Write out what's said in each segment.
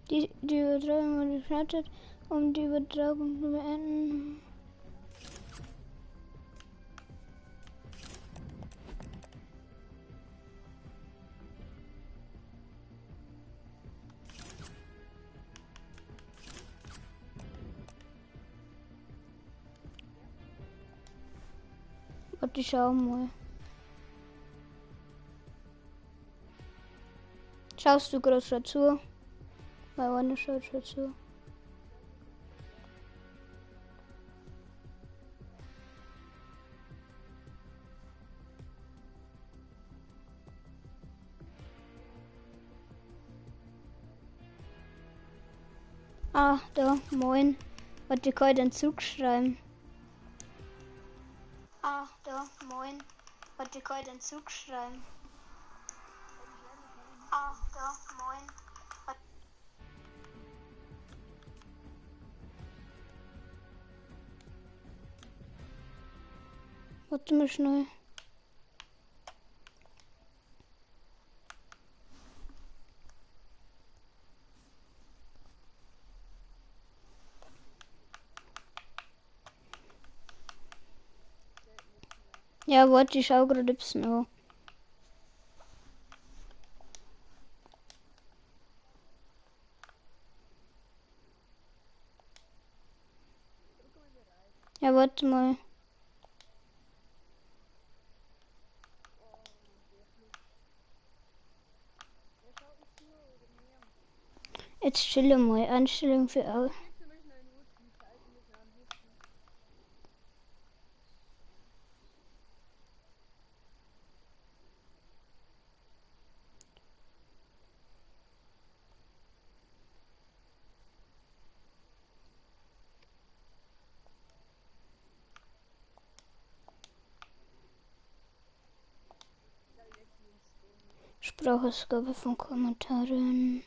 Die Übertragung wurde gestartet, um die Übertragung zu beenden. Warte, ich schau mal. Schaust du gerade schon zu? Weil Wanne schaut schon zu. Ah, da, moin. Warte, ich kann den Zug schreiben. Ah, da, moin. Warte, ich kann den Zug schreiben. Ah, da, moin. Warte mal schnell. Ja, warte, ich schau gerade ein bisschen an. Ja, warte mal. Jetzt chille mal. Einstellung für alle. Sprachausgabe von Kommentaren.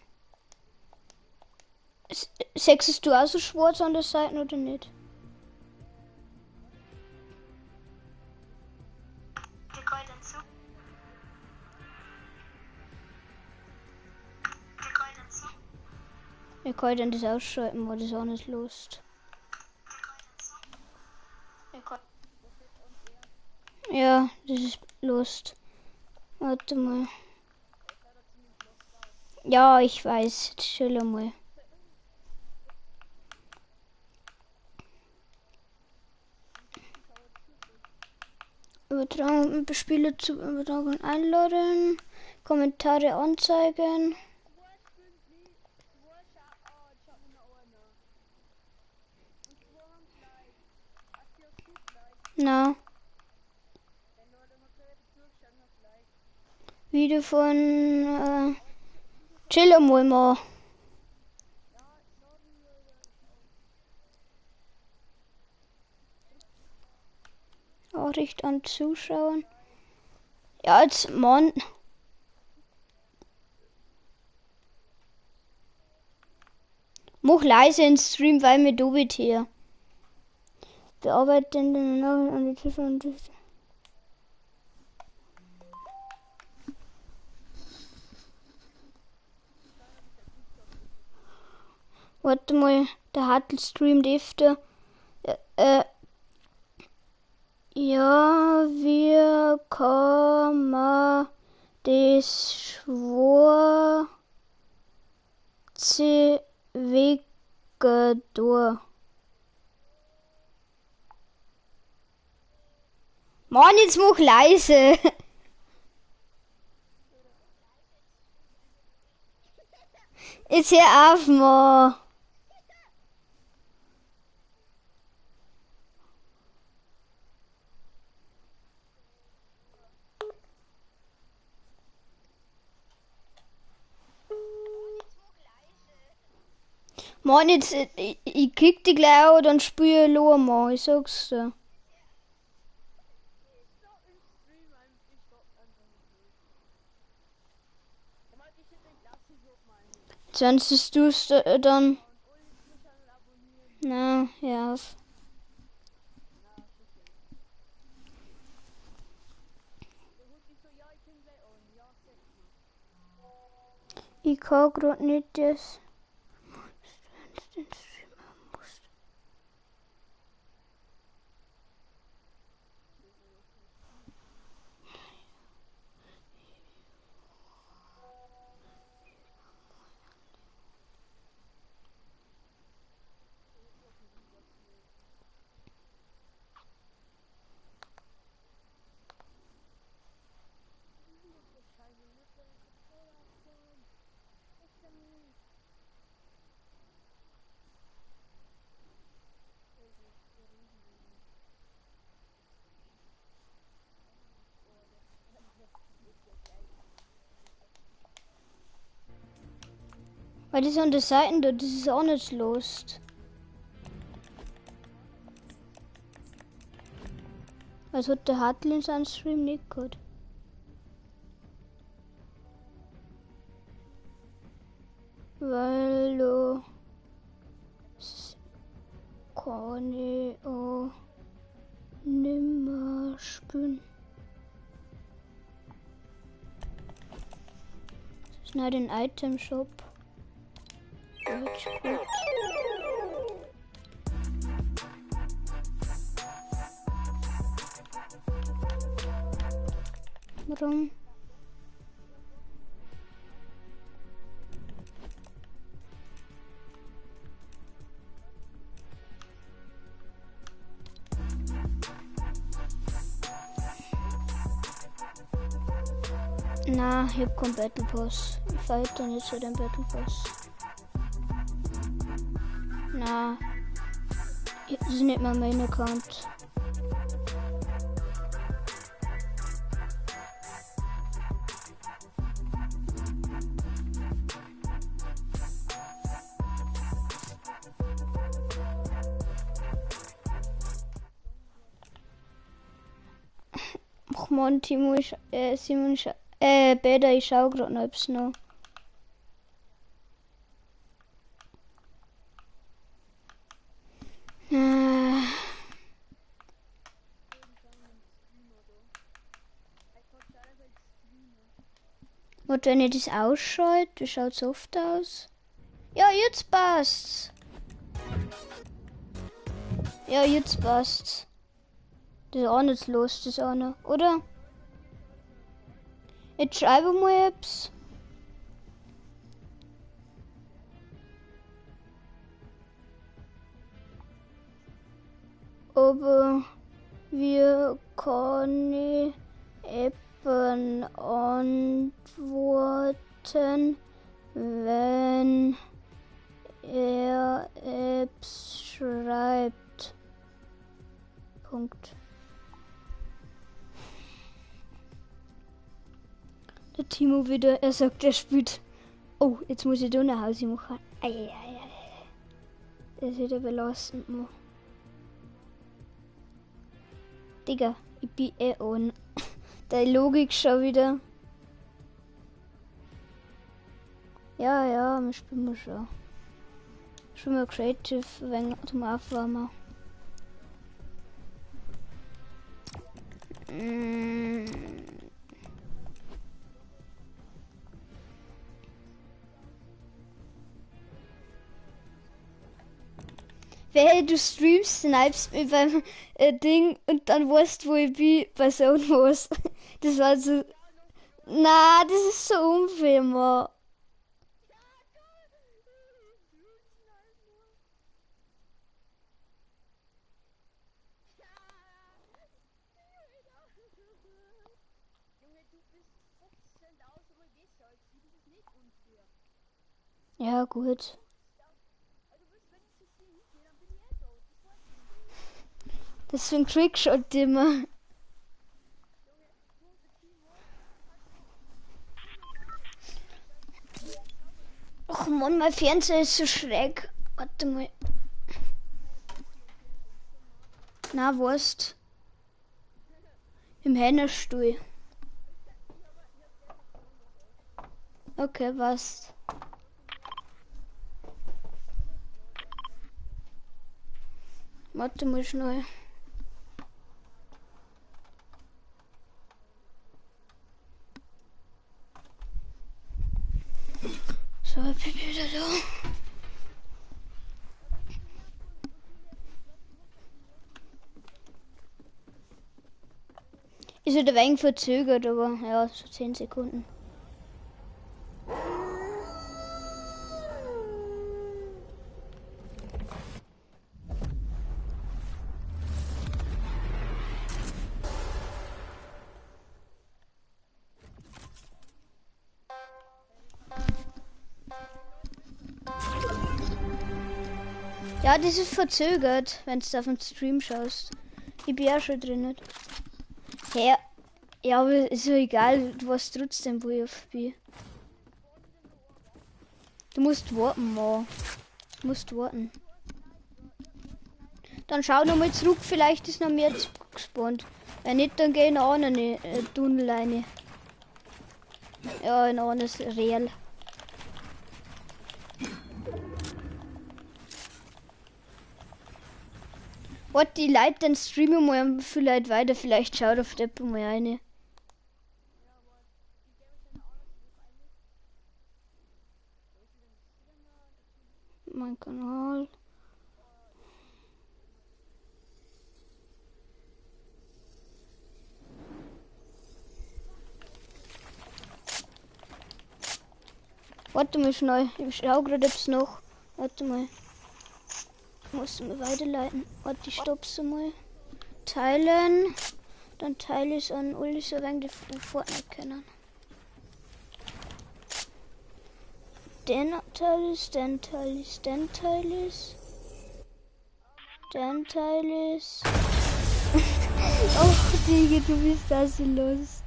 Sexest du auch so schwarz an der Seite oder nicht? Ich kann dann das ausschalten, weil das auch nicht Lust. Ja, das ist Lust. Warte mal. Ja, ich weiß. Jetzt chill mal. Übertragung, Spiele zu Übertragung einladen. Kommentare anzeigen. Na. Video von chill mal. Nachricht an Zuschauern. Ja, jetzt Mann. Mach leise in Stream, weil mir du hier. Bearbeiten den Nachricht an die Zuschauer und warte mal, der Hartl streamt öfter. Ja, wir kommen das schwarze Wege durch. Mann, jetzt mach leise. Jetzt hör auf, Mann. Mann, jetzt, ich kick die gleich und dann spüre ich los, Mann. Ich sag's dir. Sonst du's dann. Na, ja. Ich kann grad nicht das. den Stream haben musst. Weil das an der Seite dort, das ist auch nicht los. Was hat der Hartl in seinem Stream nicht gehabt? Weil du kann ich auch nimmer spielen. Schneide den Item Shop. Gut. Warum? Na, ich hab keinen Battle Pass. Ich fight dann jetzt für den Battle Pass. Na, das ist nicht mal mein Account. Ach man, Timo, Simon, Beda, ich schau grad noch, ob's noch. Und wenn ihr das ausschaut, wie schaut's oft aus? Ja, jetzt passt's. Ja, jetzt passt's. Das ist auch nicht los, das auch noch, oder? Jetzt schreibe mal etwas. Aber wir können eben antworten, wenn er Apps schreibt. Punkt. Der Timo wieder, er sagt, er spielt. Oh, jetzt muss ich da nach Hause machen. Das ist wieder belastend. Digga, ich bin on. Der Logik schon wieder. Ja, wir spielen schon. Spielen wir Creative, wenn zum Aufwärmen. Weil du streamst, snipest mir beim Ding und dann weißt, wo ich bin, bei so was. Das war so. Na, das ist so unfair, Mann. Ja, gut. Das ist ein Trickshot immer. Ach Mann, mein Fernseher ist so schräg. Warte mal. Na, Wurst. Im Hännestuhl. Okay, was? Warte mal schnell. So, ich bin wieder da. Ist halt ein wenig verzögert, aber ja, so 10 Sekunden. Ja, das ist verzögert, wenn du auf den Stream schaust. Ich bin ja schon drin. Hä? Ja, aber ist ja egal, du weißt trotzdem, wo ich bin. Du musst warten, Mann. Du musst warten. Dann schau noch mal zurück, vielleicht ist noch mehr gespawnt. Wenn nicht, dann geh in einen Tunnel rein. Ja, in eines Real. Warte, die Leute, dann streamen mal vielleicht weiter, vielleicht schaut auf der mal eine. Mein Kanal. Warte mal schnell, ich schau gerade ob's noch. Warte mal. Musst du mir weiterleiten. Warte, ich stopp's mal. Teilen. Dann teile ich es an alle so lange, die Fortnite kennen. Den teile ich, den teile ich, den teile ich. Den teile ich. Och, Digga, du bist da so lust.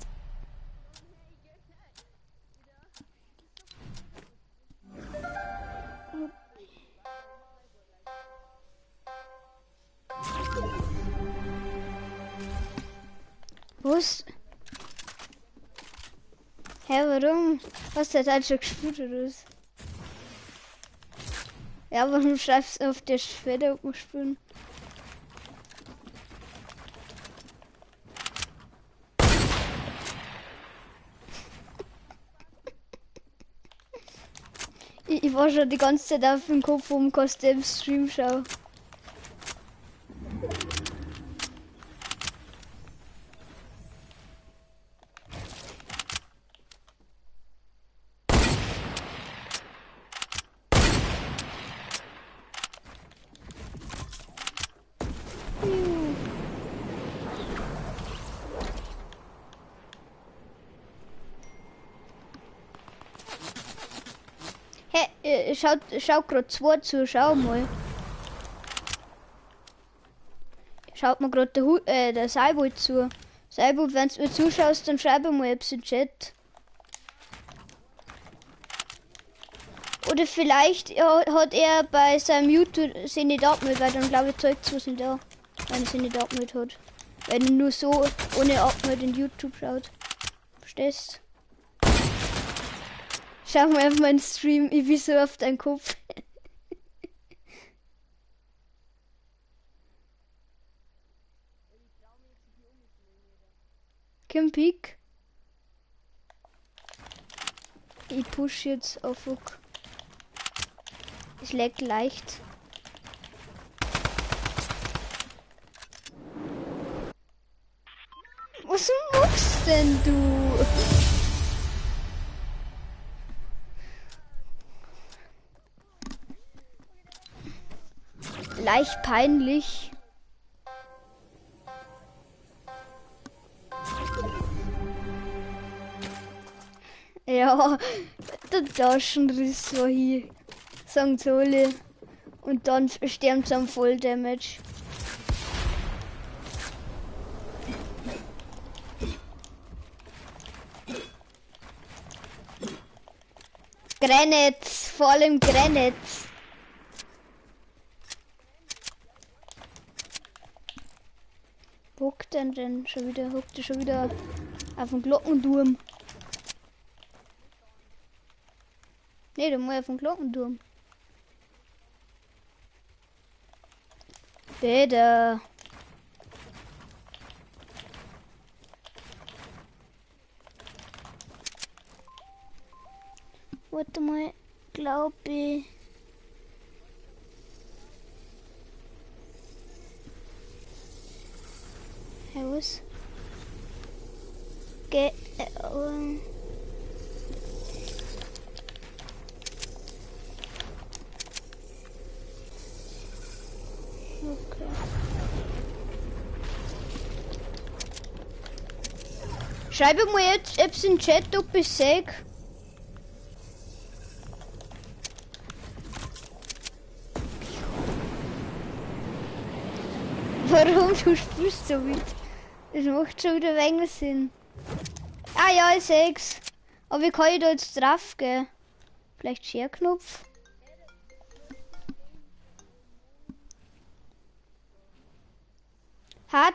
Was? Hä, warum? Hast du das halt schon gespielt oder was? Ja, warum schreibst du auf der Schwede spielen? Ich war schon die ganze Zeit auf dem Kopf, um Kostüm Stream schau. Schaut gerade zwei zu, schau mal. Schaut mir gerade der Saibo zu. Saibo, wenn du mir zuschaust, dann schreib mal etwas im Chat. Oder vielleicht hat er bei seinem YouTube sie nicht abgemeldet, weil dann glaube ich zeigt es was nicht da, wenn er sie nicht abgemeldet hat. Wenn er nur so ohne Abmeldung in YouTube schaut. Verstehst? Schau mal auf meinen Stream, ich bin so auf deinen Kopf. Kim Peak. Ich push jetzt auf Hook. Ich lag leicht. Was machst denn du? Leicht peinlich. Ja, der Taschenriss war hier. Sagen sie alle. Und dann sterben sie am Volldamage. Granits, vor allem Granits. Hockt denn schon wieder? Hockt er schon wieder auf dem Glockenturm? Ne, der muss auf dem Glockenturm. Bitte. Warte mal, glaube ich. Hey, was? Okay. Schreibe mal jetzt etwas in den Chat, ob ich sehe. Warum du spielst so weit? Das macht schon wieder weniger Sinn. Ah ja, ich seh's. Aber wie kann ich da jetzt drauf gehen? Vielleicht Scherknopf?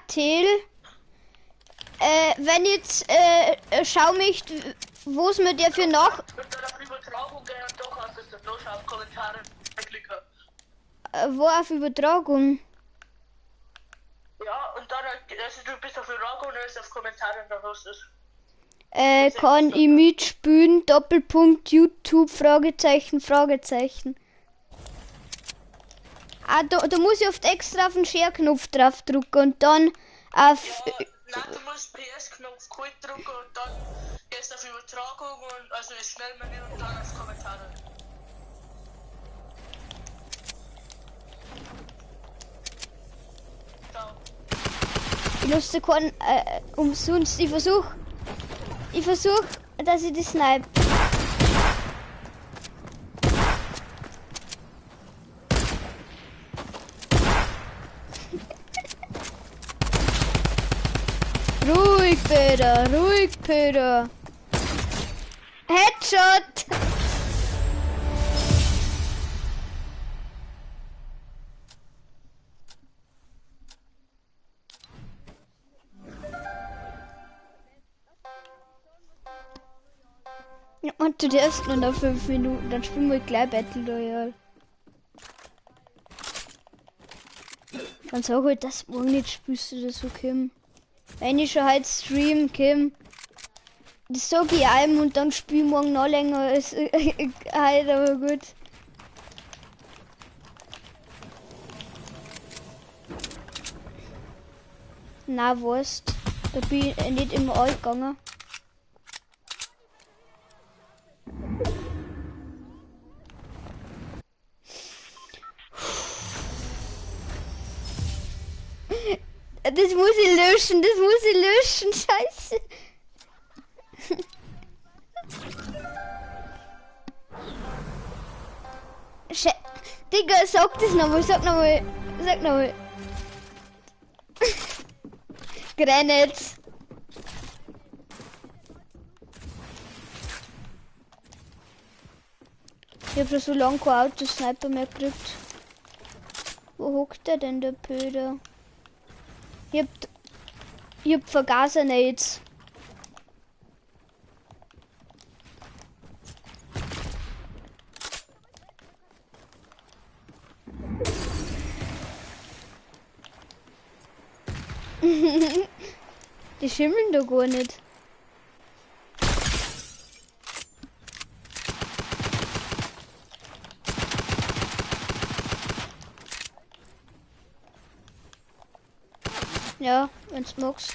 Till. Wenn jetzt schau mich, wo es mir der für noch. Wo auf Übertragung? Ja, und dann, also du bist auf Übertragung und dann ist auf Kommentare und dann hast du es. Kann ich mitspielen? Doppelpunkt YouTube, Fragezeichen, Fragezeichen. Ah, da muss ich oft extra auf den Share-Knopf drauf drücken und dann auf... Ja, nein, du musst PS-Knopf kurz drücken und dann gehst du auf Übertragung und also das Schnellmenü und dann auf Kommentare. Da. Ich lustig kann umsonst. Ich versuch, dass ich die snipe. Ruhig, Peter, ruhig, Peter. Headshot! Ja, und du darfst nur noch 5 Minuten, dann spielen wir gleich Battle Royale. Dann sag halt, dass morgen nicht spielst du das so, Kim. Wenn ich schon halt stream, Kim. Das sag ich einem und dann spiel morgen noch länger. Ist halt aber gut. Na, Wurst. Da bin ich nicht immer alt gegangen. Das muss ich löschen, scheiße. Digga, sag das nochmal, sag nochmal. Granite. Ich hab schon so lange kein Autosniper mehr gekriegt. Wo hockt der denn, der Pöder? Ich hab Vergaser-Nades. Die schimmeln da gar nicht. Ja, wenn's magst.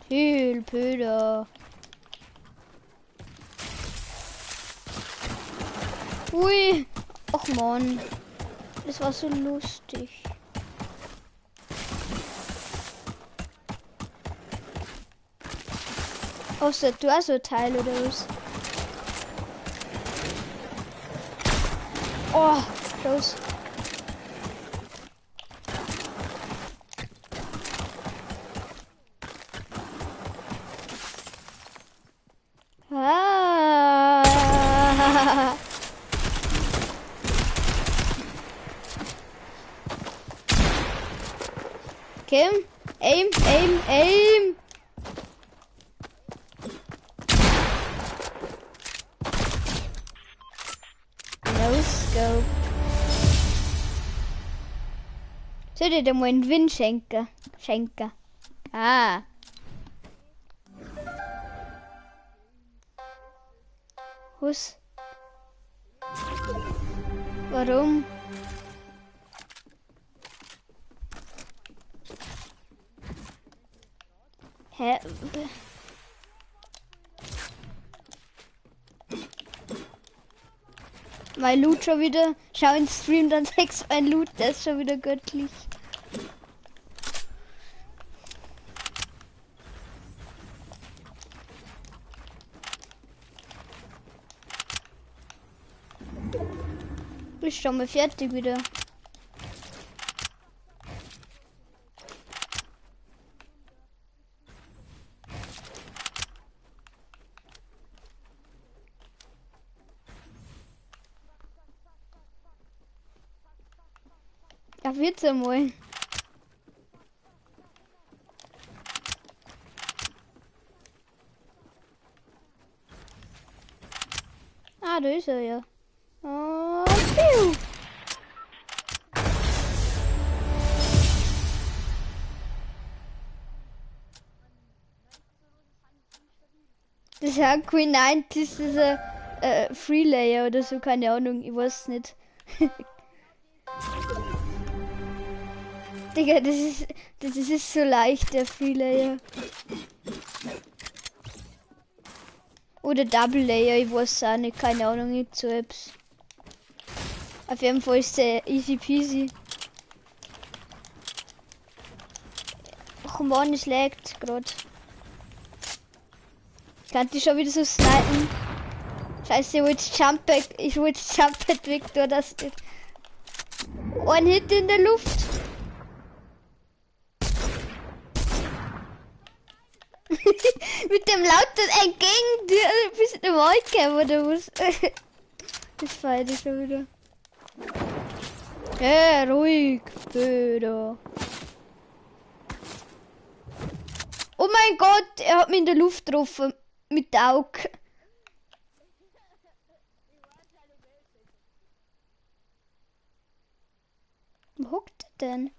Hilpöder. Ui. Och man. Das war so lustig. Außer du hast so ein Teil oder was? Oh, los. Ah. Kim, aim. No scope. Soll ich dir mal einen Wind schenken? Ah. Was? Warum? Hä? Mein Loot schon wieder. Schau ins Stream, dann zeigst mein Loot, der ist schon wieder göttlich. Ist schon mal fertig wieder. Ja, wird's einmal. Ah, da ist er ja. Oh, piu. Das ist ja Queen 9, das ist dieser Free Layer oder so, keine Ahnung, ich weiß nicht. Digga, das ist so leicht, der Free Layer. Oder Double Layer, ich weiß auch nicht, keine Ahnung, nicht so etwas. Auf jeden Fall ist der easy peasy. Ach man, es laggt gerade. Kann ich schon wieder so snipen? Scheiße, ich wollte Jump weg, da das nicht. Ein Hit in der Luft. Mit dem lauten entgegen dir bis in den Wald kämen oder was? Das feiert ich schon wieder. Hey, ruhig, Böder. Oh mein Gott, er hat mich in der Luft getroffen. Mit der Auge. Wo hockt er denn?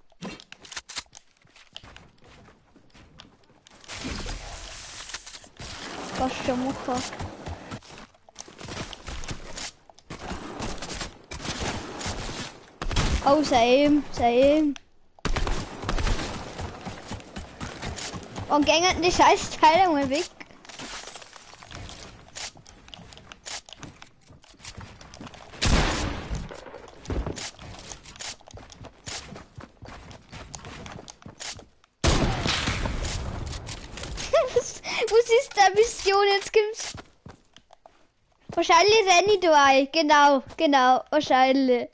Was schon machen? Oh, same. Und gängen die scheiß Teile mal weg. Was ist da Mission? Jetzt gibt's. Wahrscheinlich ist nicht dabei. Genau, wahrscheinlich.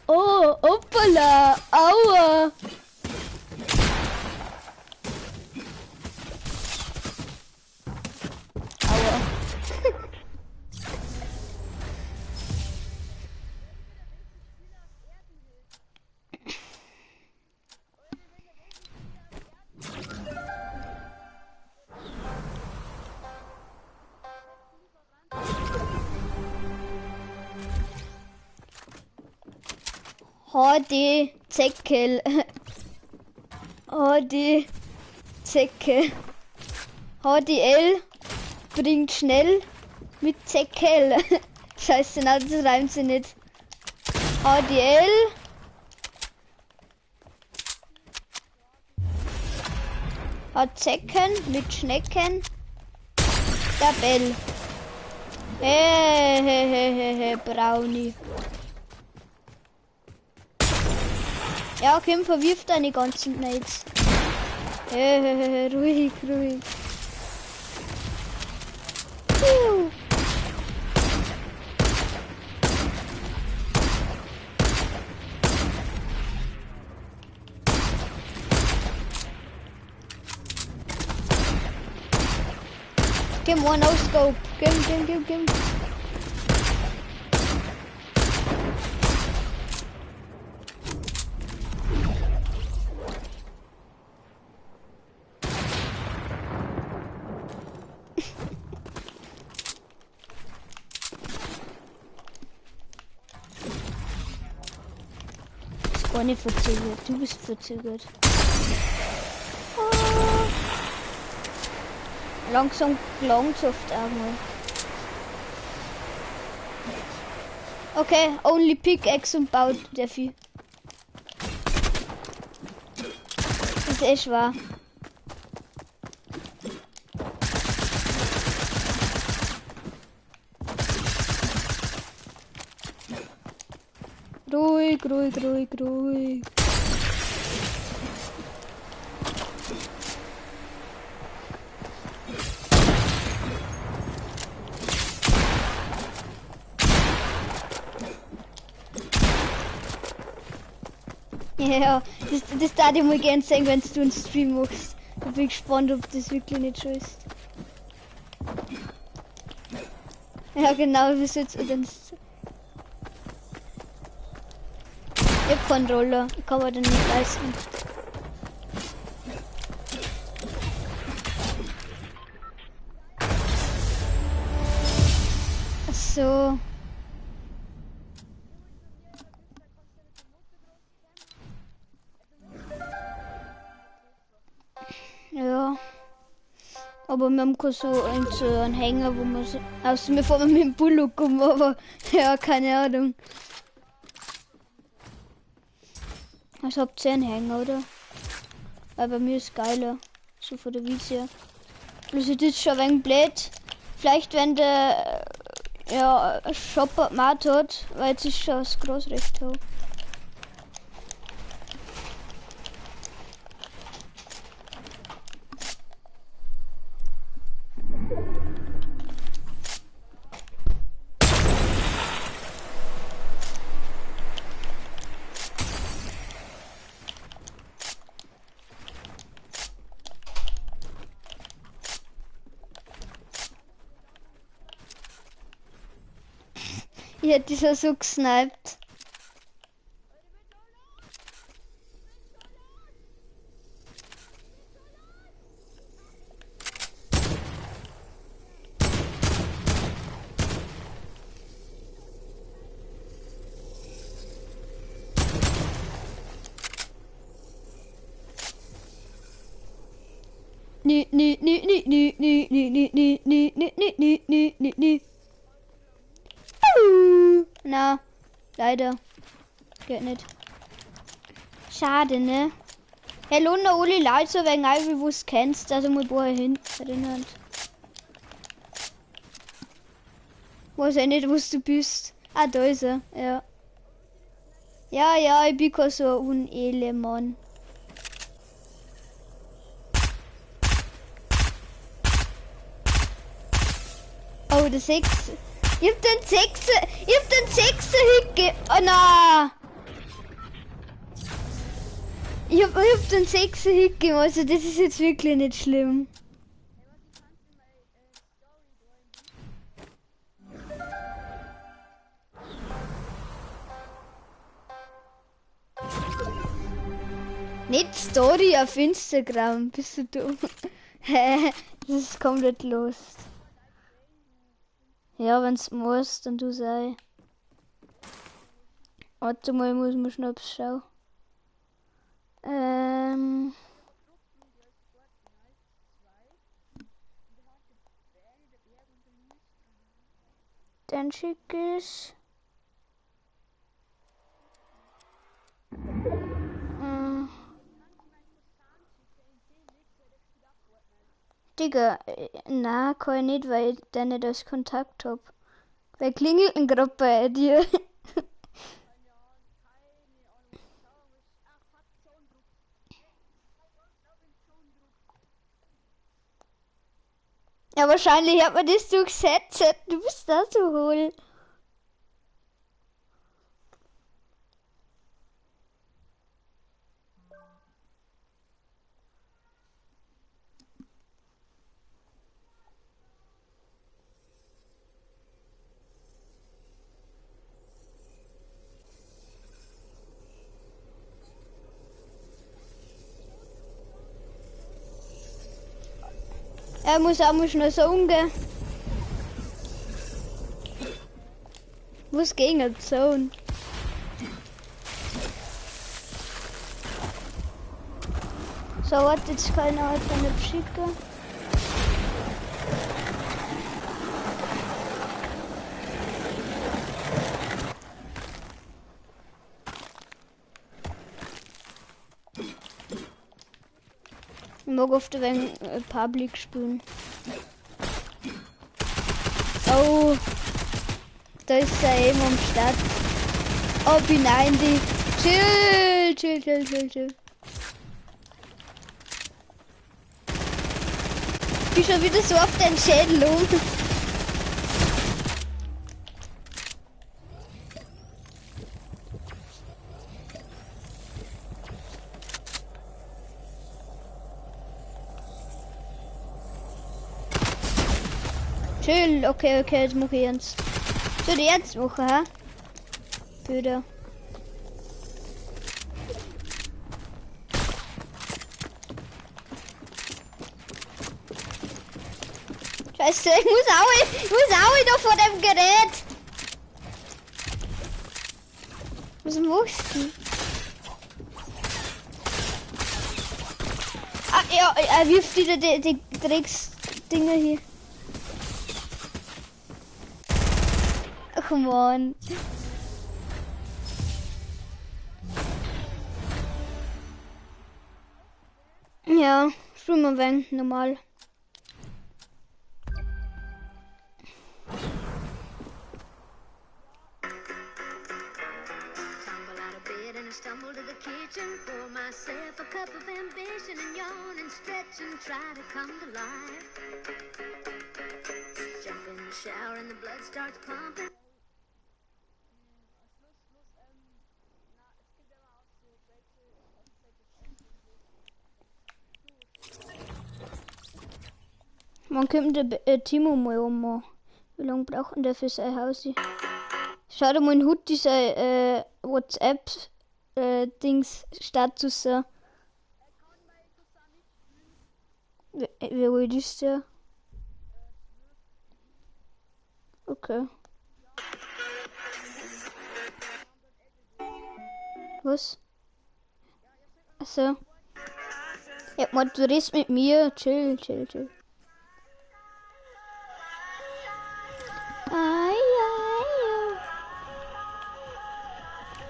Oh, hoppala, aua. Aua. HD Zeckel. HD Zecke. HDL bringt schnell mit Zeckel. Scheiße, nein, das reimt sie nicht. HDL hat Zecken mit Schnecken. Der Bell. Hey, Brownie. Ja, Kim verwirft deine ganzen Mates. Ruhig. Kim, one no scope. Kim. Ist nicht verzögert, du bist verzögert. Langsam gelangt's oft einmal. Okay, only pickaxe und baut der Vieh. Das ist echt wahr. ruhig, ruhig, ruhig, ruhig. Ja, das darf ich mal gern sehen, wenn du einen Stream machst. Da bin ich gespannt, ob das wirklich nicht schon ist. Ja, genau, wie soll's denn? Ich hab keinen Roller, ich kann mir den nicht leisten. Ach so. Ja. Aber wir haben keinen so einen Hänger, wo man so. Außer wir fahren mit dem Bullock um, aber ja, keine Ahnung. Also habt ihr einen Hänger, oder? Weil bei mir ist geiler. So von der Wiese. Also das ist schon ein wenig blöd. Vielleicht wenn der ja Shopper Mat hat, weil jetzt ist schon das Großrecht hoch. Ich hätte dieser so gesniped. Na, leider. Geht nicht. Schade, ne? Hey, Luna, Uli, leid so wegen all, wie du es kennst. Also mal vorher hin erinnert. Weiß ich nicht, wo du bist. Ah, da ist er, ja. Ja, ja, ich bin kein so ein Mann. Oh, der 6. Ich hab den 6. Hit oh na! Ich hab den 6. Hit gegeben, also das ist jetzt wirklich nicht schlimm. Nicht Story auf Instagram, bist du dumm? Hä? Das ist komplett los. Ja, wenn's muss, dann du sei. Warte mal, ich muss mal schnell schauen. Dann schick ich. Digga, na, kann ich nicht, weil ich den nicht als Kontakt hab. Wer klingelt denn gerade bei dir? Ja, wahrscheinlich hat man das so gesetzt. Du bist da so hohl. Er muss auch mal schnell sagen. Was gegen die Zone? So, warte, jetzt kann ich halt nicht schicken. Ich mag oft ein wenig Public spielen. Oh, da ist er eben am Start. Oh, P90. Chill. Die schon wieder so auf den Schädel um. Chill, okay, jetzt mache ich jetzt. So, die jetzt Woche, hä? Bitte. Scheiße, ich muss auch wieder vor dem Gerät. Was machst du? Ah, ja, er wirft wieder die Drecksdinger hier. Ach man. Ja, schwimmen wir normal. Stumble to the kitchen, pour myself a cup of ambition and yawn and stretch and try to come to life. Jump in the shower and the blood starts pumping. Man könnte Timo mal ummachen. Wie lange braucht denn der für sein Haus? Schau dir mal in Hut diese WhatsApp-Dings Status. Wie alt ist der? Okay. Was? Achso. Ja, man, du redest mit mir. Chill.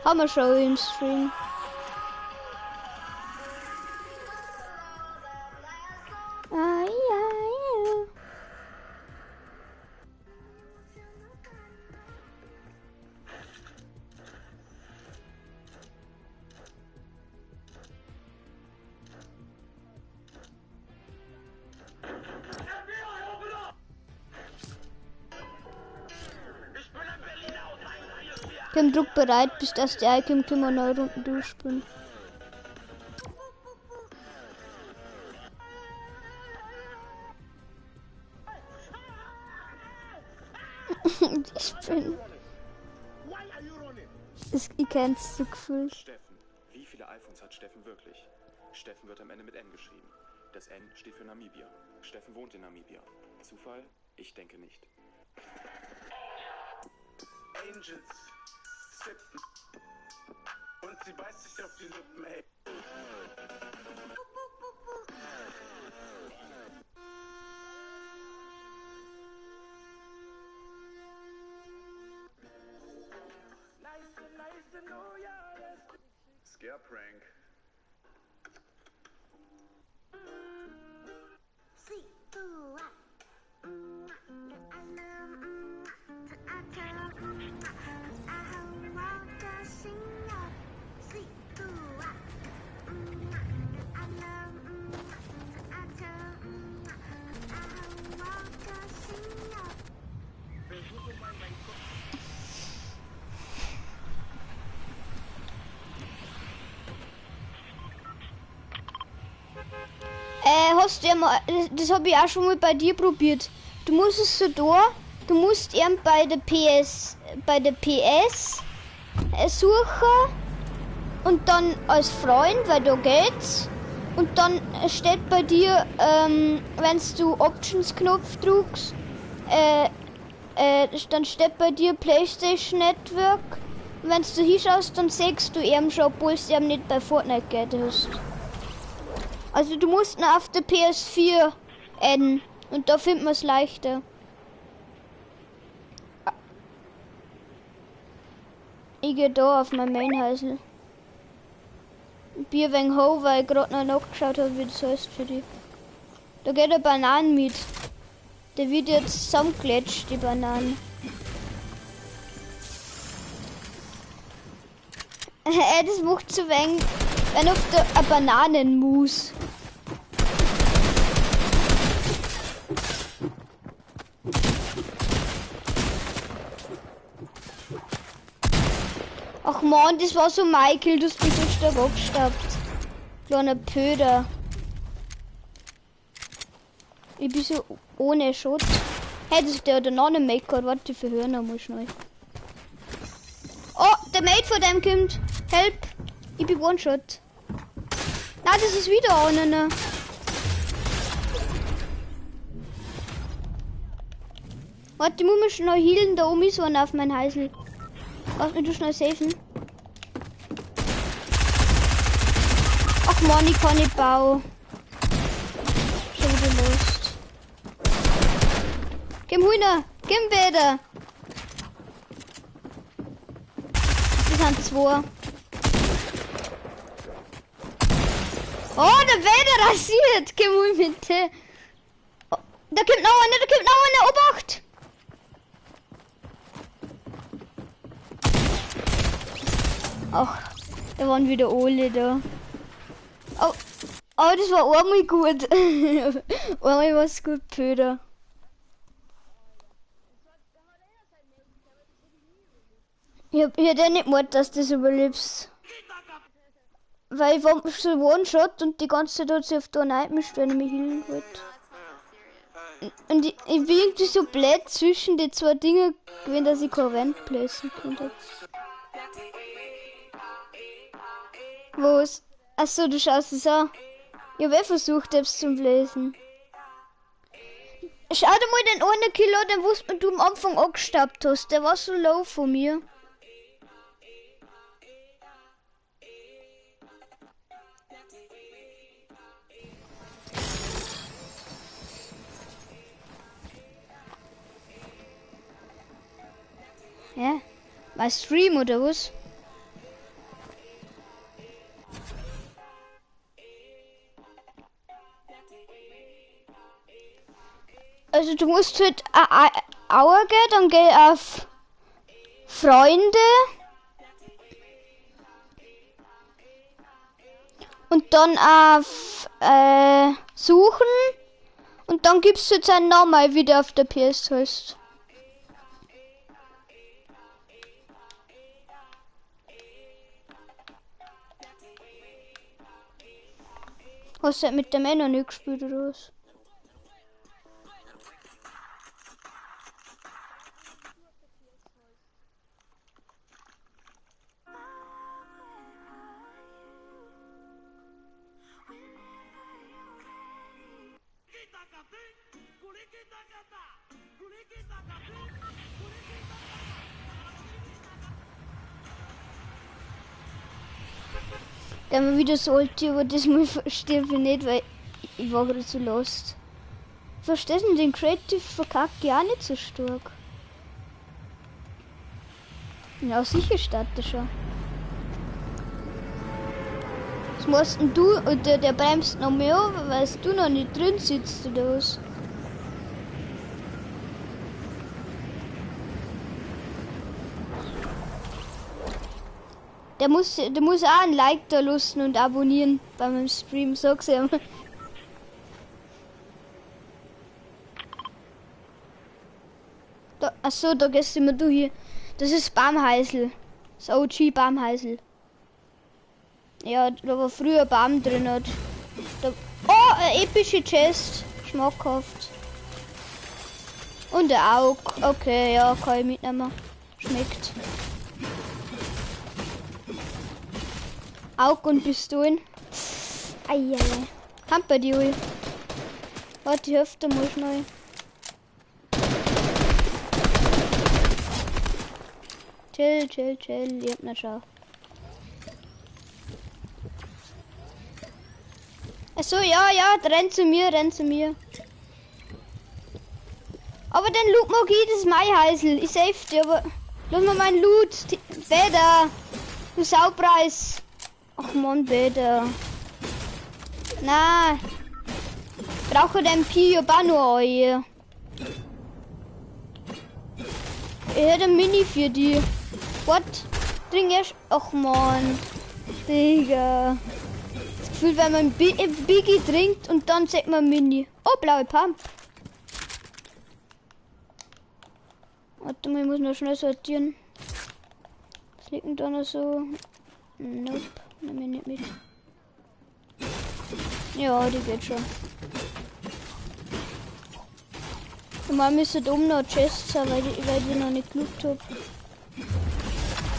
Haben wir schon im Stream. Ich bin Druck bereit, bis das die Icon immer 9 Runden durchspielen. Ich bin. Ich kenn's so gefühlt. Steffen. Wie viele iPhones hat Steffen wirklich? Steffen wird am Ende mit N geschrieben. Das N steht für Namibia. Steffen wohnt in Namibia. Zufall? Ich denke nicht. Angels sippen und sie beißt sich auf die Lippen, ey. Scare Prank. Hast du ja mal, das habe ich auch schon mal bei dir probiert. Du musst es so da, du musst ihn bei der PS suchen und dann als Freund, weil da geht's. Und dann steht bei dir, wenn du Options-Knopf drückst, dann steht bei dir PlayStation Network. Und wenn du hinschaust, dann siehst du ihn schon, obwohl es ihm nicht bei Fortnite geht hast. Also du musst noch auf der PS4 adden und da findet man es leichter. Ich gehe da auf mein Mainhäusl. Bier wegen Ho, weil ich gerade noch nachgeschaut habe, wie das heißt für die. Da geht der Bananen mit. Der wird jetzt zusammengeklatscht, die Bananen. Das macht zu wenig. Wenn auf der Bananenmus. Ach man, das war so Michael, du hast mich so stark abgestaubt. Kleiner Pöder. Ich bin so ohne Schott. Hey, das ist der noch einen Mate gehabt. Warte, für Hörner muss schnell. Oh, der Mate von dem kommt. Help. Ich bin One-Shot. Na, das ist wieder einer. Warte, ich muss mich schnell healen. Da oben ist einer auf mein Heisel. Lass mich du schnell safen. Ach man, ich kann nicht bauen. Schon wieder Lust. Geh Hühner, geh wieder. Das sind zwei. Oh, der Weder rasiert. Geh mal bitte. Oh, da kommt noch einer, Obacht. Ach, da waren wieder alle da. Oh, das war einmal gut. Einmal war es gut, Pöder. Ich hätte nicht gemeint, dass du das überlebst. Weil ich war so One-Shot und die ganze Zeit hat sie auf der Nightmare, wenn ich mich healen wollte. Und ich bin irgendwie so blöd zwischen die zwei Dinge gewesen, dass ich kein Vent placen konnte. Wo ist? Achso, du schaust es an. Ich habe versucht, das zu lesen. Schau dir mal den einen Kill an, den was du am Anfang angestaubt hast. Der war so low von mir. Ja? Mein Stream oder was? Also du musst halt Auge, dann geh auf Freunde und dann auf Suchen und dann gibst du jetzt einen Namen wieder auf der PS heißt. Hast du halt mit der Männer nicht gespielt oder was? Da haben wir wieder so Ulti, aber das verstehe ich nicht, weil ich war gerade so lost. Verstehst du, den Creative verkackt ja nicht so stark. Ja, sicher startet er schon. Was machst denn du? Und der bremst noch mehr auf, weil du noch nicht drin sitzt oder was? Der muss auch ein Like da lassen und abonnieren bei meinem Stream, sag's ihm. Achso, da gehst immer du hier. Das ist Baumheisel. Das OG Baumheisel. Ja, da war früher Baum drin. Oh, eine epische Chest. Schmackhaft. Und der Aug. Okay, ja, kann ich mitnehmen. Schmeckt. Aug und Pistolen. Eieiei. Hand bei dir. Warte, die Hälfte mal schnell. Chill. Ich hab nicht schon. Achso, ja, renn zu mir. Aber den Loot mag ich, das ist mein Heisel. Ich save dir, aber lass mal meinen Loot. Bäder. Du Saupreis. Ach man, Bäder. Na. Brauche den Pio Bano hier. Ich hätte ein Mini für die. What? Trink erst. Ach man. Digga. Das Gefühl, wenn man Biggie trinkt und dann sagt man Mini. Oh, blaue Pump. Warte mal, ich muss noch schnell sortieren. Was liegt denn da noch so? Nope, nehme ich nicht mit. Ja, die geht schon. Normal müsste da oben noch Chests sein, weil ich noch nicht geloopt habe.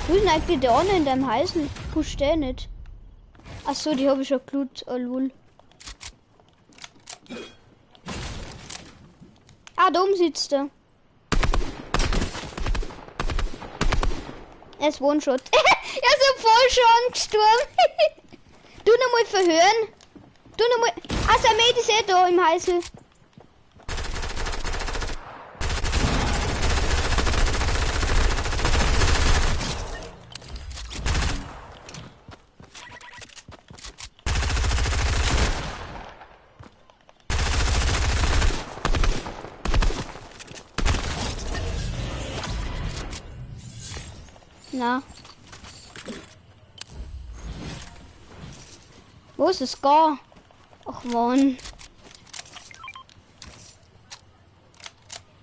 Wo ist denn eigentlich der eine in deinem Heißen? Push der nicht. Achso, die habe ich schon geloopt. Oh, lol. Ah, da oben sitzt er. Er ist One-Shot. Er ist voll schon gestorben. Du noch mal verhören. Du noch mal. Ah, sein Mate ist eh da im Heißel. Na. Wo ist es gar? Ach man.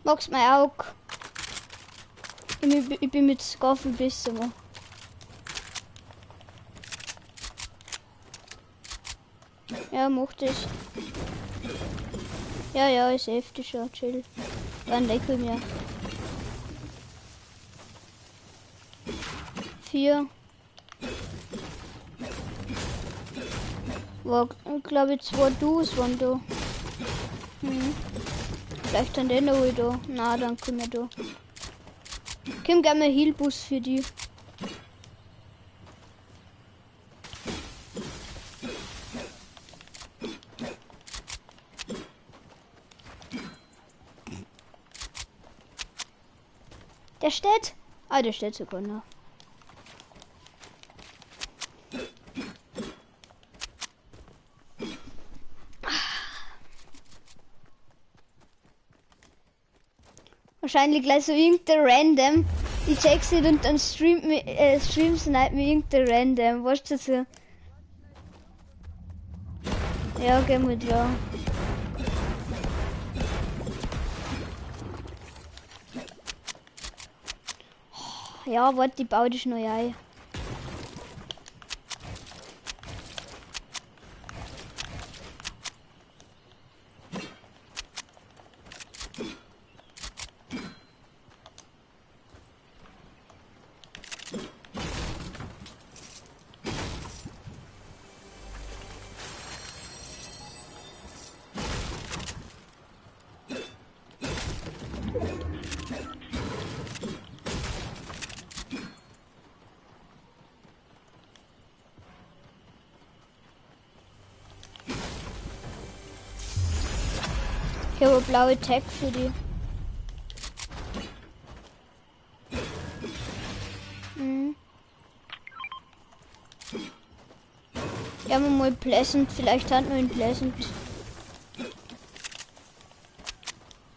Magst mein Auge? Ich bin mit Scar viel besser. Ja, mochte ich. Ja, ist heftig schon, chill. Dann decke ich mir. 4. War, glaube ich, 2 Duos waren da. Vielleicht dann den noch da. Na, dann können wir da. Komm gerne mal Healbus für die. Der steht. Ah, der steht sogar noch. Wahrscheinlich gleich so irgendein Random. Ich check's nicht und dann streams nicht mir irgendein Random. Weißt du so? Ja, gehen wir da. Ja, warte, ich baue dich neu ein. Ich habe blaue Tag für die. Ja, mal Pleasant. Vielleicht hat man ihn Pleasant.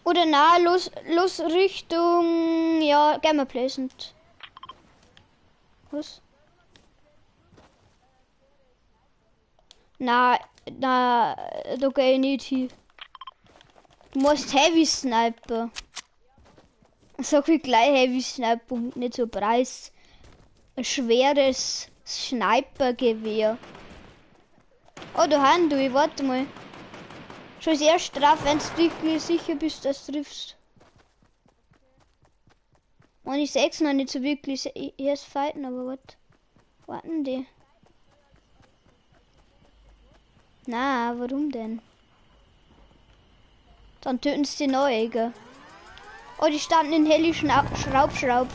Oder na, los Richtung. Ja, gerne mal Pleasant. Was? Na, da gehe ich nicht hin. Du musst Heavy Sniper. Sag ich gleich Heavy Sniper und nicht so Preis. Ein schweres Snipergewehr. Oh, da haben du, warte mal. Schon sehr straff, wenn du wirklich sicher bist, dass du triffst. Und ich seh's noch nicht so wirklich. Erst fighten, aber was? Warten die? Na, warum denn? Dann töten sie die Neue. Oh, die standen in Heli Schraub.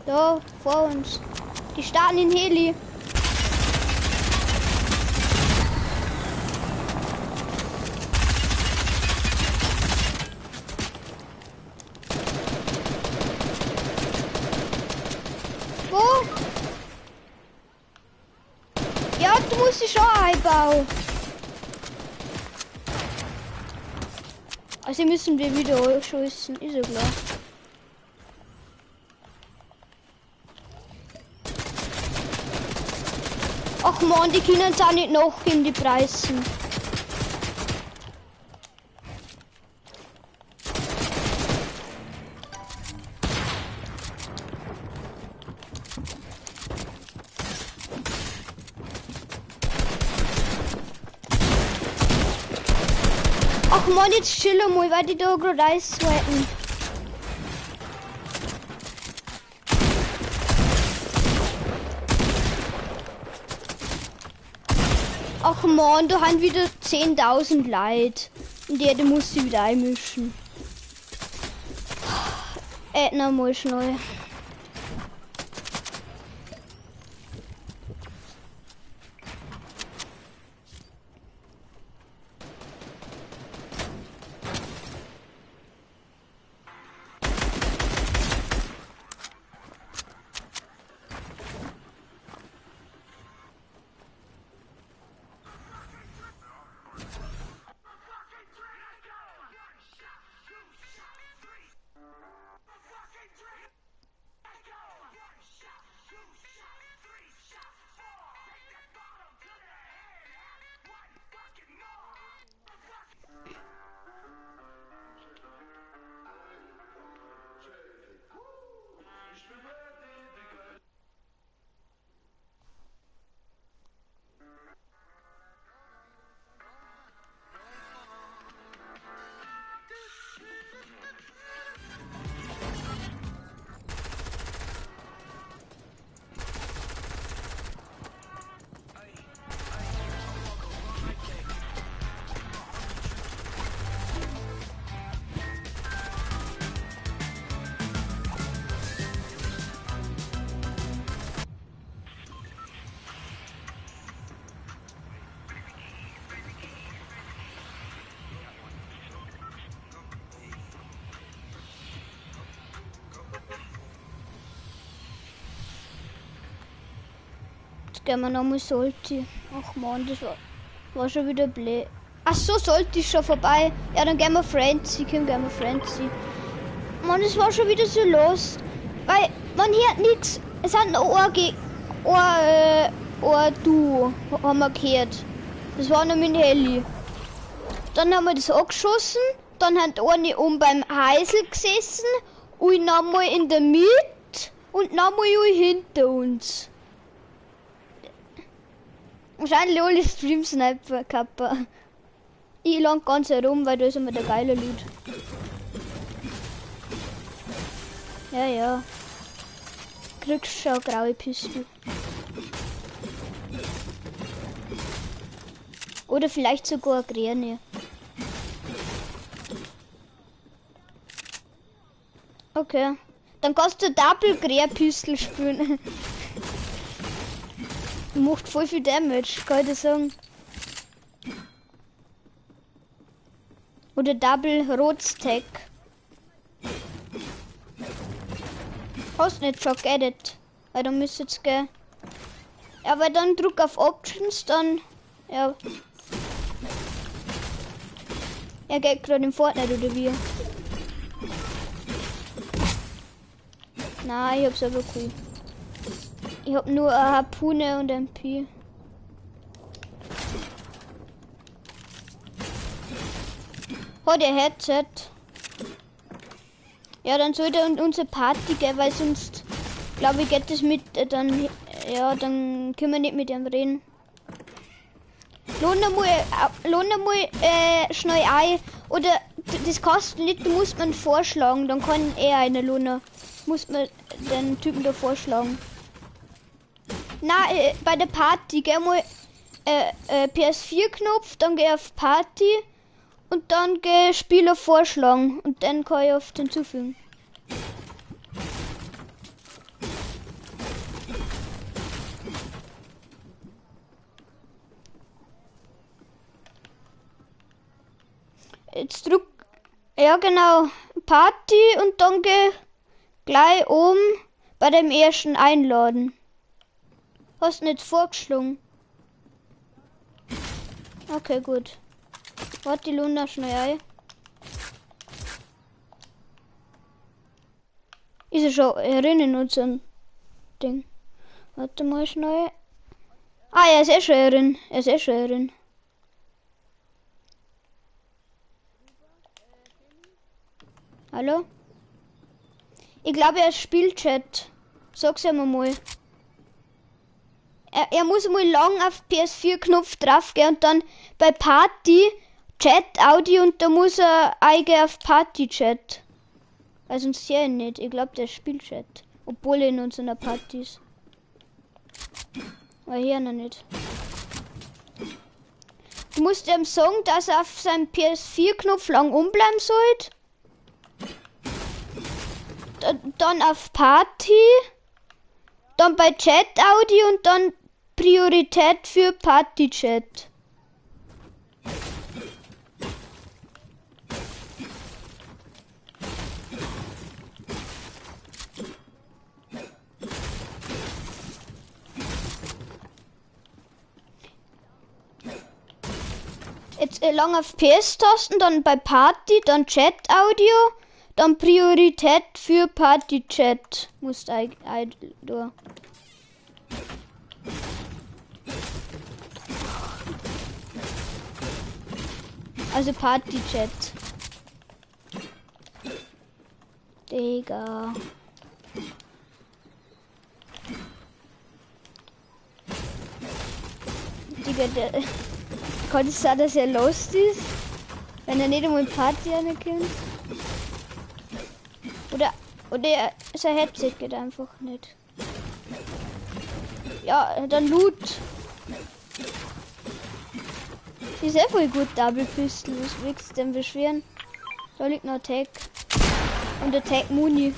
Da, vor uns. Die starten in Heli. Wo? Ja, du musst dich schon einbauen. Also müssen wir wieder schießen, ist ja klar. Ach man, die können es auch nicht noch in die Preisen. Ach man, jetzt chill mal, weil die da gerade Eis sweaten. Ach man, da haben wieder 10.000 Leute. Und die muss sie wieder einmischen. Noch mal schnell. Gehen wir nochmal Solti. Ach man, das war schon wieder blöd. Ach so, Solti ist schon vorbei. Ja, dann gehen wir Frenzy. Gehen wir Frenzy. Mann, das war schon wieder so los. Weil, man hört nichts. Es hat noch ein Duo, haben wir gehört. Das war noch mit dem Heli. Dann haben wir das angeschossen. Dann hat eine oben beim Heisel gesessen. Und nochmal in der Mitte. Und nochmal hinter uns. Wahrscheinlich alle Stream-Sniper Kappa. Ich lang ganz herum, weil da ist immer der geile Loot. Ja, ja. Kriegst schon eine graue Pistole. Oder vielleicht sogar eine grüne. Okay. Dann kannst du Double Grär Pistol spielen. Macht voll viel Damage, kann ich sagen. Oder Double Rot Stack. Hast nicht schon geedet. Weil dann müsste jetzt gehen. Ja, weil dann drück auf Options, dann. Ja. Er geht gerade im Fortnite oder wie? Nein, ich hab's aber cool. Ich hab nur eine Harpune und ein MP. Oh, der Headset. Ja, dann sollte unsere Party gehen, weil sonst, glaube ich, geht das mit, dann, ja, dann können wir nicht mit ihm reden. Lohnt mal schnell ein. Oder, das kostet nicht, du musst man vorschlagen, dann kann er eine Lohner. Muss man den Typen da vorschlagen. Na, bei der Party, geh mal PS4-Knopf, dann geh auf Party und dann geh Spieler vorschlagen und dann kann ich auf hinzufügen. Jetzt drück, ja genau, Party und dann geh gleich oben bei dem ersten einladen. Hast nicht vorgeschlagen. Okay, gut. Warte, die Luna schnell ein. Ist er schon erinnern uns an Ding. Warte mal schnell. Ah, er ist eh schon drin. Er ist eh schon drin. Hallo? Ich glaube, er spielt Chat. Sag's ihm mal. Er muss mal lang auf PS4-Knopf draufgehen und dann bei Party, Chat, Audio und da muss er eingehen auf Party-Chat. Weil sonst sehe ich ihn nicht. Ich glaube, der spielt Chat. Obwohl er in unserer Party ist. Aber hier noch nicht. Du musst ihm sagen, dass er auf seinem PS4-Knopf lang umbleiben sollte. Dann auf Party. Dann bei Chat Audio und dann Priorität für Party Chat. Jetzt lang auf PS-Tasten, dann bei Party, dann Chat Audio, dann Priorität für Party Chat. Musst du. Also Party Chat. Digga. Digga, der kann es sein, dass er lost ist? Wenn er nicht einmal Party anerkennt? Oder sein Headset geht einfach nicht. Ja, dann Loot. Die ist eh voll gut, Double Pistol. Was willst du denn beschweren? Da liegt noch Attack. Und Attack Muni.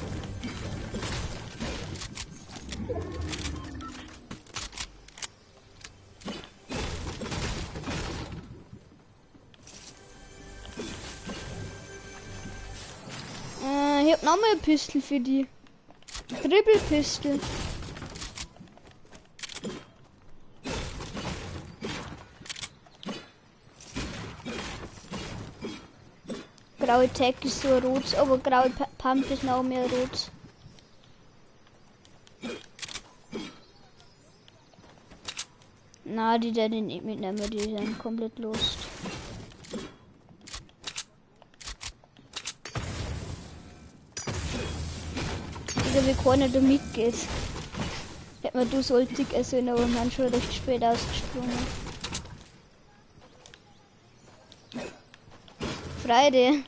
Ich hab nochmal ein Pistol für die. Triple Pistol. Graue Tag ist so rot, aber graue Pump ist noch mehr rot. Na, die werden nicht mitnehmen, die sind komplett lost. Wie keiner da mitgeht. Hätte man du sollte essen, aber man schon recht spät ausgesprungen. Freude.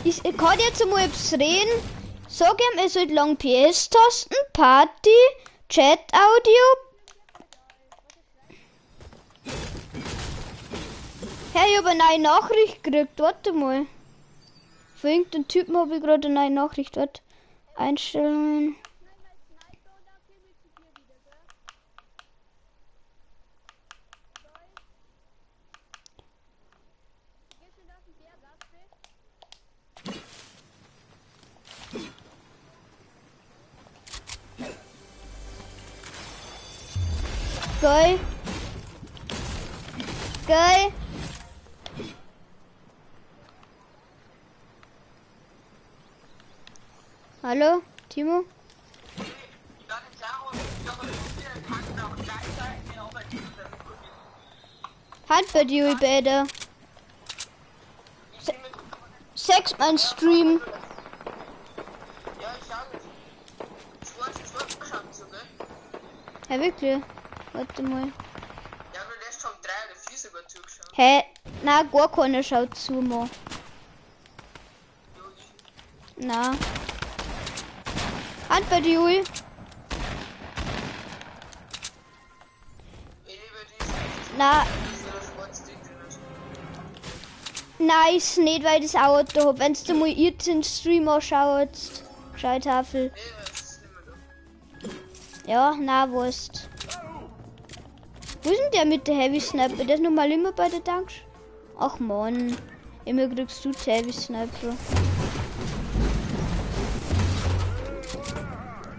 Ich kann jetzt mal etwas reden. Sag ihm, er sollte lang PS-Tasten, Party, Chat, Audio. Hey, ich habe eine neue Nachricht gekriegt. Warte mal. Für irgendeinen Typen habe ich gerade eine neue Nachricht. Warte. Einstellungen. Geil. Geil. Hallo, Timo? Halt bei dir, beide. 6 Mann Stream. Ja, ich sag es. Ich wollte schon so, gell? Ja, wirklich? Warte mal. Ja, du lässt schon 3 oder 4 sogar zugeschaut. Hä? Na, gar keiner schaut zu, Mann. Na. Hand bei dir, Ui. Na. Nice, nicht weil das Auto hab. Wenn du mal jetzt den Stream anschaut, Scheitafel. Ja, na, Wurst. Wo ist denn der mit der Heavy Sniper? Der ist nochmal immer bei der Tanks. Ach man, immer kriegst du Heavy Sniper.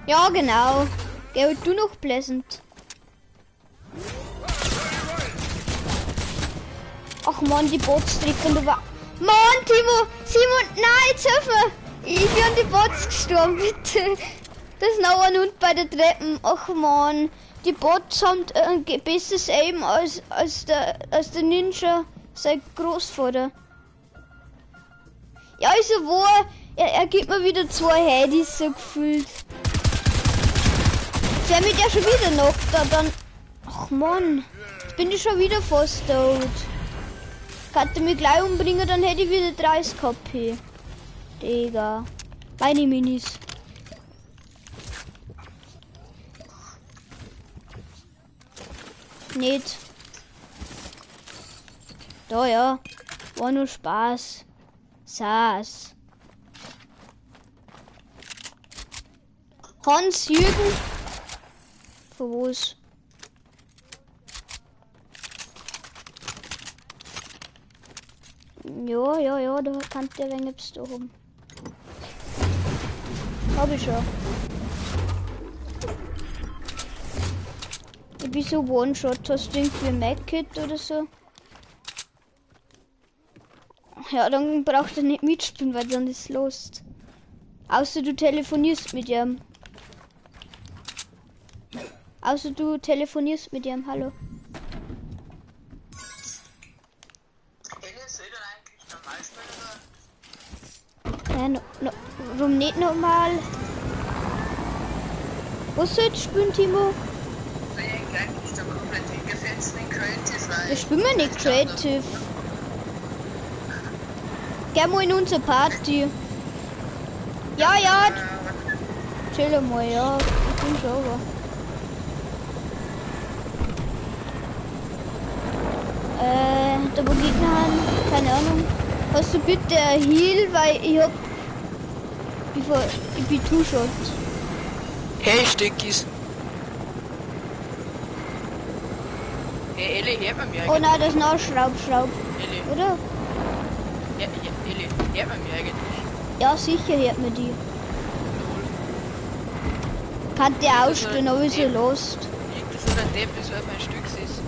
Ja, genau. Geh du noch pleasant. Ach man, die Bots drücken du war. Mann, Timo! Simon! Nein, jetzt hilf mir! Ich bin an die Bots gestorben, bitte! Das ist noch ein Hund bei der Treppen. Ach man, die Bots haben ein besseres Aim als der Ninja, sein Großvater. Ja, also wo er gibt mir wieder 2 Handys so gefühlt. Wer mit ja schon wieder noch da dann. Ach Mann, jetzt bin ich schon wieder fast tot. Kann er mich gleich umbringen, dann hätte ich wieder 30 KP. Digga. Meine Minis. Nicht. Da ja. War nur Spaß. Saß. Hans Jürgen. Von wo's? Ja, da kann der wenig gibt's da oben. Hab ich schon. Ich bin so One-Shot. Hast du irgendwie ein Mag-Kit oder so? Ja, dann braucht er nicht mitspielen, weil dann ist lost. Außer du telefonierst mit ihm. Hallo. Ja, warum nicht normal? Was soll ich spielen, Timo? Wir spielen nicht Creative. Geh mal in unsere Party. Ja. Chill mal, ja. Ich bin schon aber. Da wo Gegner haben, keine Ahnung. Hast du bitte Heal, weil ich bin Two-Shot. Hey, Stickies. Hey, Ellie, hört man mir eigentlich? Oh nein, das ist noch Schraub. Ellie. Oder? Ja, Ellie, hört man mir eigentlich? Ja, sicher hört man die. Kann der ausstehen, aber ist ja lost. Liegt das so ein Depp, das halt mein Stück ist?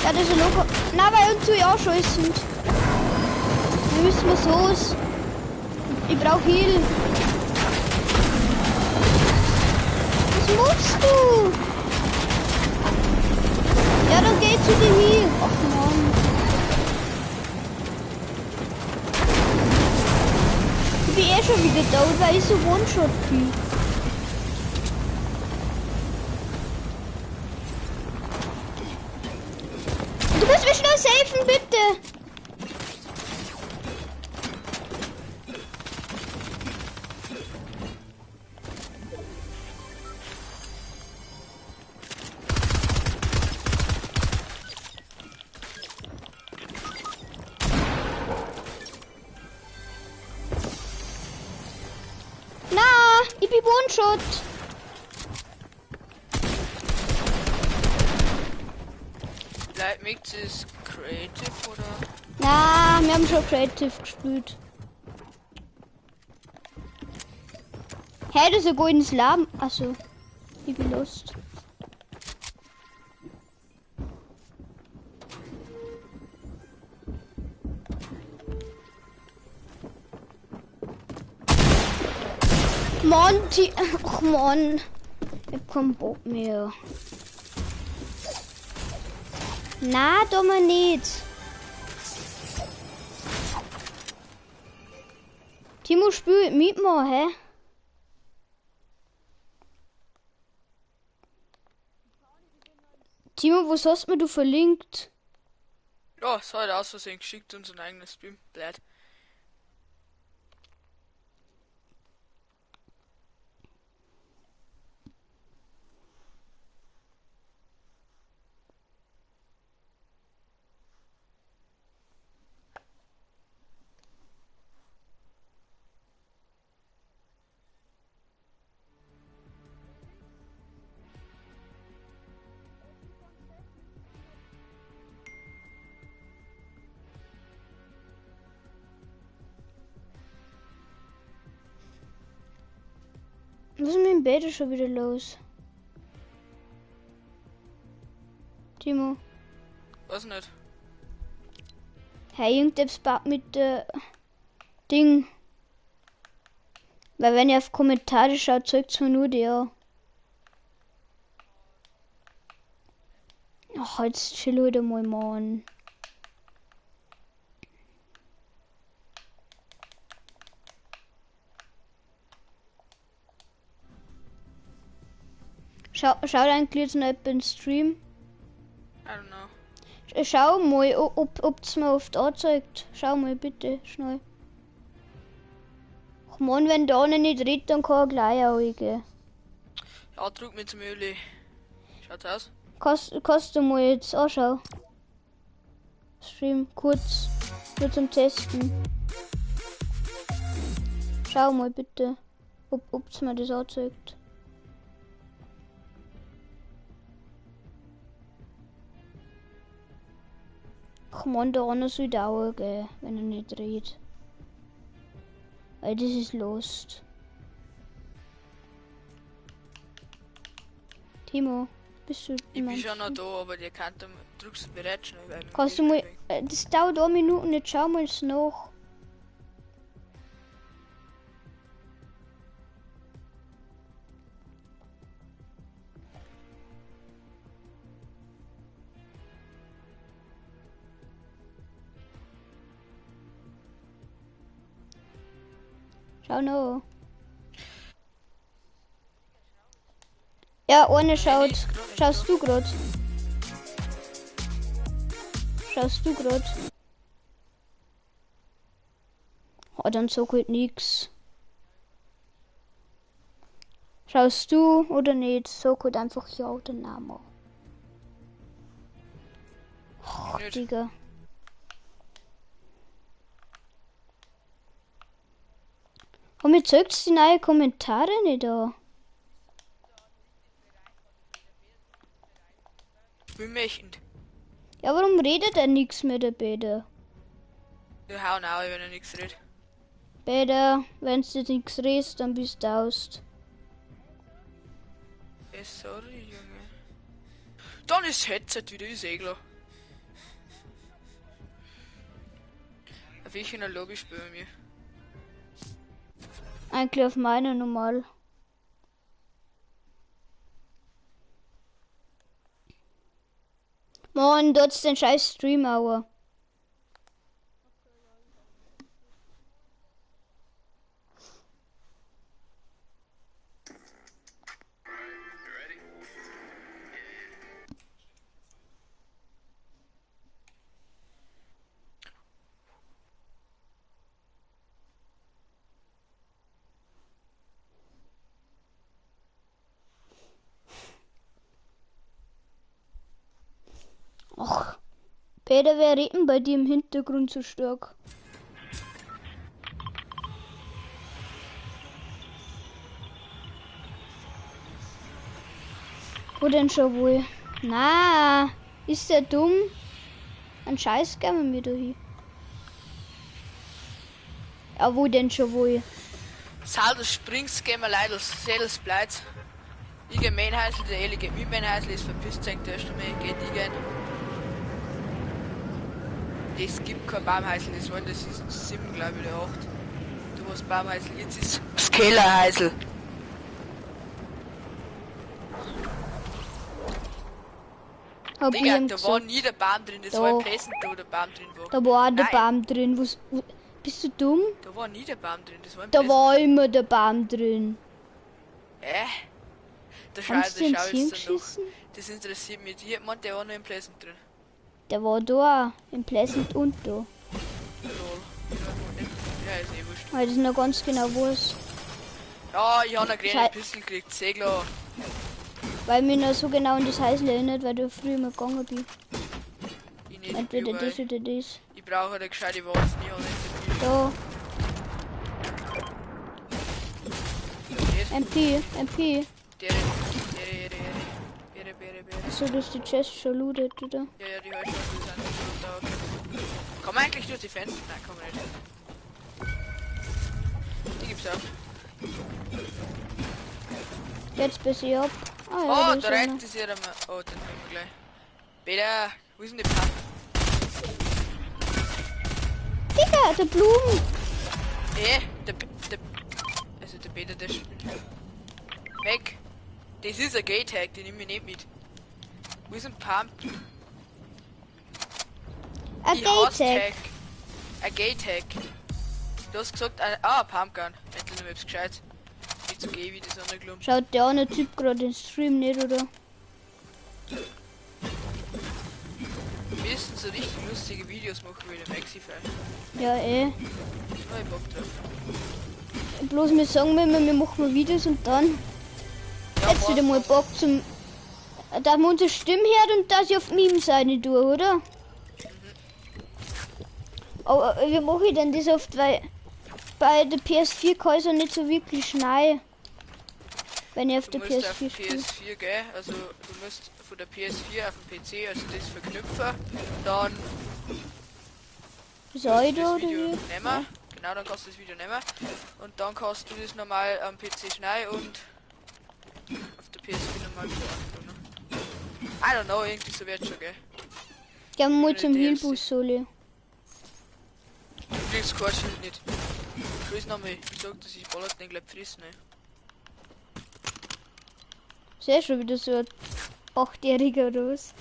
Ja, das ist ein Logo. Na, weil uns ja auch schießen. Wir müssen was los. Ich brauch Heal. Was machst du? Ja, dann geh zu dir Heal. Ach Mann. Ich bin eh schon wieder da, weil ich so One-Shot bin. Du musst mich schnell safen, bitte. Na, ich bin One-Shot. Vielleicht macht es Creative oder? Na, wir haben schon Creative gespielt. Hey, das ist ein goldenes Laben. Achso, ich bin lost. Monty, ach Mann, ich hab keinen Bock mehr. Na, dummer nicht. Timo spielt mit mir, hä? Timo, was hast mir du verlinkt? Ja, es hat aus Versehen geschickt und so ein eigenes Stream. Blöd. Was ist mit dem Bett schon wieder los? Timo. Was nicht? Hey, irgendetwas backt mit der Ding. Weil wenn ihr auf Kommentare schaut, zeigt es mir nur der. Ach, jetzt chill heute mal, Mann. Schaut eigentlich jetzt noch jemand im Stream? I don't know. Schau mal, ob's mir oft anzeigt. Schau mal bitte, schnell. Ach Mann, wenn da einer nicht redet, dann kann er gleich eingehen. Ja, drück mir zum Öli. Schaut's aus? Kannst du mal jetzt anschauen? Stream, kurz. Nur zum Testen. Schau mal bitte, ob's mir das anzeigt. Ach man, der andere soll dauern gehen, wenn er nicht redet. Weil das ist Lust. Timo, bist du Ich bin schon noch da, aber die Kante drückst du bereit schnell. Weil kannst du mal, das dauert 1 Minute, jetzt schau mal es nach. Schau noch. Ja, ohne schaut. Schaust du grad? Schaust du grad? Oh, dann so gut nix. Schaust du oder nicht? So gut einfach ja oder Name. Oh, Nicht. Digga. Und mir zeigt's die neuen Kommentare nicht an. Wir möchten. Ja, warum redet er nichts mehr, der Bede? Wir hauen auch, wenn er nichts redet. Bede, wenn du nichts redest, dann bist du aus. Sorry, Junge. Dann ist das Headset wieder ein Segler. Auf ich in der Lobby spiele bei mir. Eigentlich auf meiner normal. Mann, dort ist den scheiß Stream Hour. Ach, Peter, wer reden bei dir im Hintergrund so stark? Wo denn schon wohl? Na, ist der dumm? Ein Scheiß geben wir mir da hin. Ja, wo denn schon wohl? Saldos springst, gehen wir leider Sales bleibt. Ich gehe Mainhäusl, der Eli geht mit Mainhäusl, ist verpisst, sagt der erste Mal, geht ich gehen. Es gibt kein Baumhäusl, das waren das ist 7, glaube ich, oder 8. Du hast Baumhäusl, jetzt ist das Kellerhäusl. Hab ich Digga, ihm da war gesagt. nie der Baum drin, das Doch. war im Pleasant, wo der Baum drin war. Da war der Nein. Baum drin. Bist du dumm? Da war nie der Baum drin, das war im Da Pleasant. war immer der Baum drin. Da Hast du ins schau Hirn jetzt dann noch. geschissen? Das interessiert mich. Die meint, der war nur im Pleasant drin. Der war da, im Pleasant und da. Lol. Ja, ist eh wurscht. Weil das noch ganz genau weiß. Ja, ich habe eine Schei- kleine Pistole gekriegt, sehr klar. Weil mich noch so genau an das Häusle erinnert, weil du früher mal gegangen bist. Ich nicht Entweder viel, das weil oder das. ich brauche eine gescheite Waffe, ich habe nicht so viel. Da, Nicht? MP. Dere. So, du hast die Chest schon lootet, oder? Ja, die hörst du, die sind schon da. Kann man eigentlich durch die Fenster? Nein, kann man nicht. Die gibt's auch. Jetzt bis ich ab. Ah ja, Oh, da da ist einer. reicht es ja mal. Oh, den nehmen wir gleich. Peter, wo ist denn die Pfanne? Digga, der Blumen. Also der Peter, der spielt. Weg. Das ist ein Gate-Hack, den nehme ich nicht mit. Wo ist ein Pump? Ein Ich hasse Gate-Tag. Hack. Ein Gate-Hack. Du hast gesagt, ein Pumpgun. Endlich noch etwas gescheit. Nicht so gay wie das andere Klump. Schaut der andere Typ gerade den Stream nicht, oder? Wir müssen so richtig lustige Videos machen wie der Maxi-File. Ja, eh. Oh, ich Bock drauf. Bloß wir sagen wir immer, wir machen mal Videos und dann Ja, jetzt wieder mal Bock zum... dass wir unsere Stimme hört und dass ich auf Meme-Seite tue, oder? Aber wie mache ich denn das oft, weil bei der PS4 kann ich so nicht so wirklich schnell, wenn ich auf Du der musst auf PS4 spiele. PS4, gell? Also du musst von der PS4 auf den PC, also das verknüpfen, dann Das das Auto oder Video wie? nehmen. Genau, dann kannst du das Video nehmen. Und dann kannst du das normal am PC schneiden und auf der PS4 normal wieder anfangen. I don't know, irgendwie so wird schon, gell? Gehen wir mal Ohne zum DLC. Hilbus, Soli. Du kriegst kein Schild nicht. Friss noch mal. Ich sag, dass ich ballert nicht gleich frissen, ne? Sehr schon wieder so ein 8-Jähriger oder was?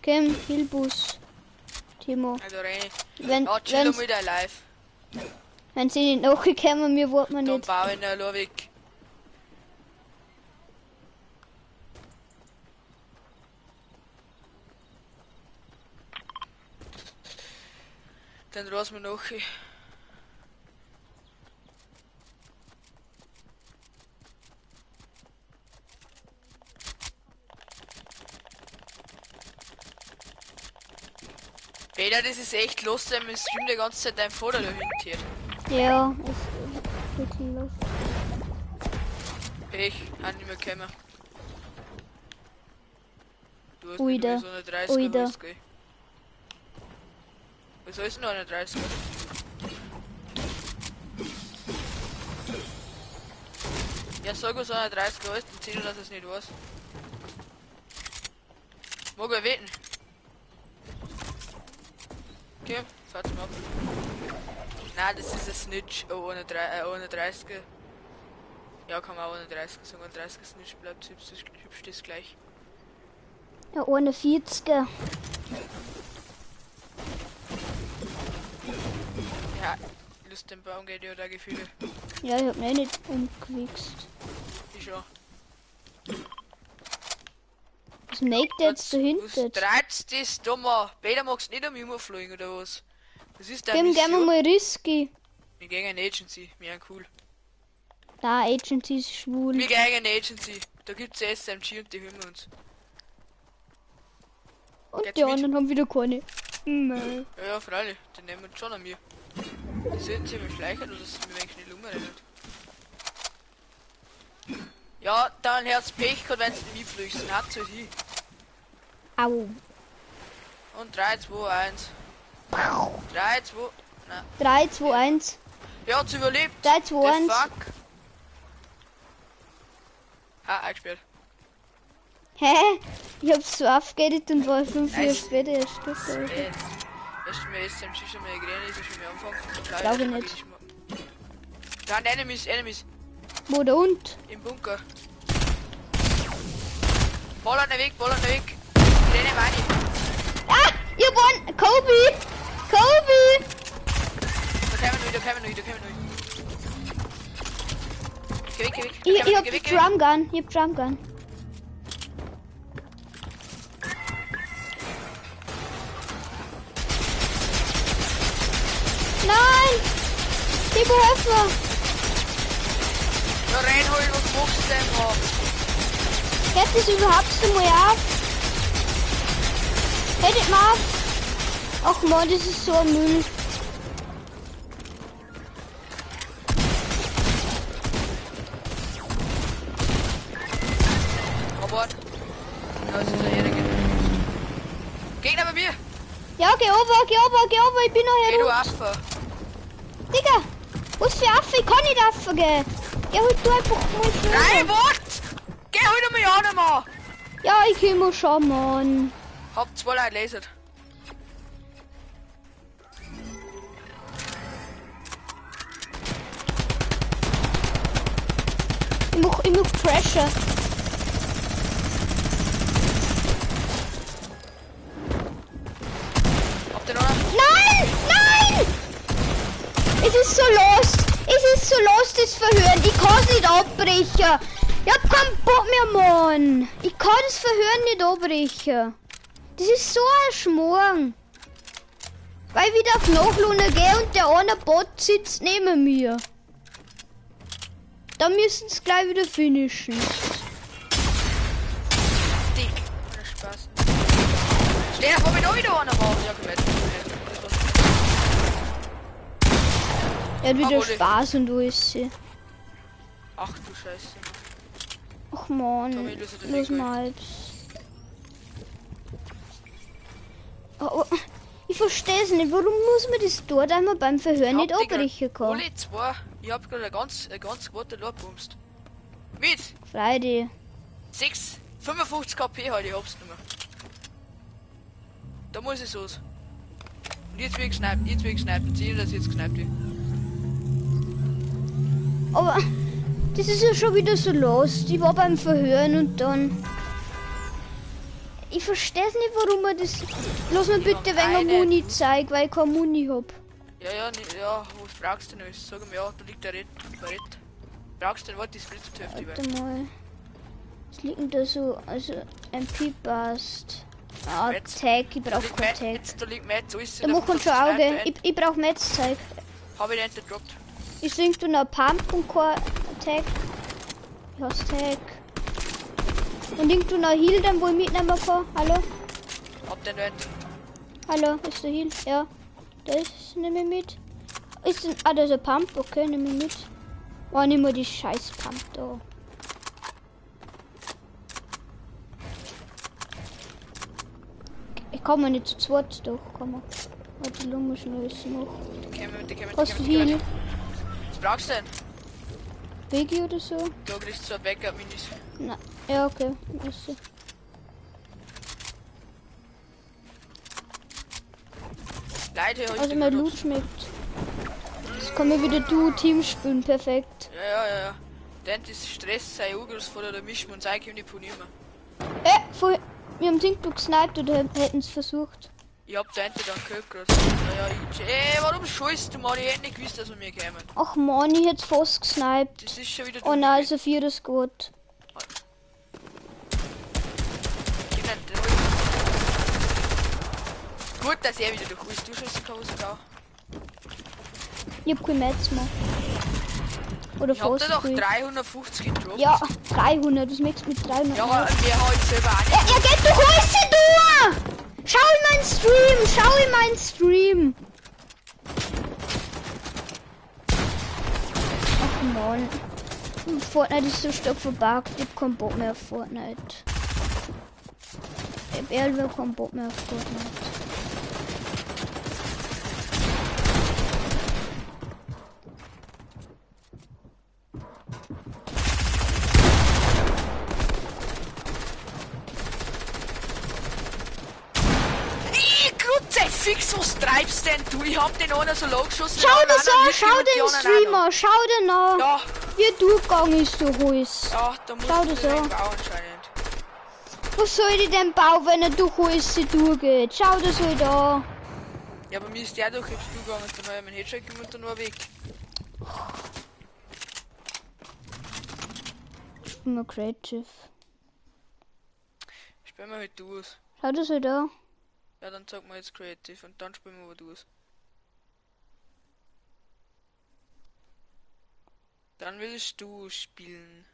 Komm, Hilbus. Timo. Also rein. Wenn, Ja, chill wenn's, mal wieder live. wenn sie nicht nachgekommen, mir warten wir Dann nicht. baue ich ihn weg. Dann raus mir noch. Peter, das ist echt lustig, wenn Stream die ganze Zeit dein Vater da hintiert. Ja, ist wirklich los. Ich kann nicht mehr kommen. Du hast Ui, nicht da. so eine 30er Ui, da. Lust, gell? Was ist denn noch eine 30er? Ja, sag was eine 30er ist, dann zählt, dass es nicht weiß. Mag er wetten? Okay, fahrt's mal ab. Nein, das ist ein Snitch. Oh, eine 30er. Ja, kann man auch eine 30er sagen. Ein 30er Snitch bleibt hübsch das gleich. Ja, 41er. Ja, Lust den Baum geht ja da Gefühle. Ja, ich hab mich nicht umgewichst. Ich schon. Was macht der jetzt dahinter? Was treibst das dummer? Peter magst nicht am Junge fliegen oder was? Was ist Gehen wir Mission? mal risky. Wir gehen in Agency, wir sind cool. Da, Agency ist schwul. Wir gehen in Agency, da gibt's SMG und die hören wir uns. Und geht's die mit? anderen haben wieder keine. Nein. Ja, ja, freilich, die nehmen uns schon an mir. Die sind ziemlich schleichert oder sind wir eigentlich nicht umrennen. Ja, dann Herz Pech gehabt, wenn du nicht fliegst, dann hat's halt hin. Au. Und 3, 2, 1. 3, 2, nein. 3, 2, 1. Wer hat's überlebt? 3, 2, The 1. fuck? Ah, eingesperrt. Hä? Ich hab's so aufgeredet und war 5 Jahre Nice. später erst da. Jetzt. Erst mal SMG schon mal geredet, ist schon mal anfangen. Glaub ich nicht. Da sind Enemies Wo der Hund? im Bunker. Ball an der Weg. Renne meine. Ah! Ihr wollt. Kobe! Kobe! Da kommen wir noch. Geh weg. Ich hab Drum Gun. Nein! Timo, hilf mir! Ja, Reinhold, was machst du denn noch? Hört das überhaupt so mal auf? Hört mal auf! Ach man, das ist so ein Müll. Robert. Da ist der Ehre. Gegner bei mir. Ja, geh over, ich bin noch Geh du hier. Affe. Digga, was für Affe? Ich kann nicht Affe gehen. Ja, halt du einfach mal schnell. Nein, what? Geh heute mal an, Mann. Ja, ich immer schon, Mann. Hab 2 Leute lasert. Ich mach Pressure. ist so lost. Es ist so lost, das Verhören. Ich kann es nicht abbrechen. Ich hab keinen Bock mehr, Mann. Ich kann das Verhören nicht abbrechen. Das ist so ein Schmarrn. Weil ich wieder auf Nachlune gehe und der eine Bot sitzt neben mir. Da müssen sie gleich wieder finishen. Dick. Ohne Spaß. Stell dir vor, wenn auch wieder einer war. Ja, gewählt. Er hat wieder wurde- Spaß und alles. Ach du Scheiße. Ach man, Tommy, löse das los Ding mal. Oh, ich verstehe es nicht. Warum muss man das dort einmal beim Verhör nicht abbrechen können? Alle zwei. Ich hab gerade eine ganz gute Lobumst. Mit Friday. 55 KP halt, ich hab's nicht mehr. Da muss ich los. Und jetzt wird gesniped, Ziel, dass ich jetzt gesniped wird. Aber das ist ja schon wieder so lost. Ich war beim Verhören und dann. Ich verstehe es nicht, warum man das. Lass mir bitte haben wegen eine- Muni zeigen, weil ich keine Muni hab. Ja, was brauchst du denn alles? Sag mir, ja, da liegt der Red. Brauchst du denn was, die Splitter-Töfte? Warte mal. Was liegt denn da so? Also MP-Bast. Ah, Metz. Tag, ich Da brauch liegt kein Metz, Tag. jetzt, da liegt Metz, so ist Da machen schon Auge. Ich brauch Metz-Zeug. Hab ich den gedroppt. Ich sing du noch Pump und kein Tag. Ich hast Tag. Und irgend du noch Heal, dann wo ich mitnehmen kann. Hallo? Hab den Wert. Hallo, ist der Heal? Ja. Das nehme ich mit. Ist ein, da ist ein Pump, okay, nehme ich mit. Oh, nimm mal die scheiß Pump da. Ich kann mir nicht zu zweit doch, kann man. Warte, die Lunge schnell ist noch. Die kämen. Hast du Heal? Was brauchst du denn? Biggie oder so? Da kriegst du zwei Backup-Minis. Na, ja, okay. Also. Leute, heute Also mein Loot schmeckt. Jetzt kann man wieder Team spielen, perfekt. Ja. Denn das Stress sei Ugelsvoller, da mischen wir uns eigentlich nicht von immer. Wir haben Ding gesniped oder hätten es versucht. Ich hab den dann gehört gerade. Warum scheißt du mal? Ich hätte nicht gewusst, dass wir mir kämen. Ach man, ich hätte fast gesniped. Das ist schon wieder Oh nein, also 4 ist gut. Gut, dass er wieder durch ist. Du scheißt die Hose da. Ich hab kein Metz mehr. Oder Ich hab fast da doch kein. 350 gedroppt. Ja, 300. Was möchtest du mit 300? Ja, aber wir haben selber auch nicht. Er geht doch alles durch! Schau in meinen Stream! Ach man. Fortnite ist so stark verbuggt. Ich hab keinen Bock mehr auf Fortnite. Ich hab ehrlich keinen Bock mehr auf Fortnite. Fix, was treibst denn du? Ich hab den einer so low geschossen. Schau das an, schau den Streamer, schau den an. Ja, Wie du gegangen ist durch alles. ja, da muss Schau ich das den an. bauen anscheinend. Was soll ich denn bauen, wenn er durch alles durchgeht? Schau das halt an. Ja, bei mir ist der durch jetzt zugegangen, dann habe ich meinen Headshot gegeben und dann war er weg. Ich bin mal creative. Spielen wir halt durch. Schau das halt an. Ja, dann sag mal jetzt Creative und dann spielen wir aber durch. Dann willst du spielen.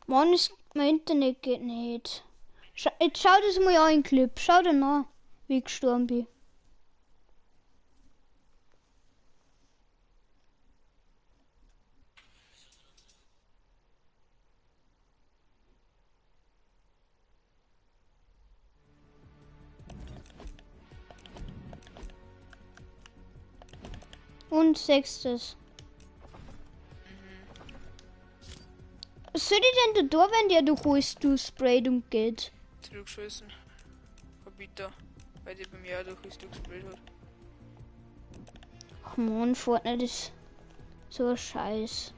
Mann, mein Internet geht nicht. Jetzt schau das mal an, in Clip. Schau dir an, wie ich gestorben bin. Und 6. Was soll ich denn da, wenn der durch alles durchsprayt und geht? Zurückgeschossen. Verbieter. Weil die bei mir auch durch ist durchgesprayt hat. Ach man, Fortnite ist so ein Scheiß.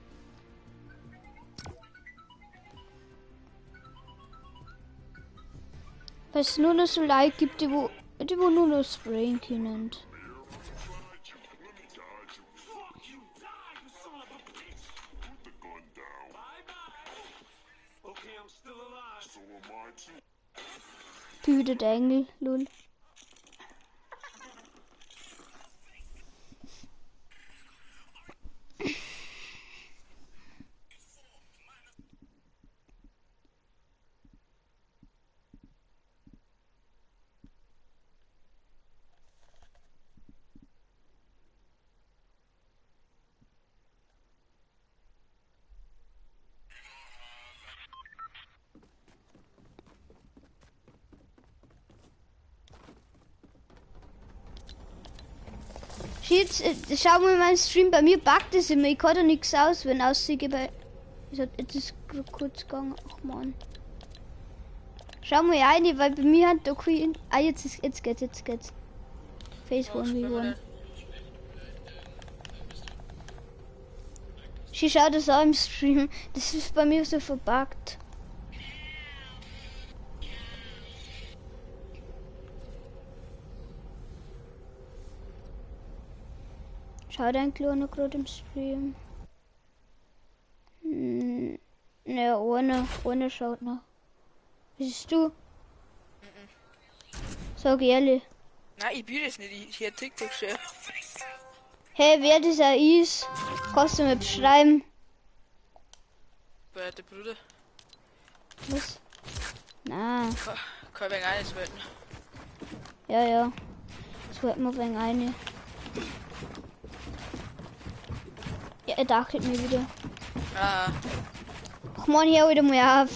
Weil es nur noch so Leute gibt, die wo nur noch sprayen können. Behütet Engel, lol. Jetzt, schau mal meinen Stream, bei mir buggt es immer, ich kann da nichts aus, wenn aussieht bei... Jetzt ist kurz gegangen, ach man. Schau mal rein, weil bei mir hat da kein... Ah, jetzt geht's. Face Oh, 1v1. Schau das auch im Stream, das ist bei mir so verbuggt. Schaut ein kleiner gerade im Stream. Ne, ohne schaut noch. Bist du? Sag ehrlich. Nein, ich bin das nicht. Ich hätte TikTok schon. Hey, wer dieser ist? Kannst du mir beschreiben? Bei der Bruder. Was? Na, Kann ich wegen eines wetten. ja. Das wollten wir wegen eine. Ja, er dachtelt mir wieder. Ah, Ach man, hier wieder mal auf.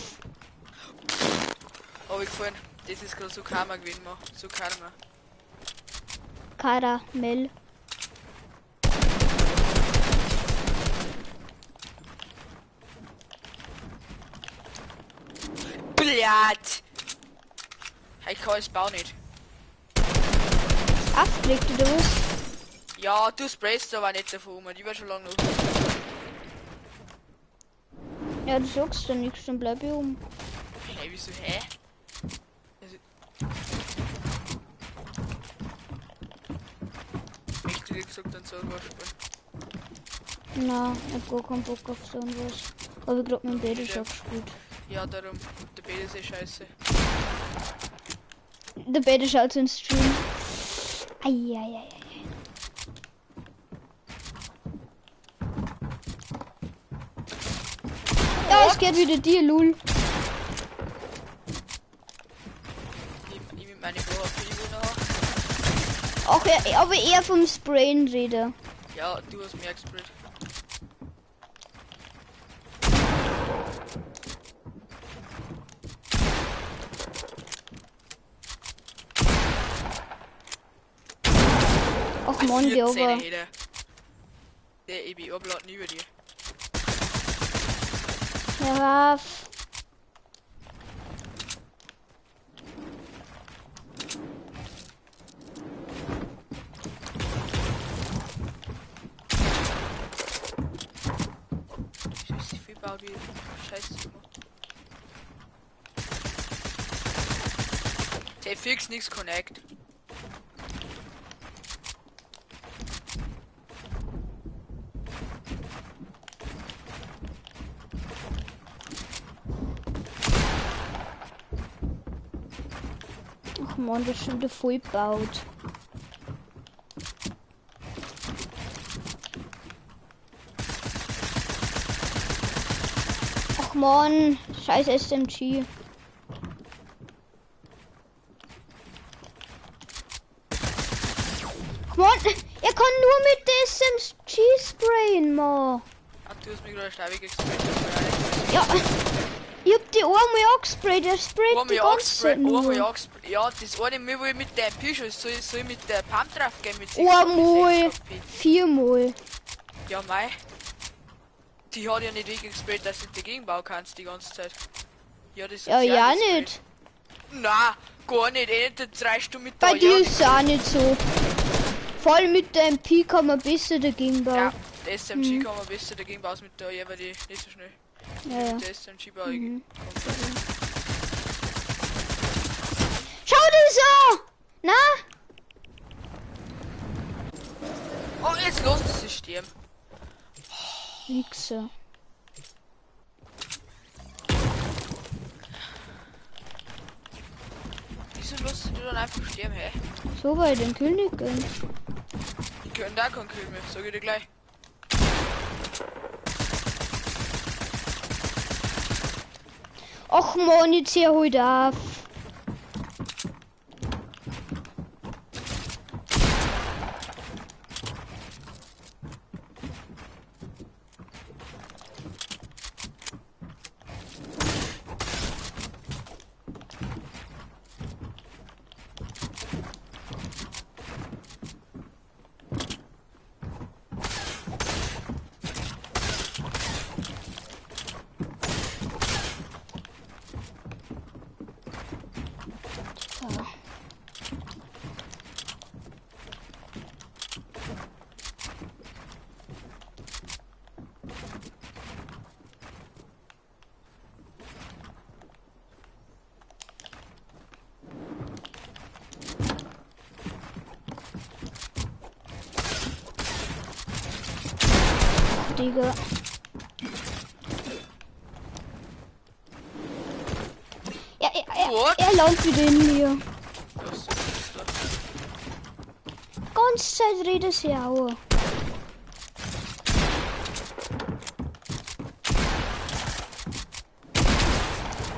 hab ich gefallen. Das ist gerade so Karma gewesen, man. So Karma. Karamell. Blatt! Ich kann es bauen nicht. Aufgelegt oder was? Ja, du sprayst aber nicht davon, man. Die war schon lange noch. Ja, du sagst dann nichts, dann bleib ich oben. Hey, wieso, hä? Also... Echt, wie gesagt, dann soll was spielen. Na, ich hab gar keinen Bock auf so was. Aber ich glaub, mein Bett ist auch gespielt. Ja, darum. Der Bett ist eh scheiße. Der Bett schaut so ins Stream. Eieiei. Ja, es geht wieder dir, Lul. Ich mit meinen Bohrabfigur noch. Auch aber eher vom Sprayen rede. Ja, du hast mehr gesprayt. Ach man, die aber. Der EBO-Blatt über dir. Hör auf. Scheiße, viel baut wie Scheiße. Der fix nix connect. Ach man, das ist schon wieder voll gebaut. Ach man, scheiß SMG. Ach man, er kann nur mit der SMG sprayen, man. Ah, du hast mich gerade Stabi gesprayt. Ja, ich hab die einmal angesprayt, der sprayt die ganze Zeit nur. Ja, das eine Mal, wo ich mit der MP-Schuss soll ich mit der Pump drauf gehen mit 6 Einmal, KP. 4-mal. Ja, mei. Die hat ja nicht wirklich gesprayt, dass du dagegen bauen kannst die ganze Zeit. Ja, das ist Ja, ja gesprayt. nicht. Na, gar nicht. Eh nicht 3 Stunden mit Bei der dir ist es auch nicht so. Voll mit der MP kann man besser dagegen bauen. Ja, der SMG kann man besser dagegen bauen mit der, ja, weil die nicht so schnell. Ja. Mit der SMG baue ich. Schau das an! Na? Oh, jetzt los das System. Wichser. Schluss die dann einfach sterben, hä? So weil den Kill nicht gönnen. Die können da keinen Kill mehr, sag ich dir gleich. Och Mann, jetzt hier heute auf. Digga. Ja, er lauft wieder in mir. Ganze Zeit redet sie auch.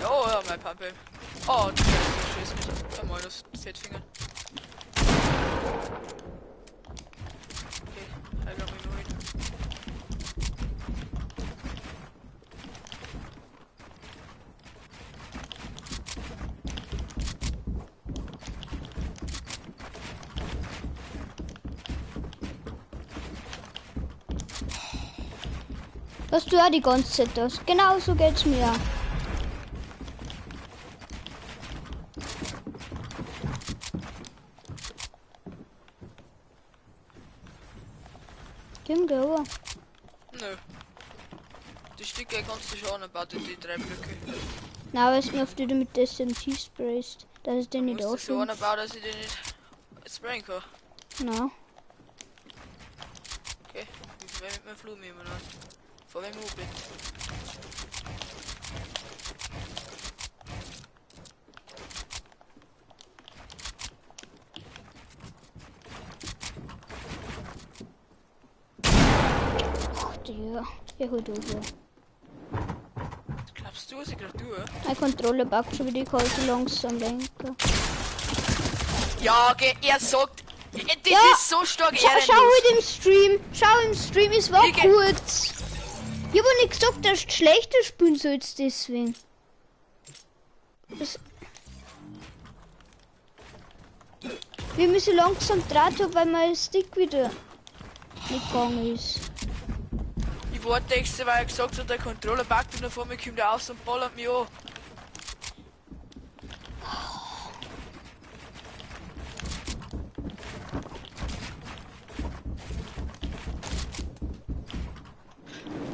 Oh, ja, mein Pumpe. Oh, du schießt mich. Ja, moin, das Fettfinger. Okay, ich glaube, ich nur hin. Das du ja die ganze Zeit das. Genau so geht's mir. Kim, go. Nö. Die Stücke kannst du schon anbauen, die 3 Blöcke. Na, was mir auf wieder mit der SMG sprayst. Das ist der Du nicht musst das so offen. anbauen, dass ich den nicht sprayen kann. Na. Okay, wie viel mit meinem Flug nehmen an? Vor wem bin? Ach, Digga. Ich hol over. Glaubst du, was ich gerade tue? Meine Kontrolle backt schon wieder, ich kann so langsam lenken. Ja, er sagt, das Ja, ist so stark Schau ehrenlos. im Stream. Schau im Stream, es war Ich- kurz. Ich habe nicht gesagt, dass du schlechter spielen sollst deswegen. Das wir müssen langsam Draht, weil mein Stick wieder nicht gegangen ist. Ich warte extra, weil er gesagt hat, der Controller packt und dann vor mir kommt er aus und ballert mich an.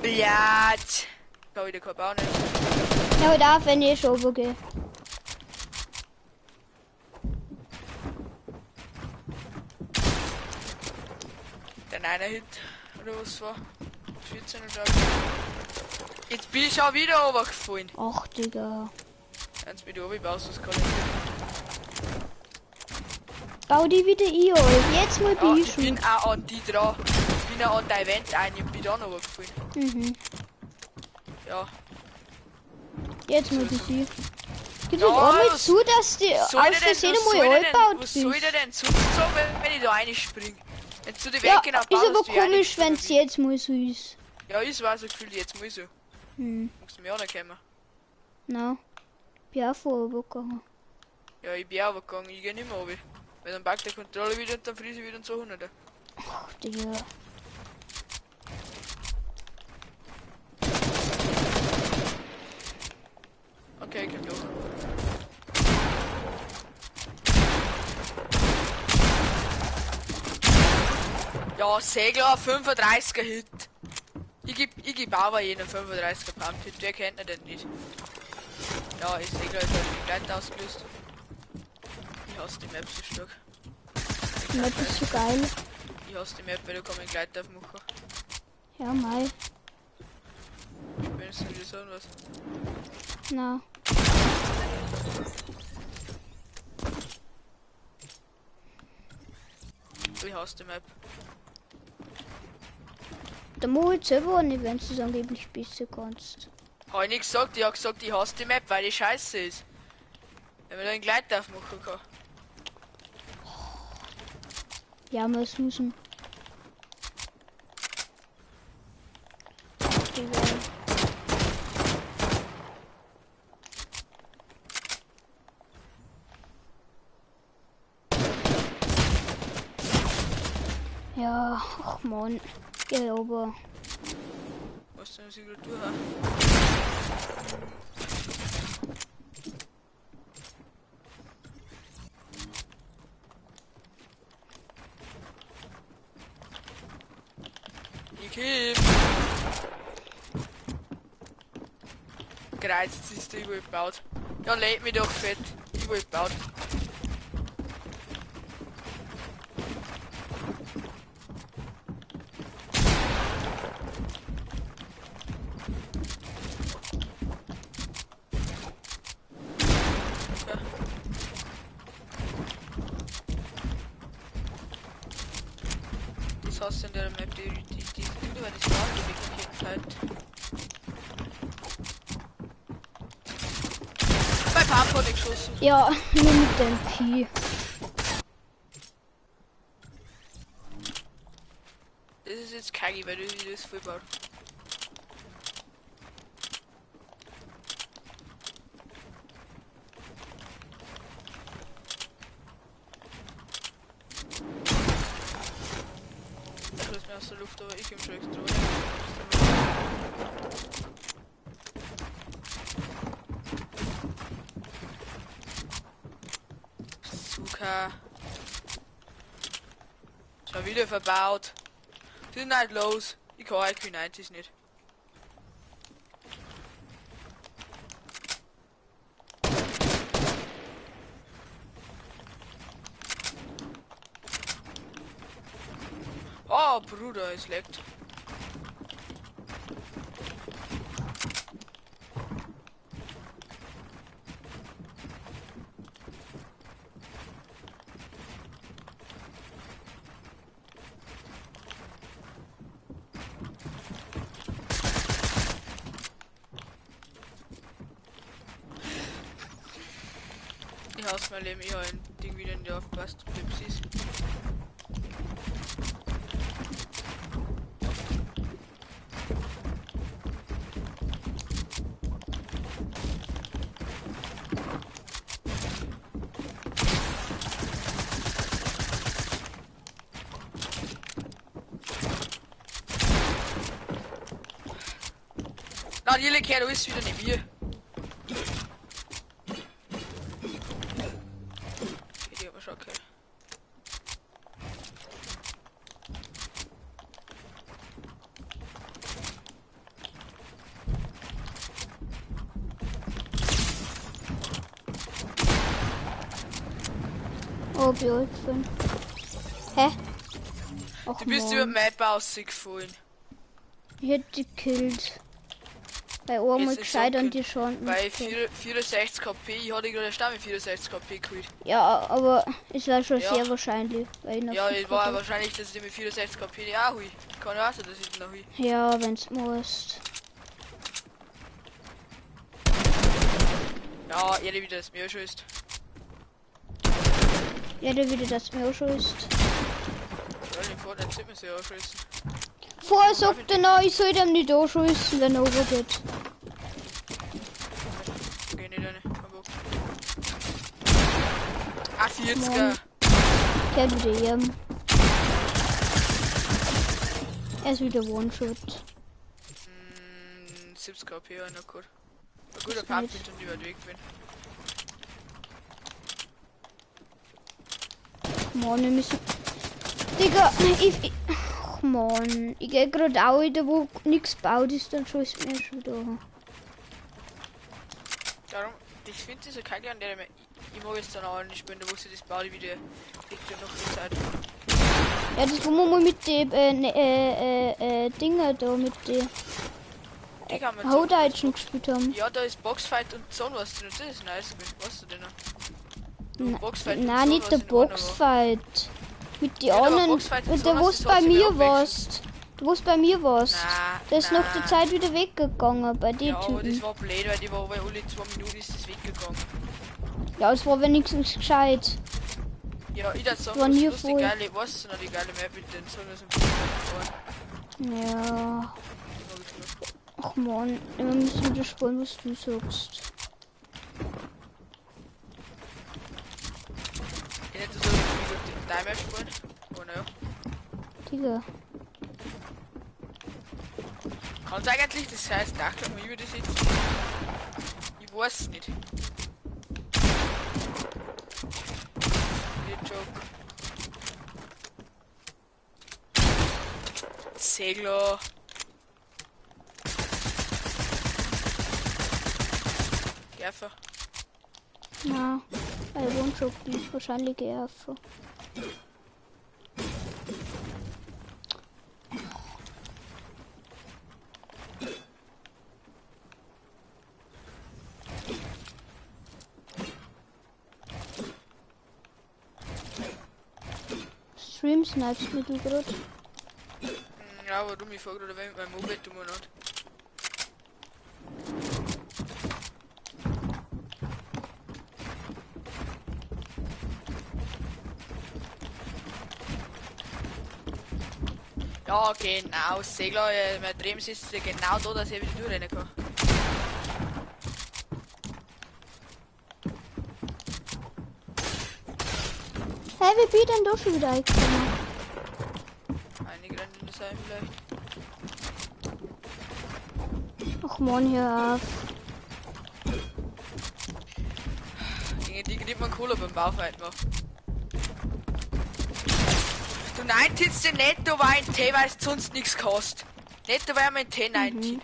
Blatt. Kann wieder kein Bau nicht. Ja, halt auf, wenn ich schon übergehe. Der einer Hit. Oder was war? 14 oder jetzt bin ich auch wieder runtergefallen. Ach, Digga. Jetzt bin ich runtergebaut, das kann ich nicht. Bau die wieder ein, Alter. Jetzt mal Ja, bin ich ich bin schon. auch an die dran. Ich bin auch an dein Event ein und bin da noch runtergefallen. Mhm. Ja. Jetzt muss ich sie. Gib Ja, doch einmal was zu, dass die aus Versehen mal eingebaut was bist. soll der denn sonst sagen, wenn ich da reinspring? Wenn du die Ja, Weg genau ist aber baust, wie eine komisch, wenn Stunde es jetzt mal so ist. Ja, ist war so gefühlt, jetzt muss ich. Hm, Musst du mir auch noch kommen. na. Bin auch vorgegangen. Ja, ich bin auch gegangen, ich geh nicht mehr runter. Weil dann packt der Controller wieder und dann friese ich wieder in 200. Ach, Digga. Okay, komm durch. Ja, Segler, 35er Hit. Ich geb aber jeden 35er Pump Hit, wer kennt ihn denn nicht? Ja, ich Segler ist halt gleich ausgelöst. Ich hasse die Map so stark. Die Map ist so geil. Ich hasse die Map, weil du kannst gleich drauf machen. Ja, mei. Spielst du wieder so und was? Na. Wie heißt die Map? Da muss ich selber nicht, wenn du es angeblich besser kannst. Hab ich nicht gesagt, ich hab gesagt, ich hasse die Map, weil die scheiße ist. Wenn man da einen Gleitlauf machen kann. Ja, wir müssen. Ja, ach man. Ja, aber. Was ist denn das Signatur haben? Ich kipp. Gereizt ist der Übel gebaut. Ja, lädt mich doch fett. Übel gebaut. Was in der Map, die über das Mal Zeit. Bei Papa wurde geschossen. Ja, nur mit dem Pi. Das ist jetzt kacke, weil du das voll baut. Aus der Luft, aber ich im schon extra. Suka. Schon wieder verbaut. Was ist nicht los? Ich kann IQ 90 nicht. Oh, Bruder, es leckt. Ich hasse mein Leben, ich habe ein Ding wieder in die aufpasst. Pipsis. Na, die Kerl ist wieder nicht mir. Die aber schon okay. Oh, Björn. Hä? Och, Du bist über die Map ausgefallen. Ich hätte die gekillt. Bei oben Ist gescheit so an die Schanden. Bei 64 KP, ich hatte gerade Stamm mit 64 KP gekillt. Ja, aber es war schon Ja. sehr wahrscheinlich. Weil ich noch Ja, viel es war hatte. wahrscheinlich, dass ich mit 64 KP nicht auch hui. Kann ja auch sein, dass ich noch hui. Ja, wenn's musst. Ja, jeder wieder das mir schießt. Ja, der wieder das mir auch schon ist. Ja, den Vorteil sieht man sich auch schießen. Vorher sagt er noch, ich soll dem nicht anschießen, wenn er runtergeht. Geh nicht rein, kein Bock. Ah, 40er. Mann. Der wieder hier. Er ist wieder One-Shot. 70 KP, ja, noch gut. Ein guter Pump, und ich weit weg bin. Mann, wir müssen... Digga, ach Mann, ich geh gerade auch wieder, wo nichts baut ist, dann schon ist mir schon wieder. Darum, ich finde diese Kacke an der ich mag jetzt dann auch nicht spielen, da wusste das Body wieder liegt ja noch die Zeit. Ja, das wollen wir mal mit den Dinger da, mit den Die kann man Haudeitschen gespielt haben. Ja, da ist Boxfight und so was drin, das ist nice, was du denn noch? Du, Boxfight und Nein, so nicht was der in Ordnung war. Boxfight. Mit die Ja, aber anderen, Boxfight und mit so, der, das wo ist es bei trotzdem mir abwechselnd. warst. Du, wo es bei mir warst. Na, Der ist nach der na. Zeit wieder weggegangen, bei den Ja, aber das Typen. war blöd, weil die war bei alle 2 Minuten ist das weggegangen. Ja, es war wenigstens gescheit. Ja, ich würde sagen, War das nie ist die voll. geile, was noch die geile Map mit den Songs und Fußball. Ja. Ach man, wir müssen wieder spielen, was du sagst. Ich hätte so wie deine Map spielen. Oh naja. Digga. Kann es eigentlich das heißt Dach und über das jetzt? Ich weiß es nicht. Joke. Segler. Gerfer. Na, ein Wunschjob, die ist wahrscheinlich eher so. Stream snipes mit du gerade. Ja, aber du mich fragst, oder wenn mit meinem Moped tun wir nicht. Ja, genau, Segler, mein Dream ist genau da, dass ich wieder durchrennen kann. Hey, wie bin denn da schon wieder eingekommen? Einige Rennen sein vielleicht. Ach man, hör auf. Die gibt man cooler beim Baufight noch. Du nein, jetzt den Netto war ein T, weil es sonst nichts kostet. Netto wäre mein T 90.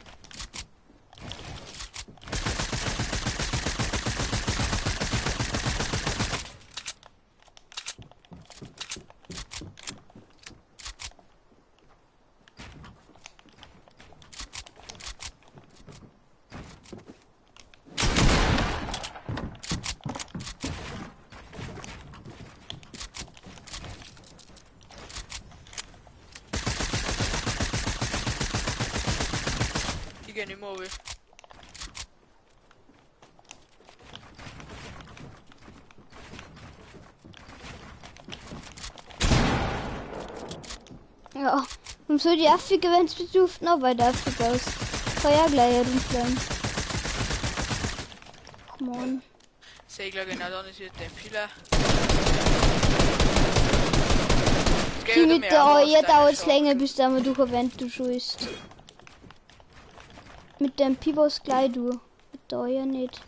Ich geh nicht mehr runter. Ja, und so die Affige, wenn es besucht, noch weiter Affige aus. Feuergleier und Flammen. Ach man. Segler, genau, dann ist hier der Pillar. Die mit der Euer dauert es länger, bis der mal durch ein Vent du schon ist. Mit dem Pibos gleich du. Mit der Euer nicht.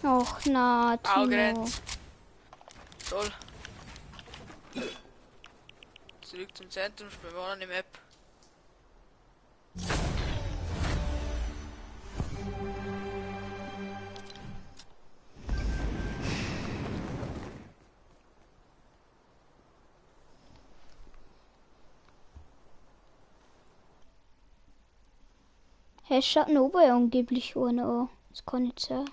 Och na, Timo. Augrenz. Toll. Zurück zum Zentrum, spielen wir auch noch die Map. Hey, schaut ein Ober angeblich ohne an. Das kann nicht sein.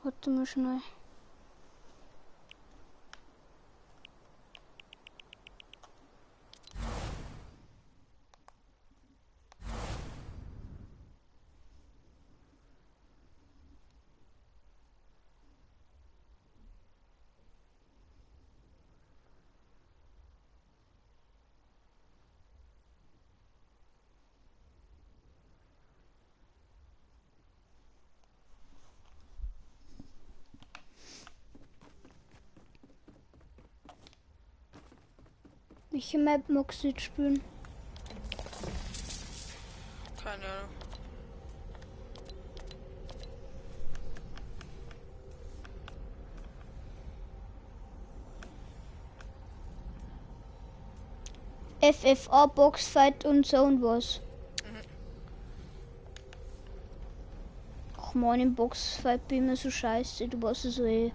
Warte mal schnell. Welche Map magst du jetzt spielen? Keine Ahnung. FFA, Boxfight und so und was. Ach man, im Boxfight bin ich immer so scheiße, du warst so eh.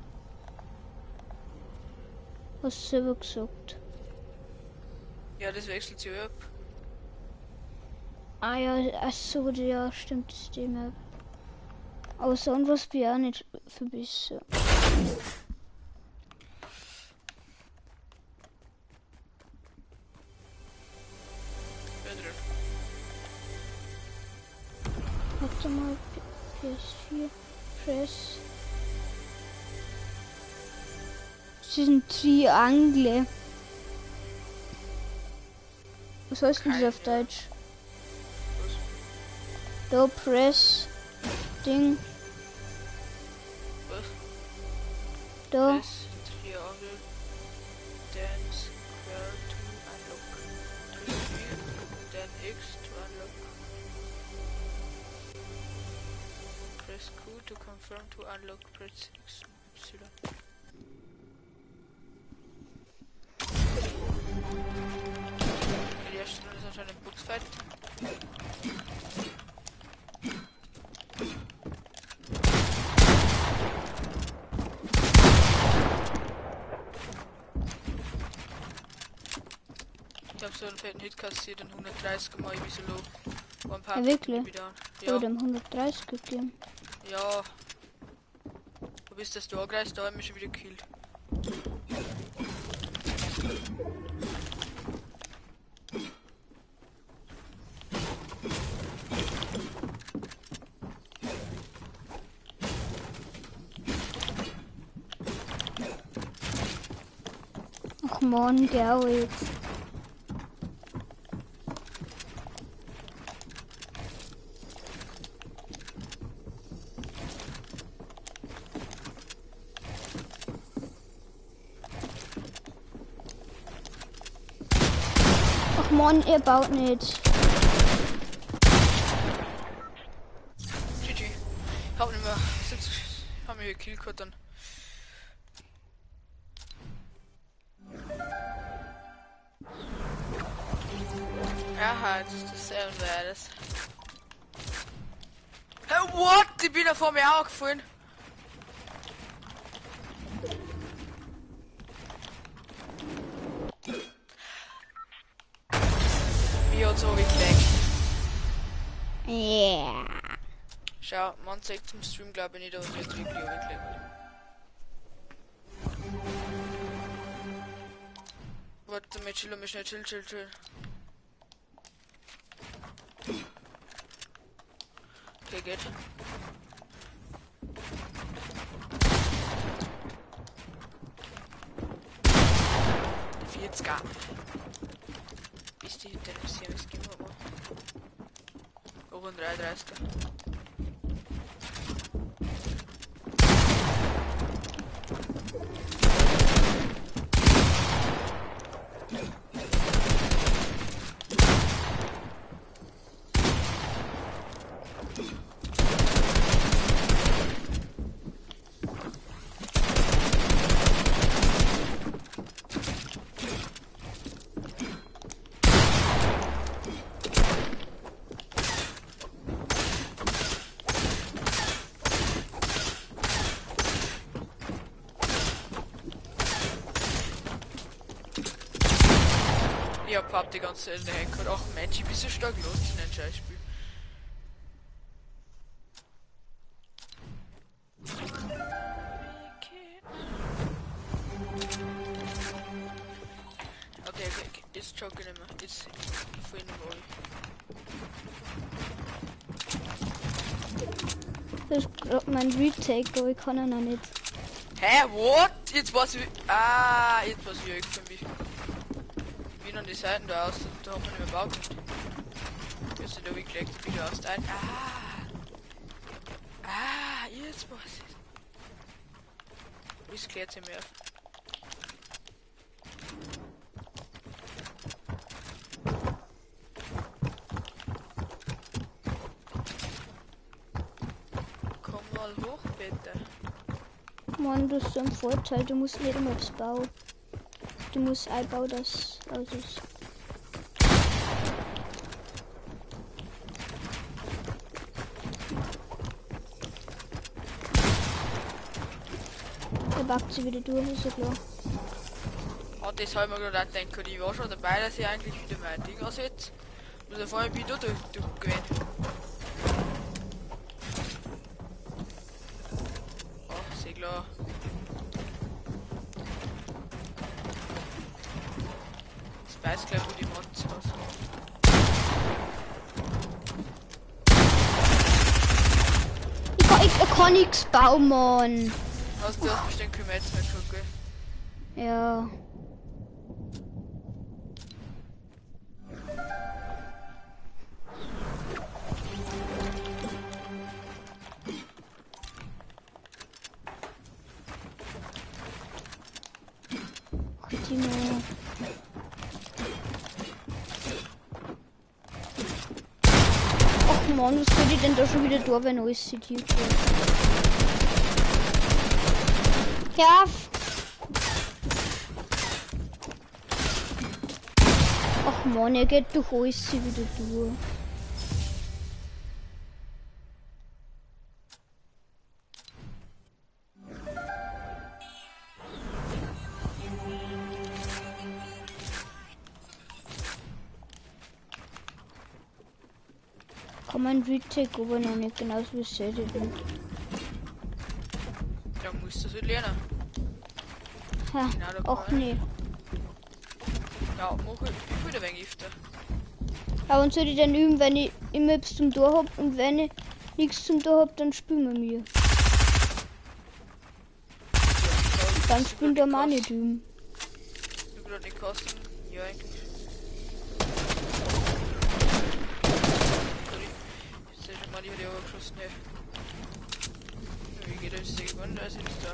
Hast du selber gesagt. Ja, das wechselt sich ab. Ah ja, achso, ja, stimmt, das Thema. Aber sonst was bin ich auch nicht verbessert. Warte mal, PS4, Press. Das ist ein Triangle. Was heißt denn das auf Deutsch? Da, Press. Ding. Was? Da. Press Triangle. Then square to unlock. Press V. Then X to unlock. Press Q to confirm to unlock. Press X, Y. Die erste Runde ist anscheinend ein Boxfight. Ich hab so einen fetten Hit kassiert und 130 mal wie so low. Ein paar Ja, wirklich? wieder an. Ja. Ja, Dem 130 gegeben. ja. Du bist das da angreifst, da haben wir schon wieder gekillt. Ach man, gell jetzt. Ach man, ihr baut nicht. GG. Ich hab nicht mehr. Ich hab mir gekillt gehabt dann. Aha, das ist dasselbe wäre das. Hey, what? Ich bin da vor mir auch gefallen. Wie hat so geklickt. Yeah. Schau, man zeigt zum Stream glaube ich nicht, aber jetzt wirklich geklickt. Warte, mit chill, mich schnell chill. Okay, geht. Die 40er. Bis die interessieren, es gibt aber. Auch ein 33er. Ich hab die ganze Zeit in der Hand. Ach Mensch, ich bin so stark los in ein Scheißspiel. Okay, jetzt jogge ich nicht mehr. Jetzt voll in den Wall. Das ist gerade mein Retake, aber ich kann ihn noch nicht. Hä, what? Jetzt war's wie. Ah, jetzt war's wie für mich. Ich bin an die Seiten da aus, da hat man nicht mehr gebaut. Jetzt sind da wie gelegt, wieder aus ein. Ah, jetzt war's es. Das klärt sich mehr. mal hoch, bitte. Mann, du hast so einen Vorteil, du musst nicht immer aufs Bau. Du musst einbauen, das aus ist. Er backt sie wieder durch, ist ja klar. Und das habe ich mir gerade gedacht, ich war schon dabei, dass ich eigentlich wieder mein Ding aussetze. Muss ja vorher wieder durchgehen. Ach, sehr klar. Ich weiß gleich, wo die Monster sind. Ich kann nichts bauen, Mann. Du hast bestimmt kein Metz mehr gehabt, gell? Ja. Ach Mann, was soll ich denn da schon wieder da, wenn alles zitiert wird? Ja. Ach Mann, er geht durch alles wieder durch. Kann man Retake, aber noch nicht genauso wie es wird. Ja, musst du es halt lernen. Ha, ach nee. Ja, mach ich wieder wegen Gifte. Aber und soll ich dann üben, wenn ich immer etwas zum Tor hab und wenn ich nichts zum Tor hab, dann spielen wir mir. Dann spielen wir mal nicht üben. Du gerade nicht kosten? Ja, eigentlich. Ich sehe schon mal, die hat ja auch geschossen, ne? Wie geht das die gewonnen? Da ist jetzt da.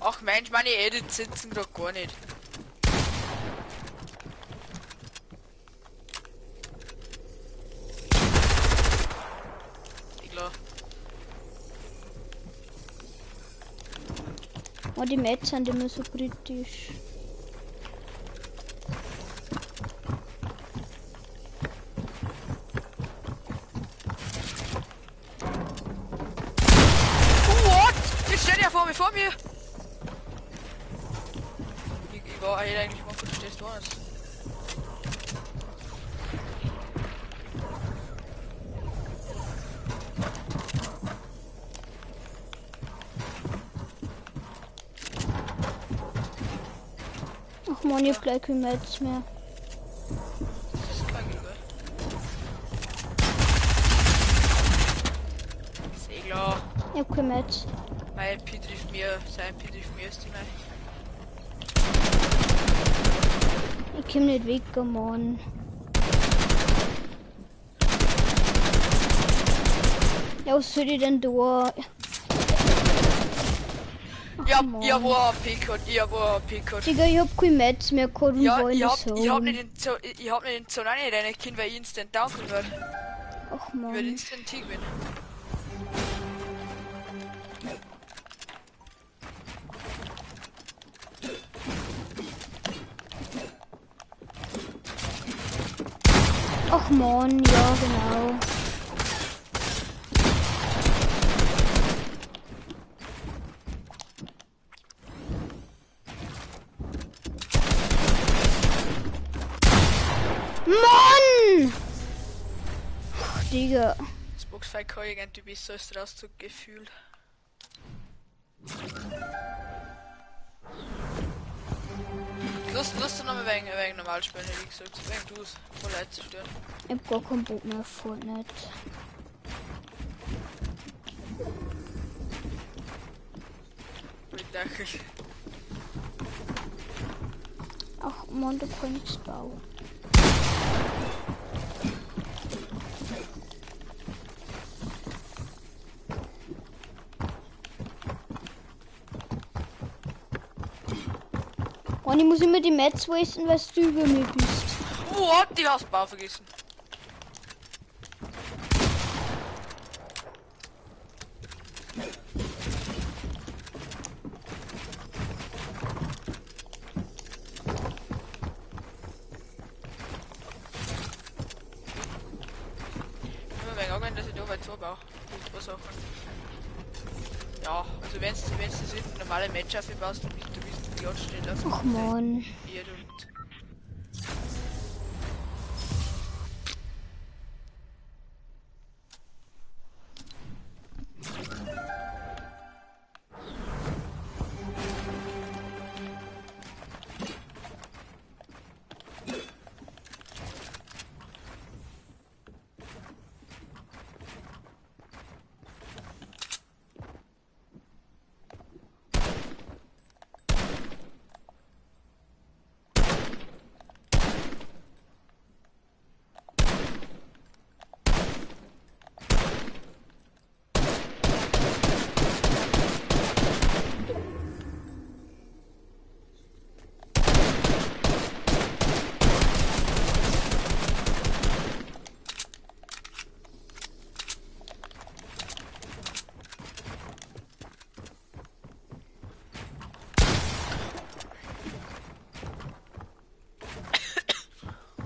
Ach Mensch, meine Edits sitzen gerade gar nicht. Klar. Oh, die Mets sind immer so kritisch. What? Jetzt steht ja vor mir. Ich war eigentlich mal kurz stehst du alles. Ach man, ich hab gleich kein Mets mehr. Das ist kacke, gell? Ist eh klar. Ich hab kein Mets. Mein P trifft mir, sein P trifft mir ist die Mai. Ich komm nicht weg, Mann. Ja, was soll ich denn da? Ja, ich hab auch Pickard. Digga, ich hab kein Metz mehr gehabt und Ja, war in ich der hab Zone. nicht in Zone rennen können, weil ich instant down wird. Ach Ich werde man. instant T gewinnen. Ach man, ja genau. Mann! Ach, Digga. Das Boxfight kann ich irgendwie besser als der Auszug gefühlt. Lust du noch mal wegen normal spielen, wie gesagt. Wegen du's, voll leid zu stören. Ich hab gar keinen Bock mehr auf Fortnite. Wirklich. Ach man, du kannst nichts bauen. Und ich muss immer die Mets wasten, weil du über mir bist. What? Die hast Bau vergessen. halt Vorbau. Ursachen. Ja, also wenn du das in eine normale Matchup baust, dann bist du die Art stehen lassen. Ach man.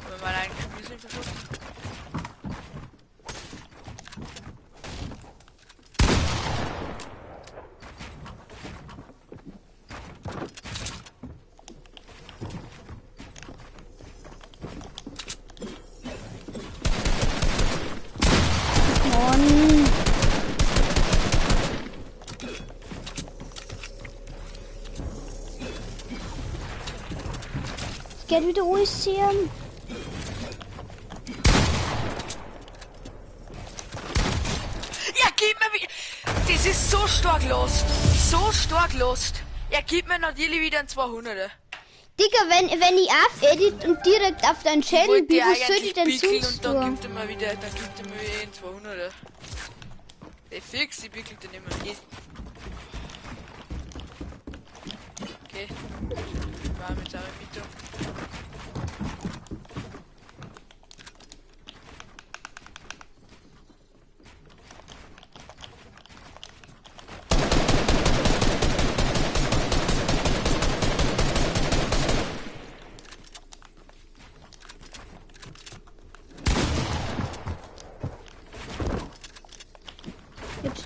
Und wenn man eigentlich ein bisschen versucht. Mann. Es geht wieder aussehen. Ja, gib mir wieder. Das ist so stark lost. So stark lost. Er gibt mir natürlich wieder ein 200er. Digga, wenn ich auf-edit und direkt auf deinen Channel Wollte bin, ich was soll ich eigentlich denn pickeln sonst und dann tun? gibt er mir wieder, ein 200er. Der fix, ich pickel den immer. Okay. War mit seiner Mitte.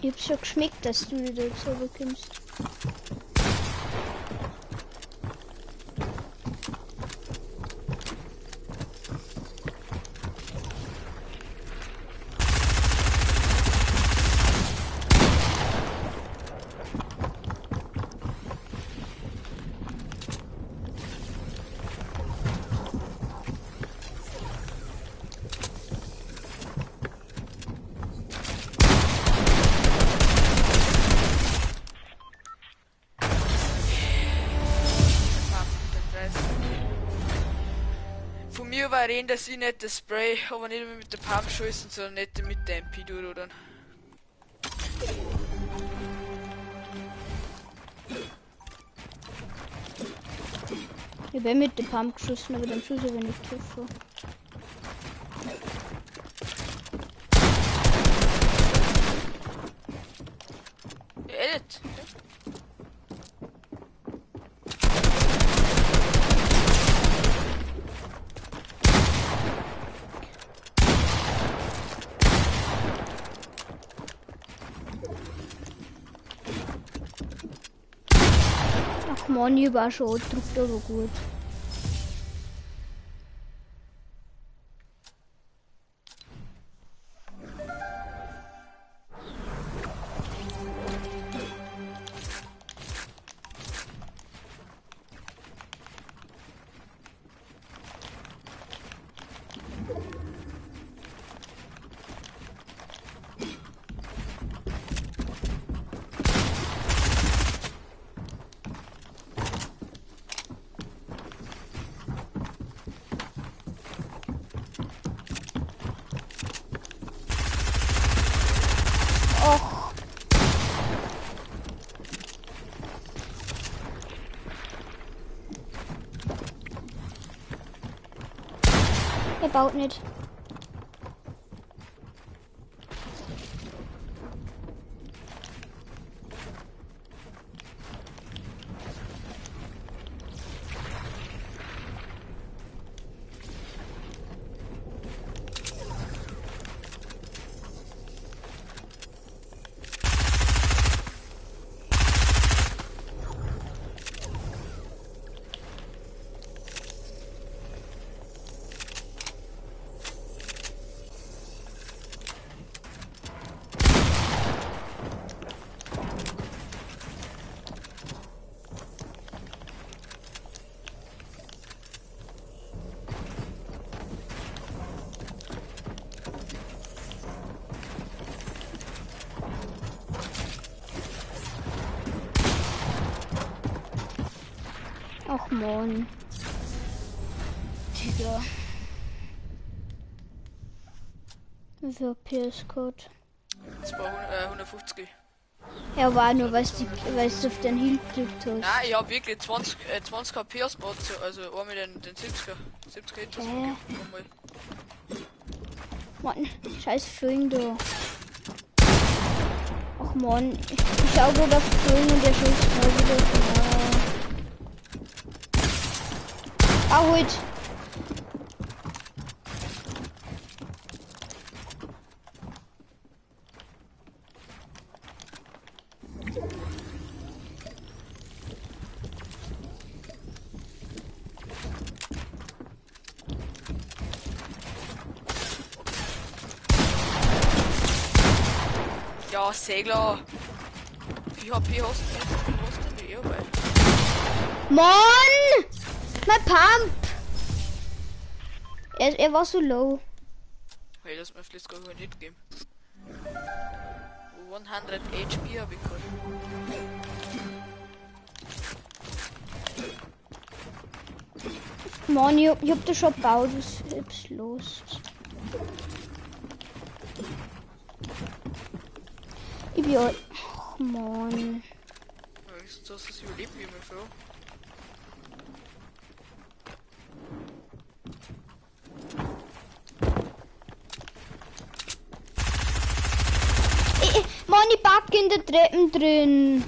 Ich hab's schon geschmeckt, dass du wieder so bekommst. Von mir war reden, dass ich nicht das Spray, aber nicht mehr mit der Pump schießen, sondern nicht mit der MP durchrudern. Ich bin mit dem Pump geschossen, aber dann Schuss aber nicht getroffen. Edit! Ach man, ich war schon drückt aber gut. Er baut nicht. Mann. Digga. Wie viel PS-Code? 150. Ja, war nur, weil du auf den Heal geklickt hast. Nein, ich hab wirklich 20 HP aus Bot, also einmal den 70er. 70er Hit. Einmal. Mann, scheiß Föhn da. Ach Mann, ich schau gerade auf Föhn und der schießt mal wieder. Ah, halt. Ja, Segler. Wie HP hast du jetzt? Was denn die bei? Mann! Mein Pump! Er war so low. Hey, lass mir vielleicht gar nicht geben. 100 HP hab ich geholt. Mann, ich hab das schon gebaut, was ist los? Ich bin ja... Ach, Mann. Jetzt hast du es überlebt, wie mir so. Mann, ich back in der Treppen drin.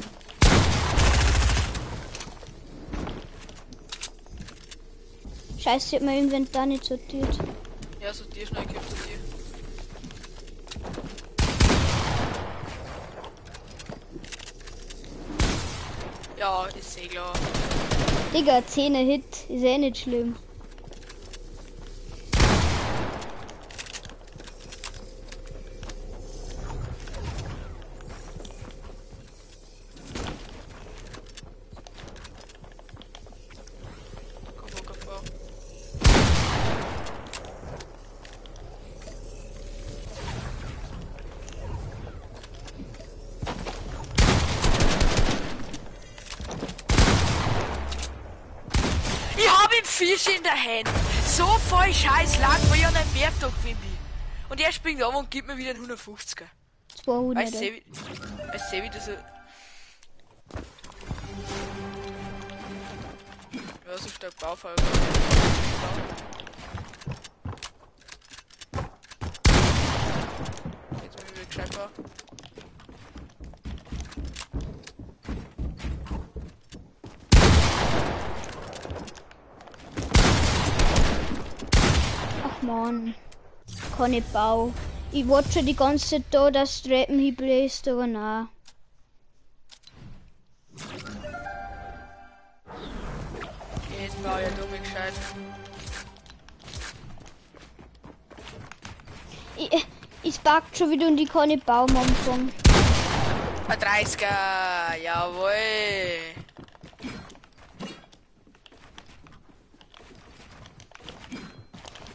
Scheiße, ich hab mein Inventar nicht sortiert. Ja, sortier schnell, gib sortier. Ja, ist eh klar. Digga, 10er Hit, ist eh nicht schlimm. Komm vor. Ich hab ihn Fisch in der Hand. So voll scheiß lang, wo ich an einem Bergtag finde. Und er springt auf und gibt mir wieder einen 150er. 200. Weißt du, wie das so... Ja, so stark Baufall. Jetzt bin ich wieder gescheit war. Ach Mann. Kann ich bauen. Ich wollte schon die ganze Zeit da, dass Treppen hinbläst, aber nein. Jetzt baue ich ja dumme gescheit. Ich packt schon wieder und ich kann nicht bauen am Anfang. Ein 30er, jawohl.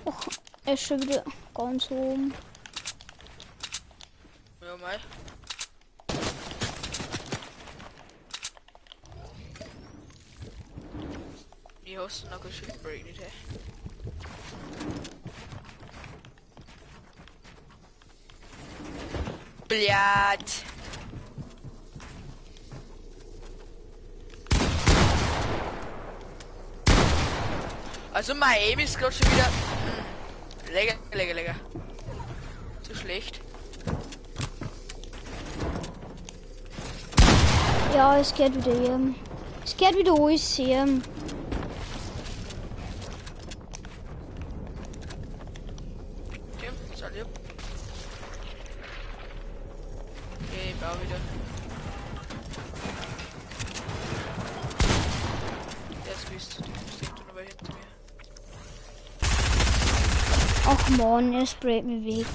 Ach, er ist schon wieder ganz oben. Ja, mal. Wie hast du noch ein Shield Break nicht, hey? Blöd. Also mein Aim ist gerade schon wieder... Lecker. Zu schlecht. Ja, es geht wieder hier. Es geht wieder alles hier. Okay, ist all lieb. Okay, ich baue wieder. Der ist wüst. Steht noch bei hinter mir. Ach Mann, er sprayt mich weg.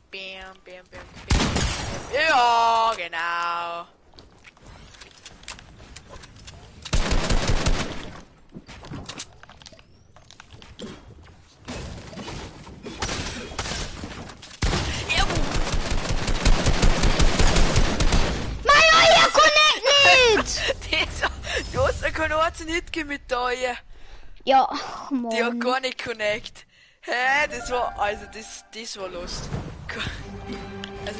Bam. Ja, genau. hat's nicht gegeben mit der Eue. Ja, ach, Mann. Die hat gar nicht connect. Hä, das war, also das war lost. Also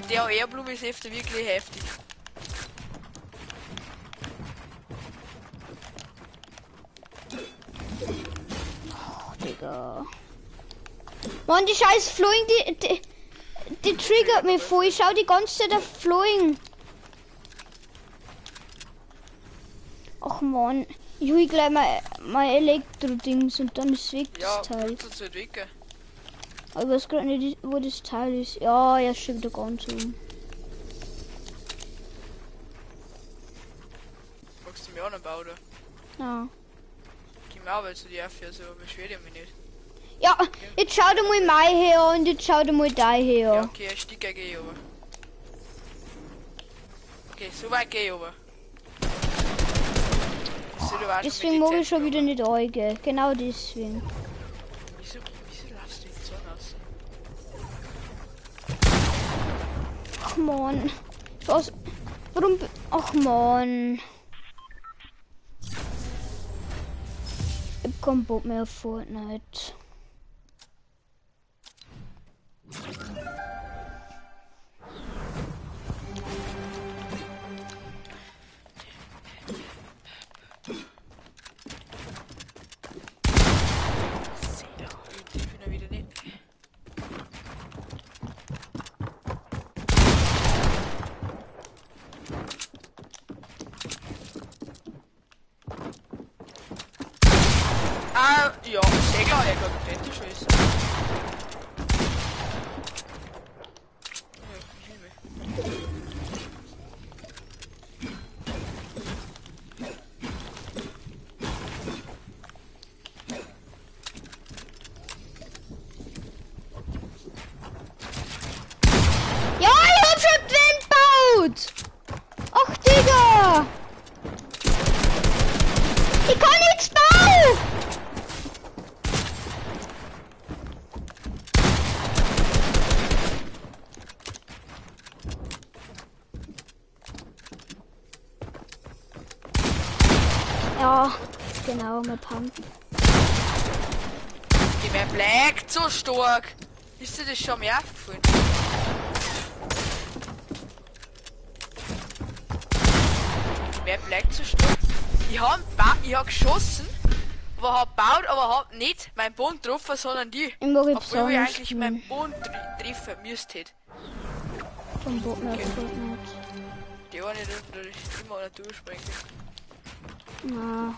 der AR-Blume ist öfter wirklich heftig. Oh, Digga. Mann, die scheiß Flowing, die triggert mich voll. Ich schau die ganze Zeit auf Flowing. Ach Mann. Ich hol gleich mein Elektro-Dings und dann ist weg Ja, das Teil. tut's halt weg. Aber ich weiß gerade nicht, wo das Teil ist. Ja, er stimmt da ganz oben. Magst du mir auch noch bauen, oder? Ja. Gib mir auch weil zu dir für so beschwer dich mich nicht. Ja, jetzt schau dir mal mein her und jetzt schau dir mal dein her. Ja, okay, ein Stück geh ich over. Okay, so weit geh ich over. Deswegen mag ich schon wieder nicht eingehen. Genau deswegen. Wieso laufst du jetzt so aus? Ach Mann. Was? Warum? Ach Mann. Ich hab keinen Bock mehr auf Fortnite. Ja, sehr klar, er kann nicht schießen. Ja, ich hab schon drin gebaut! Ach, Digga! Ich kann nichts bauen! Ja, genau, mit Pumpen. Die mehr Black so stark. Ist dir das schon mal aufgefallen? Die mehr Black so stark. Ich hab geschossen, aber hab gebaut, aber hab nicht meinen Boden getroffen, sondern die. Ich mag jetzt Obwohl ich sagen, eigentlich meinen Boden treffen müsste hätte. Vom Boot mehr auf Fortnite. Die eine Runde immer einer durchspringen. Na,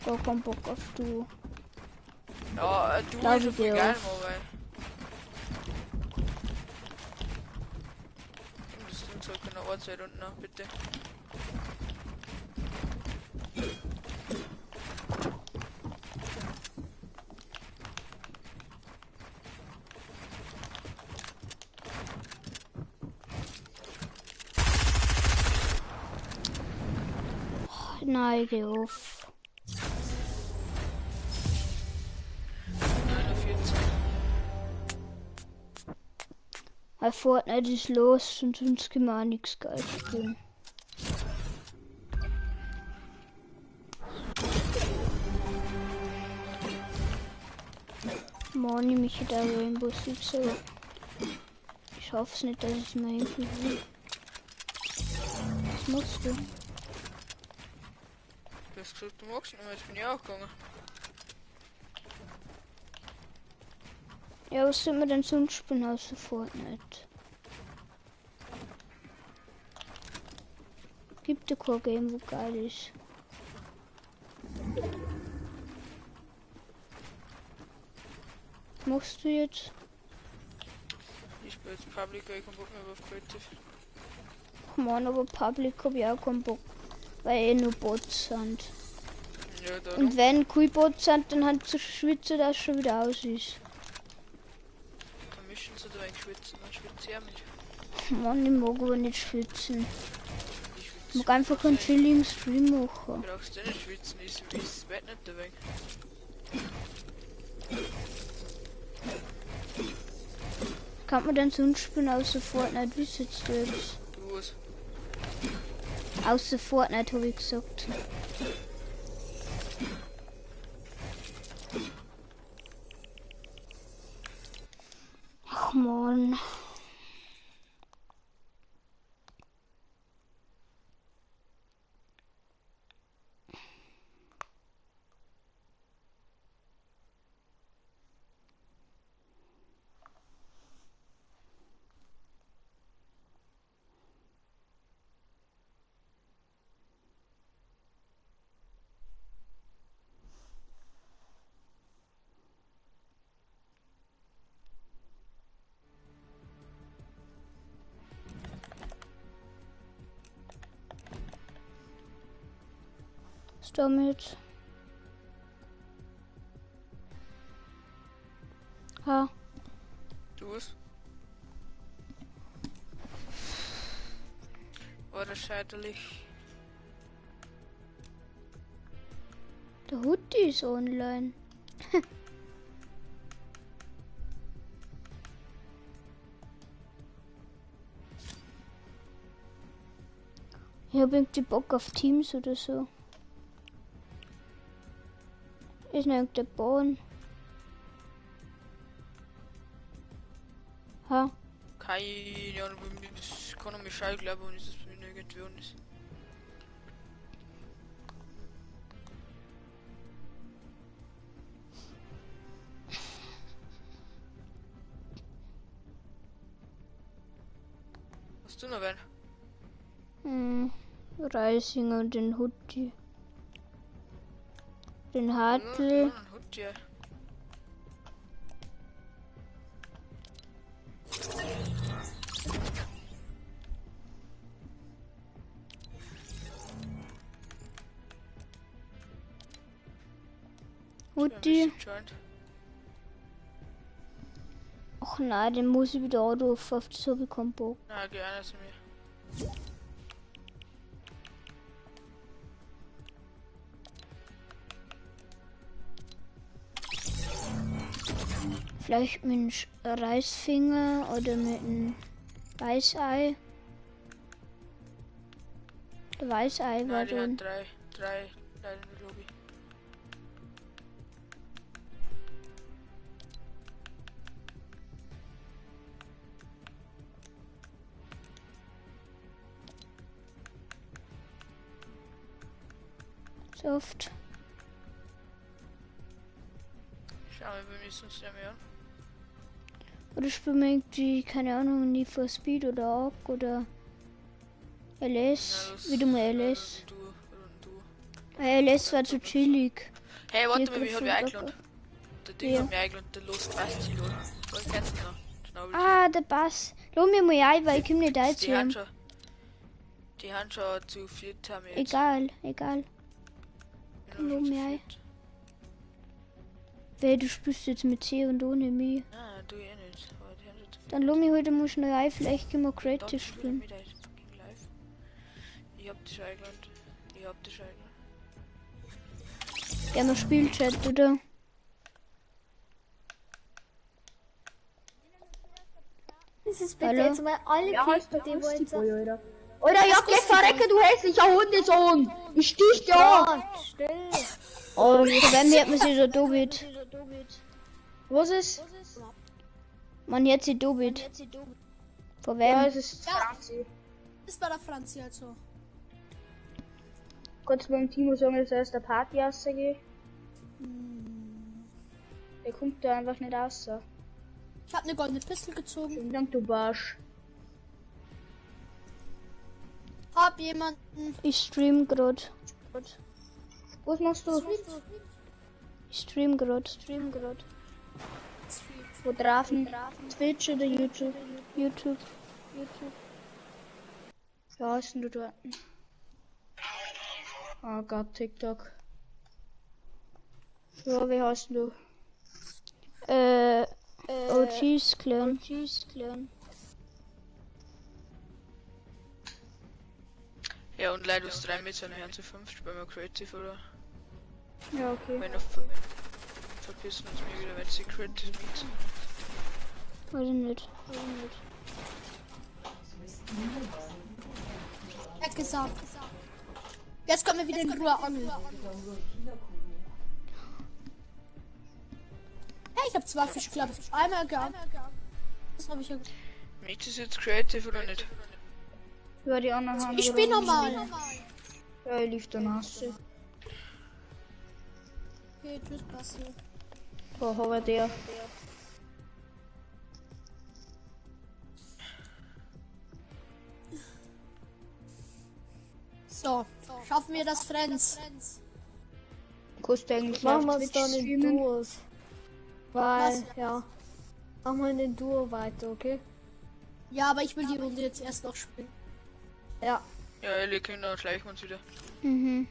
gar keinen Bock auf du. Ja, du Lass ist so ich viel dir geil, auf. Mobile. Das sind so keine Ortszeit unten noch, bitte. Nein, geh auf. 49. Weil Fortnite ist los und sonst können wir auch nichts geil spielen. Mann, ich mich da Rainbow Six, aber ich hoffe es nicht, dass ich mir hinkriege. Was machst du? Du hast gesagt, du magst nicht mehr, jetzt bin ich auch gegangen. Ja, was soll man denn sonst spielen außer Fortnite? Gibt ja kein Game, wo geil ist. Was machst du jetzt? Ich spiele jetzt Public, ich kann Bock mehr auf Creative. Ach Mann, aber Public hab ich auch keinen Bock, weil eh nur Bots sind. Ja, darum. Und wenn keine Bots sind, dann hat zu schwitzen, dass es schon wieder aus ist. Dann mischen sie da ein schwitzen, dann schwitzt er mit. Mann, ich mag aber nicht schwitzen. Ich Ich schwitze. mag einfach einen chilligen Stream machen. Brauchst du nicht schwitzen, ist das Bett nicht da weg. Kann man denn sonst spielen außer Fortnite? Wie sitzt du jetzt? Du was? Außer Fortnite habe ich gesagt. Mann. Damit. Ha. Du es? Oder scheiterlich? Der Hoodie ist online. Ich hab irgendwie Bock auf Teams oder so. Ist nicht der Bahn. Ha? Keine Ahnung, ich kann mich scheiße glauben, wenn es bei mir irgendwie ist. Hast du noch wen? Reisinger und den Hoodie. Den Ja, Hartl. einen Hut, ja. Hoodie. Joint. Ach nein, den muss ich wieder anrufen, auf das habe ich keinen Bock. Na, geh einer zu mir. Vielleicht mit einem Reisfinger oder mit einem Weißei. Der Weißei war Nein, die drin. hat drei leider in der Lobby. Soft. Schau mal, wir müssen uns ja mehr an. Oder spielen wir irgendwie, keine Ahnung, Need for Speed oder Ark oder LS. Wieder mal LS. LS war zu chillig. Hey, warte Die mal, wie hab ich Griffel eingeladen? Der Ding Ja. hat mich eingeladen, der Los passt sie los. Was kennst du noch? Schnabel. Ah, der Bass. Lass mir mal ein, weil ich komm nicht ein zu Die haben ihm. schon. Die haben schon zu viert haben wir jetzt. Egal, egal. Wir haben Lass schon zu mir ein. viert. Weil du spielst jetzt mit C und ohne mich. Ah, du eh nicht. Aber die haben schon zu viert. Dann lass mich heute mal schnell ein, vielleicht können wir Creative Dort spielen spielen. wir wieder fucking live. Ich hab dich eingeladen. Ich hab dich eingeladen. Ja, wir Spielchat, oder? Das ist bitte Hallo? jetzt mal alle Ja, heißt Kinder, der die wollen Rustiboy, Alter. Oder ich hab gleich verrecke, du hässlicher Hundesohn! Ich stich dir an! Still. Oh, von wem hört man sich so Dobit? Was ist? Man hört sie Dobit. Von Ja, wem? es ist Franzi. Ist bei der Franzi halt so. Kurz beim Timo sagen, dass er aus der Party rausgeht. Der kommt da einfach nicht raus. Ich hab eine goldene Pistole gezogen. Vielen Dank, du Barsch. Hab jemanden. Ich stream grad. Was machst du? Ich stream grad. Wo drauf? Twitch oder YouTube? YouTube. Ja, ist denn du dort? Oh Gott, TikTok. Ja, wie heißt du? OG's Clan. Ja, und leider ist 3 mit seiner Herren zu 5 spielen wir Creative, oder? Ja, okay. Wenn auf verpissen uns mir wieder, wenn sie Creative mit. Weiß ich nicht. Er hat gesagt. Jetzt kommen wir wieder in Ruhe an. Hey, ich hab 2 Fische, glaube ich. Einmal gehabt. Das habe ich ja. Ist das jetzt creative oder nicht? Ja, die anderen haben. Ich bin normal. Ja, ich lief der Nasse. Okay, tschüss, Basti. Wo haben wir der? So, schaffen wir das, Friends? Kannst du eigentlich Machen auf wir es Twitch dann in streamen? Duos. Weil, ja. Machen wir in den Duo weiter, okay? Ja, aber ich will die Runde jetzt erst noch spielen. Ja. Ja, Ellie, Kinder, schleichen wir uns wieder. Mhm.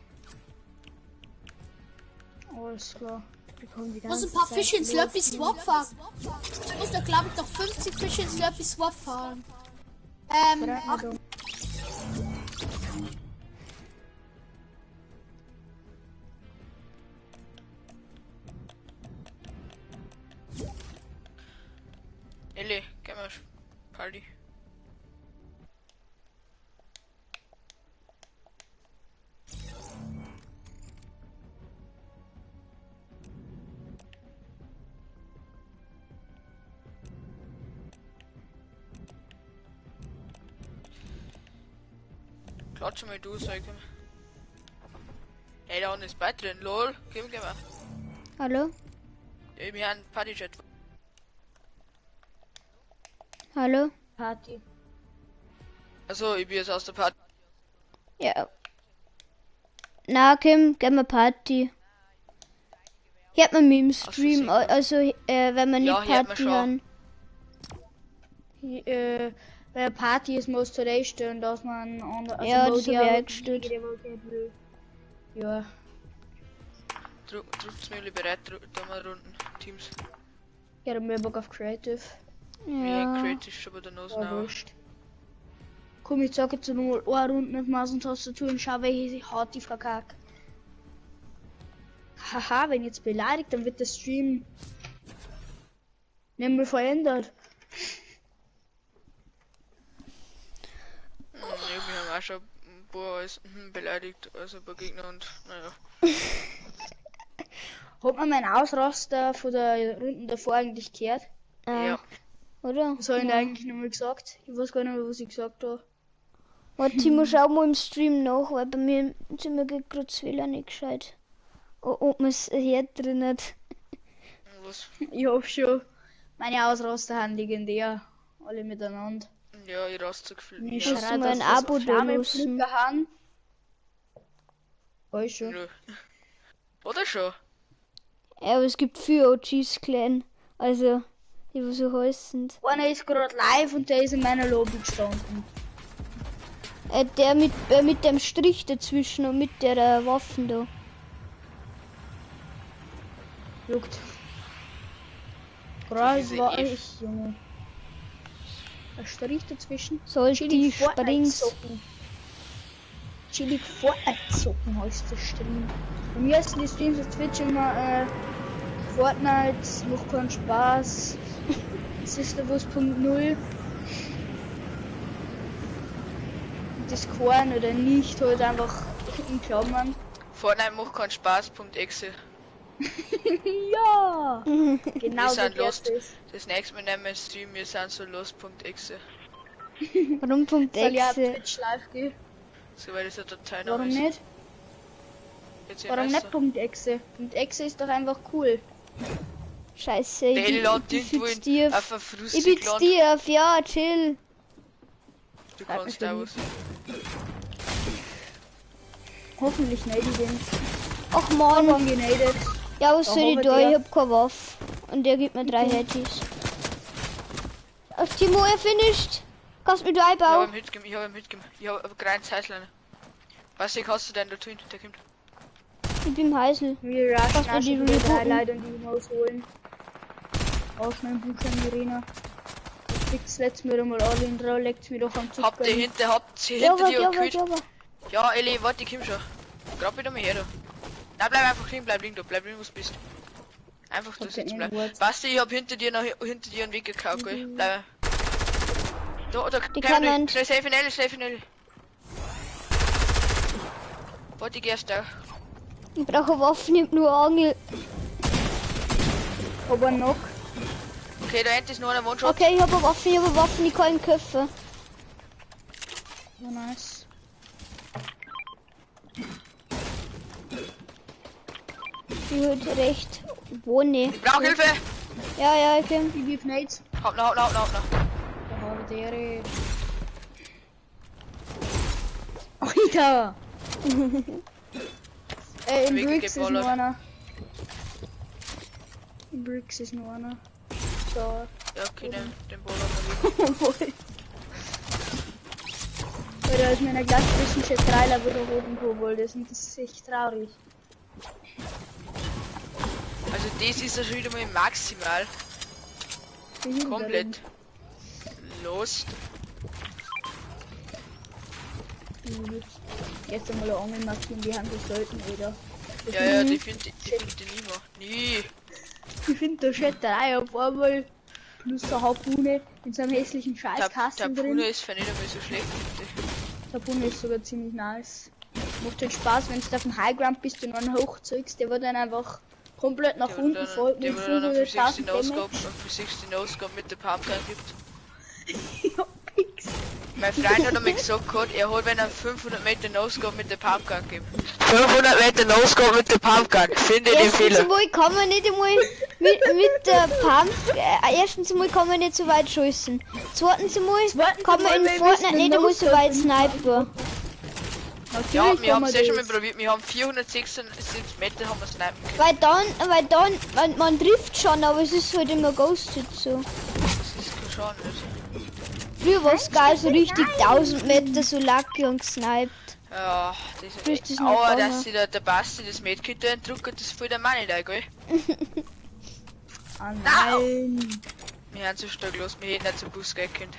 Alles klar. Wir kommen die Ich muss ganze ein paar Zeit Fische in Slurpy los. Swap fahren. Ich muss da, glaube ich, noch 50 Fische in Slurpy Swap fahren. Ach, Ellie, geh mal Party. Klatsche mal du, sag ich mal. Hey, da unten ist Bett drin, lol. Geh mal. Hallo? Wir haben Party-Chat. Hallo? Party. Also, ich bin jetzt aus der Party. Ja. Na, Kim, gehen wir Party. Hier hat man mich im Stream, Ach so, also wenn wir nicht Ja, hier hat man Party schon. haben. Bei der Party ist muss du einstellen, dass man Ja, das Modi hab ich auch eingestellt. jede Woche will. Ja, Drückt's mir bereit, da mal runden. Teams. ich habe mehr Bock auf Creative. Wir Ja. haben Creative schon bei der Nose Ja, now. wurscht. Komm, ich sag jetzt nur eine Runde auf Maus und Tastatur und schau, welche Haut die verkackt. Haha, wenn jetzt beleidigt, dann wird der Stream nicht mehr verändert. Ja, wir haben auch schon ein paar als beleidigt, also ein paar Gegner und naja. Hat man meinen Ausraster von der Runden davor eigentlich gehört? Ja. Oder? Was habe ich denn eigentlich nochmal gesagt? Ich weiß gar nicht mehr, was ich gesagt habe. Warte, Timo, schau mal im Stream nach, weil bei mir sind mir gerade das WLAN nicht gescheit. Ob man es hier drin hat. Was? Ich hab schon. Meine Ausraster haben legendär. Alle miteinander. Ja, ich raste gefühlt. Ich Ja. Musst du schrei, mal dass ein das Abo da Flammenpflücker lassen. haben. Weiß schon. Nö. Oder schon? Ja, aber es gibt viele OGs Clan. Also, die wo so heißen. Einer ist gerade live und der ist in meiner Lobby gestanden. Der mit dem Strich dazwischen und mit der Waffen da. Juckt. Gerade diese war F. ich, Junge. Der Strich dazwischen. Soll die Fortnite springst. zocken. Chillig Fortnite zocken heißt der Stream. Bei mir ist die Streams auf Twitch immer Fortnite, macht keinen Spaß. Sisterwurst.0. Das kann oder nicht, halt einfach in Klammern. Fortnite macht keinen Spaß.exe. Ja! Genau Wir so sind lost. ist. Das nächste Mal nehmen wir Stream, wir sind so lost.exe. Warum Punkt Soll ich auf Exe? Twitch live gehen? So, weil das ja der Teil Warum ist. nicht? Jetzt hier Warum weißt nicht du. Punkt .exe? Punkt .exe ist doch einfach cool. Scheiße, Der Ellie lädt ich irgendwo bin's dir. auf ein Ich Frustig bin's Land. dir auf, ja, chill. Du kannst da was. Hoffentlich nicht den. Ach man, Warum genadet? ja, was Da soll ich haben da? wir Ich dir. hab keine Waffe. Und der gibt mir 3 Headies. Ach, Timo, er finished. Kannst du mir da Ich hab einbauen? ihm mitgegeben, ich hab gerade Zeitlein. Was hast du denn da tun? Der kommt. Ich bin Heisel. Wir rushen Kannst du auch die schon wieder 3 rebooten? Leute und die rausholen. Auch schnell ein Buch in die Arena. Fickt's letztes Mal mal alle in der leckt's mir doch am Zug. Habt ihr hinter Ja, dir ja, und gekühlt? ja. Ja, Ellie, warte, ich komm schon. Grab wieder mal her da. Nein, bleib einfach liegen, bleib liegen, wo du bist. Einfach da Okay, sitzen in bleiben. Wort. Basti, ich hab hinter dir einen Weg gekauft, gell? Bleib. Da, Die kommen. schnell safe in Ellie. Warte, ich geh erst da. Ich brauche Waffen, ich hab nur Angel. Aber noch. Okay, da hinten ist nur eine One-Shot. Okay, ich habe Waffen, ich kann ihn köpfen. Oh, nice. Die hat recht. Wo ne? Ich brauch Hilfe! Ja, ich bin. Ich wirf Nades. Hab noch. Da habe der. Alter! In Wege Bricks ist geballert. nur einer. In Bricks ist nur einer. So. Ja, okay, den Ball haben wir. Weil da ist meiner Klasse zwischen schon 3 Level der roten Kobold ist und das ist echt traurig. Also das ist ja schon wieder mal maximal. Komplett. Los. Jetzt einmal eine Angelmaske in die Hand des Leuten wieder. Ja, die find ich nie mehr. Nie. Ich finde der Schetterei auf einmal plus der Harpune in so einem hässlichen Scheißkasten Der drin. Pune ist für nicht einmal so schlecht, finde ich. Der Harpune ist sogar ziemlich nice. Macht halt Spaß, wenn du auf dem Highground bist und einen hochzeugst, der wird dann einfach komplett nach unten folgen Der und wird dann auf 60 500.000 No-Scope Damage. und für 60 No-Scope mit der Pumpgun gibt. Ja, Pix. Mein Freund hat mir gesagt, er hat, wenn er 500 Meter No-Scope mit der Pumpgun gibt. 500 Meter No-Scope mit der Pumpgun, finde ich den Erstens Fehler. einmal kann man nicht einmal mit der Pump. Erstens einmal kann man nicht so weit schießen. Zweitens einmal kann man in Fortnite nicht einmal so weit snipen. Ja, wir haben es ja schon mal probiert, wir haben 476 Meter haben wir snipen können. Weil dann, man trifft schon, aber es ist halt immer ghosted so. Das ist schon nicht. Früher war es geil, so richtig 1000 Meter so lucky und gesniped. Ja, Grüß das dich, ist aber Nachbar. dass sich der Basti das Medkit da entdruckt, das ist voll der Mann da, gell? Ah nein! Wir haben so stark los, wir hätten nicht zum Bus gehen können.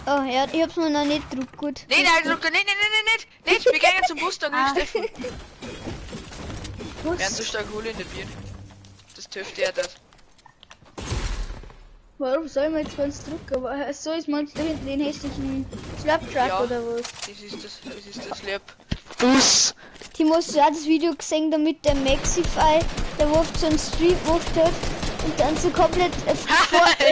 Oh ja, ich hab's mir noch nicht gedruckt, gut. Nein, druckt er nicht, nicht, wir gehen zum Bus, dann gleich Steffen. Wir haben so stark Hohle in der Birne. Das dürfte er das. Warum soll man jetzt ganz drucken? Aber so ist man da hinten den hässlichen Slaptruck Ja. oder was? Das ist das Lieb. Bus! Timo, hast du auch das Video gesehen, da mit dem Maxify, der wo oft so einen Stream gemacht hat und dann so komplett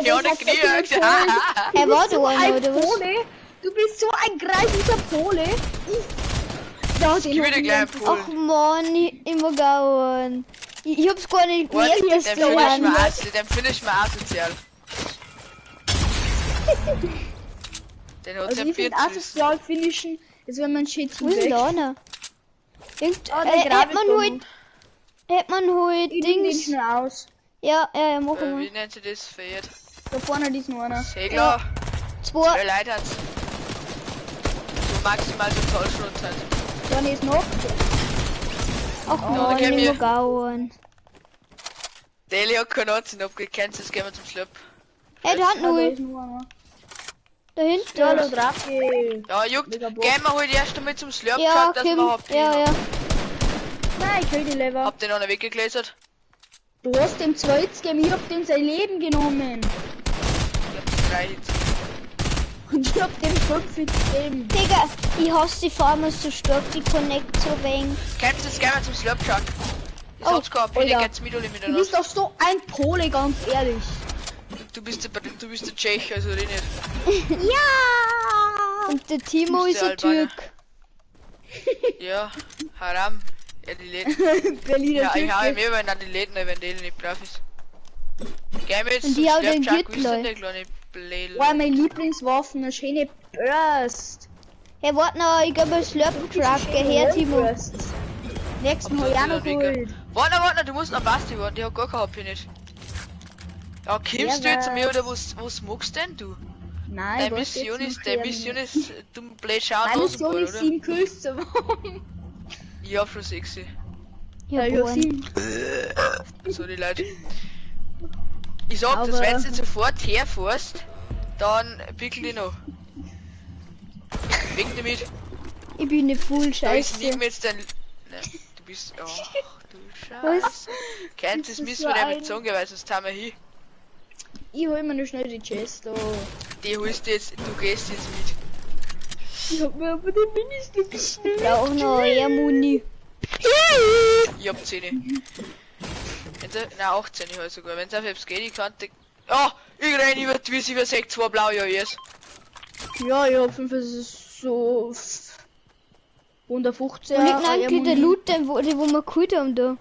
Ja, der Knie, Er war da einer, oder was? Pole? Du bist so ein greisiger Pole! Ja, Ich würde gleich einen Polen. Ach man, ich mag auch einen. Ich hab's gar nicht Warte, gemerkt, dass den du einen hast. finde ich mal asozial. Den hat Also ja ich finde 40. asozial finishen, ist wenn man Shit Wo ist denn da einer? Hätte man halt Ich nehme den Dings. schnell aus. Ja, machen Wie wir. nennt sie das? Feiert. Da vorne ist noch einer. Segler. Zwei. Wer Leute hat's? So maximal so Zollschutzzeit. Dann ist noch. Ach da man, gehen ich wir. mag auch einen. Deli hat keinen Anzug abgekennst, jetzt gehen wir zum Schlepp. Hey, da hat Ja, da noch ist noch einer. da hinten. Ja, da Drache. Ja, juckt. Mega Gehen Bock. wir halt erst einmal zum Slurp Ja, geschaut, dass Kim. wir habt Ja. Nein, ich kill die Lever. Habt ihr noch einen weggegläsert? Du hast dem zweites gegeben, ich hab dem sein Leben genommen. Ich hab 3 Hits. Und ich hab dem 5 gegeben. Digga, ich hasse die Farmer so stark, die Connect so wenig. Kennst du das gerne zum Slurp schauen? Ich Oh, hab's gehabt, ich Alter. geht's mit oder mit Du bist doch so ein Pole, ganz ehrlich. Du bist der Tschech, also ich nicht. Ja! Und der Timo Bist ist du ein Albaner? Türk. Ja, Haram. Ja, die Läden. Berliner Ja, ich habe Türke. mir wenn die Läden, wenn die nicht brav ist. Gehen wir jetzt Und zum die haben den Slurp Gürtel, schauen, Leute. der kleine Blädel. Oh, meine Lieblingswaffen, eine schöne Burst. Hey, warte noch, ich glaube, ein Slurp-Truck, her, Timo. Burst. Nächsten hab ich auch noch geholt. Warte, du musst noch Basti warten, die hat gar kein HP nicht. Ja, kommst du jetzt zu mir oder was magst denn du? Nein, Deine was Mission jetzt ist, noch lernen? du blöd schauen Meine aus dem Mission Ball, ist oder? 7 Kills zu machen. Ich hab schon 6. Ja, Ja, boah. 7. Sorry, Leute. Ich sag das, Aber- wenn du sofort herfährst, dann pickel die noch. Weg damit. Ich bin nicht full, Da ist scheiße. nicht mehr jetzt dein... Nein, du bist... Ach, du Was? Scheiße. Kennst Das das ist müssen so wir dir ein- mit sagen, weil sonst haben wir hin. Ich hol mir nur schnell die Chest. Oh. Die holst du jetzt, du gehst jetzt mit. Ich hab mir aber den Minister geschnitten. Ich brauch noch eher Muni. Ich hab 10. Nein, 18 halt sogar. Wenn's auf Apps geht, ich kann... Oh! Ich renn über die Wiese, über 6-2 blau, ja, yes. Ja, ich hab 5, es ist so 115. Wo liegt denn eigentlich der Loot, den wo wir geholt haben da?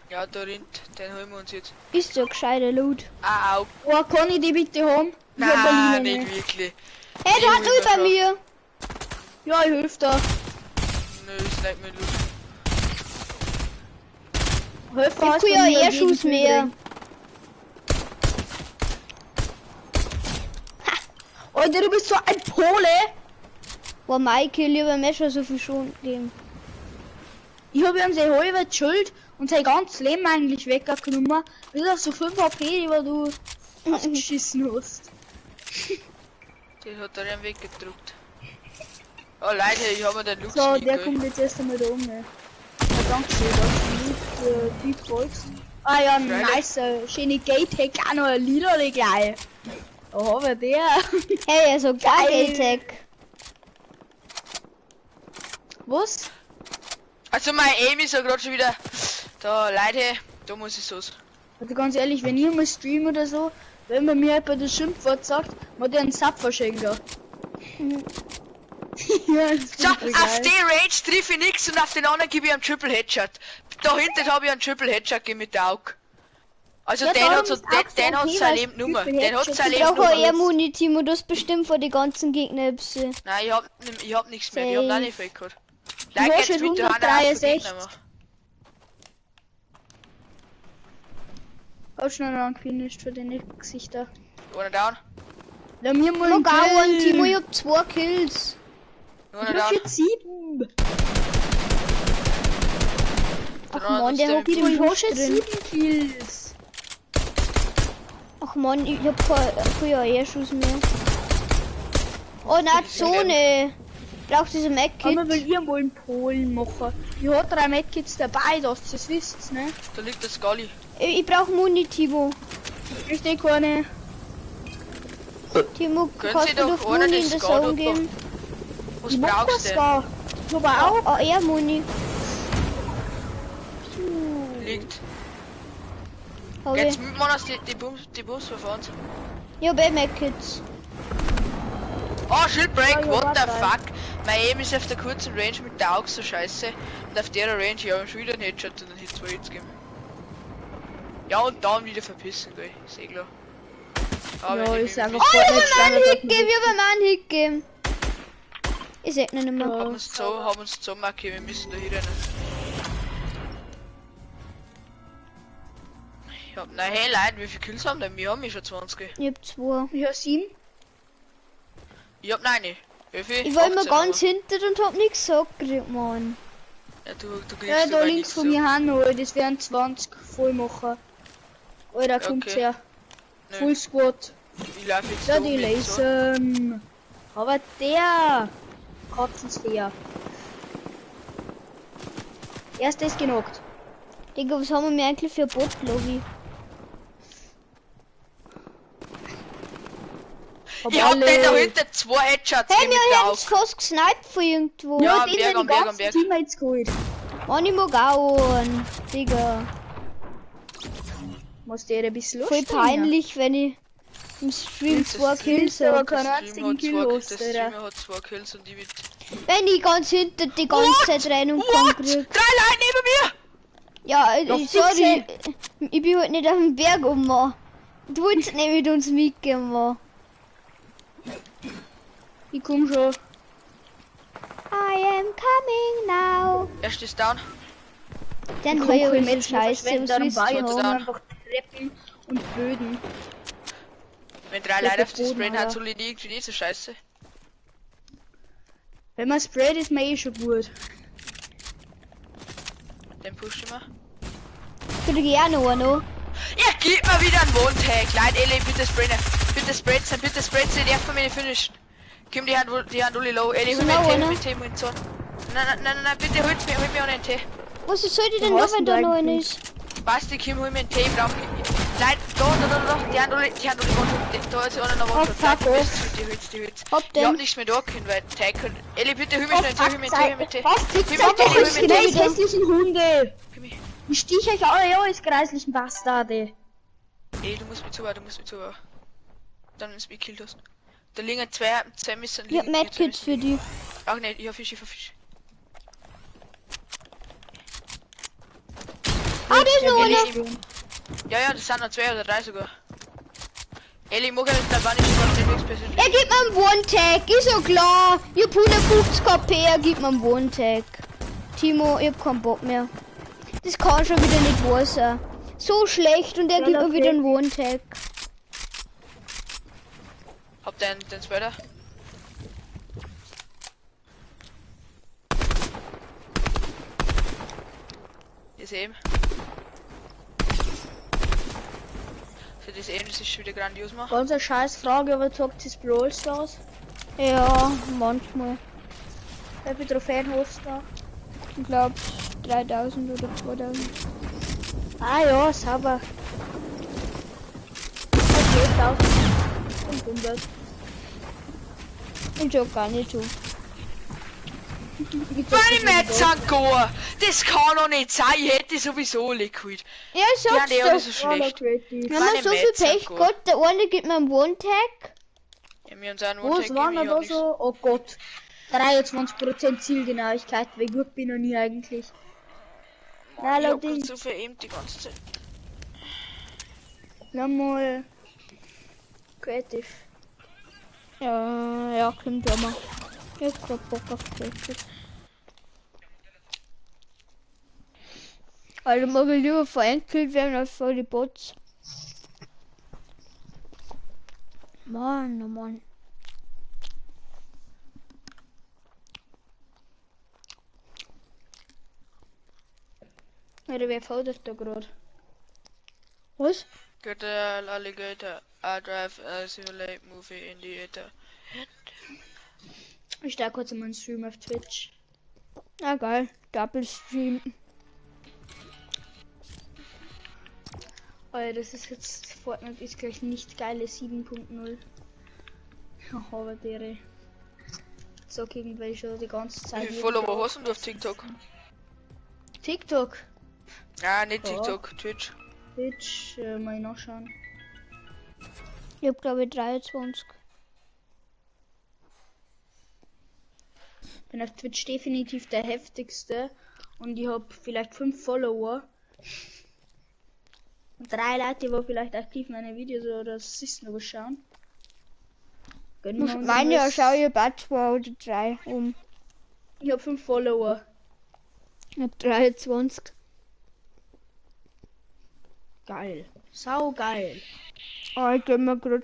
Ja, da rinnt, den holen wir uns jetzt. Ist so gescheiter Loot. Au. Oh, kann ich die bitte haben? Ich hab Nein, eine Lila, nicht wirklich. Hey, der hat will Loot bei schon. mir. Ja, ich helf da. Nö, ist nicht mehr Loot. Helfer Ich hast kann du ja mir eher jeden Schuss mehr. Kill. Alter, du bist so ein Pole. Boah, Michael, ich hab mir schon so viel schon gegeben. Ich hab ihm sein halbes Schild und sein ganzes Leben eigentlich weggenommen. Bis auf so 5 HP, die du ausgeschissen hast. Den hat er einen weggedrückt. Oh Leute, ich hab mir den Loot So, nicht, der gell. kommt jetzt erst einmal da um. Ja, Dankeschön, dass du die folgst. Ah ja, nice, schöne Gate-Hack, auch noch ein Lieder gleich. Oh, aber der. Hey, also geil, Tech. Was? Also mein Aim ist ja gerade schon wieder. Da, Leute, da muss ich so's. Also ganz ehrlich, wenn ich mal stream oder so, wenn man mir jemand das Schimpfwort sagt, man den Zapfer schenken. Ja, das So, ist voll auf geil. die Range triff ich nix und auf den anderen gebe ich einen Triple Headshot. Da hinten habe ich einen Triple Headshot gegeben mit der Auge. Also Ja, den darum hat so, ist auch den so hat okay, sein weil Leben Nummer. Triple Den hat Headshot sein ist Leben Ich brauche eher Nummer. Muni-Team und das bestimmt für die ganzen Gegner ein bisschen. Nein, ich hab nichts mehr. Die haben auch nicht viel gehabt. Du Like hast jetzt schon mit der Hand auf 163. Gegner. Hab schon noch angefinisht für die Gesichter. Einer down. Ja, mir mal Mag auch einen Timo, ich Ich hab 2 Kills. Einer hab down. jetzt 7. Ach Der andere man, der ist hockt der im Ich hab Busch schon drin. 7 Kills. Ach man, ich hab keinen Eierschuss mehr. Oh, na Zone. Braucht diese Aber Medkit. will ihr mal einen Polen machen. Ich hab 3 Medkits dabei, dass ihr das wisst, ne? Da liegt der Scully. Ich brauch Muni, Timo. Ich stehe keine. Timo, Können kannst Sie du doch doch ohne Muni das in der Scout Zone geben? Was Ich mach brauchst das du denn? da. Ich hab auch. Oh, eher Muni. Liegt. Hab Jetzt ich. mit man aus die Bus verfahren. Ich hab eh Medkits. Oh, Shieldbreak, Ja, what the warte. fuck? Mein Aim ist auf der kurzen Range mit der Auge so scheiße. Und auf der Range, ja, schon wieder einen Headshot und dann Hit 2 Hits geben. Ja, und dann wieder verpissen, gell. Ist eh klar. Aber Ja, ich ist bin- einfach Oh, ich hab Fortnite ihm einen Standard. Hit gegeben, ich hab ihm einen Hit gegeben. Ich seh ihn nicht mehr. Haben uns so markiert, wir müssen da hier rennen. Ich hab, na hey Leute, wie viele Kills haben denn? Wir haben ja schon 20. Ich hab 2. Ich hab 7. Ich hab nein. Wie viel? Ich war immer 18 ganz aber. hinten und hab nichts gesagt, gekriegt, Mann. Ja, du kriegst Ja, da aber links nichts von so. mir hin, Alter. Das wären 20 Vollmacher. Alter, kommt's Okay. her. Nö. Full Squad. Ich lauf jetzt Ja, da die mit so. Lasern. Aber der. Katzensphäre. Erst ist genockt. Digga, was haben wir mir eigentlich für Bot-Lobby? Ich hab den da hinten 2 Headshots Hey, mit wir der haben Auge. fast gesniped von irgendwo. Ja, Ja, am den Berg, sind am die Berg, am ganzen Berg. Teammates geholt. Mann, ich mag auch einen. Digga. Muss der ein bisschen Voll lustig peinlich, wenn ich im Stream Das 2 ist- Kills aber hab. keinen Der einzigen Streamer Kill hat hast, der Alter. Streamer hat 2 Kills und ich mit. Wenn ich ganz hinter die ganze Zeit rein und komm What? 3 krieg. Leute neben mir! Ja, Doch, sorry. Ich bin halt nicht auf dem Berg Mann. Du wolltest nicht mit uns mitgehen, Mann. Ich komm schon. I am coming now. Erst ist down. Den Ich war ja komm so mit scheiße, was darum willst war du jetzt haben? haben? einfach Treppen und Böden. Wenn 3 Der Leute auf die Boden, Sprayen hat, Alter. soll ich irgendwie nicht so scheiße. Wenn man sprayt, ist man eh schon gut. Den push ich mal. Krieg ich auch noch einen. Ja, gib mir wieder einen One-Tag. Leute, Ellie, bitte sprayen. Bitte spreaden, die darf von mir finishen. Kim, die Hand alle low. Ellie, hol Ist mir noch einen einer? Tee, mit Zone. Nein, bitte hol mir auch einen Tee. Was soll ich denn Wo noch, hast wenn du da noch einer eigentlich? ist? Basti, Kim, hol mir einen Tee, brauch ich. Leute, da. Die Hand alle One-Shot. Da ist einer noch Oh, One-Shot. fuck Leute, off. die Hütz. Hab Ich hab den. nichts mehr da können, weil Tag können. Ellie, bitte hol mir Oh, schnell einen Tee, hol mir einen Tee. Was? Fickt Wie euch macht doch, ihr ihr mit dem scheiß hässlichen Hunde! Gib mir. Ich stich euch alle ja als kreislichen Bastarde. Ey, du musst mich zu. Dann ist mich gekillt hast. Da liegen zwei müssen Ich hab Medkits für die. Ach ne, ich hab Fisch. Ah, da ist noch einer. Ja, das sind noch 2 oder 3 sogar. Eli, ich mag jetzt da nicht schon nichts persönlich. Er gibt mir einen One-Tag, ist ja klar. Ich hab 150 KP, er gibt mir einen One-Tag. Timo, ich hab keinen Bock mehr. Das kann schon wieder nicht wahr sein. So schlecht und er gibt mir wieder einen One-Tag. Hab den Sweater. Ist eben. So, das eben, das ist schon wieder grandios machen. Ganz eine scheiß Frage, aber zockt das Brawl Stars? Ja, manchmal. Wie viele Trophäen hast du da? Ich glaub 3000 oder 2000. Ah ja, sauber. Okay, 1500. Ich sag gar nicht so. Meine Metzanko! Das kann doch nicht sein, ich hätte sowieso Liquid. Ja, sag's Ja, doch. so schlecht. Wenn man so viel Pech Gott, der eine gibt mir einen One-Tag. Ja, wir haben einen Was waren da so? Oh Gott. 23% Zielgenauigkeit, wie gut bin ich nie eigentlich. Na, ich hab grad so verämt die ganze Zeit. Nochmal. Creative. Ja, kommt ja mal. Ich hab grad Bock auf Creative. Also mag ich lieber verenkelt werden als vor die Bots. Mann, oh Mann. Oder wer fordert da gerade? Was? Get a alligator, I drive a simulate movie in the theater. Ich starte kurz in meinen Stream auf Twitch. Na geil, Double Stream. Oh, das ist jetzt Fortnite ist gleich nicht geile 7.0. Aber dere. So irgendwelche die ganze Zeit. Wie viele Follower hast du auf TikTok? TikTok? Ah, nicht TikTok, Twitch. Twitch, mal nachschauen. Ich hab glaube ich 23. Bin auf Twitch definitiv der heftigste und ich habe vielleicht 5 Follower. Und 3 Leute, die vielleicht aktiv meine Videos oder das ist noch schauen. Meine ja schau ich bald 2 oder 3 um. Ich habe 5 Follower. Ich hab 23. Geil. Sau geil. Oh, ich geb mir grad.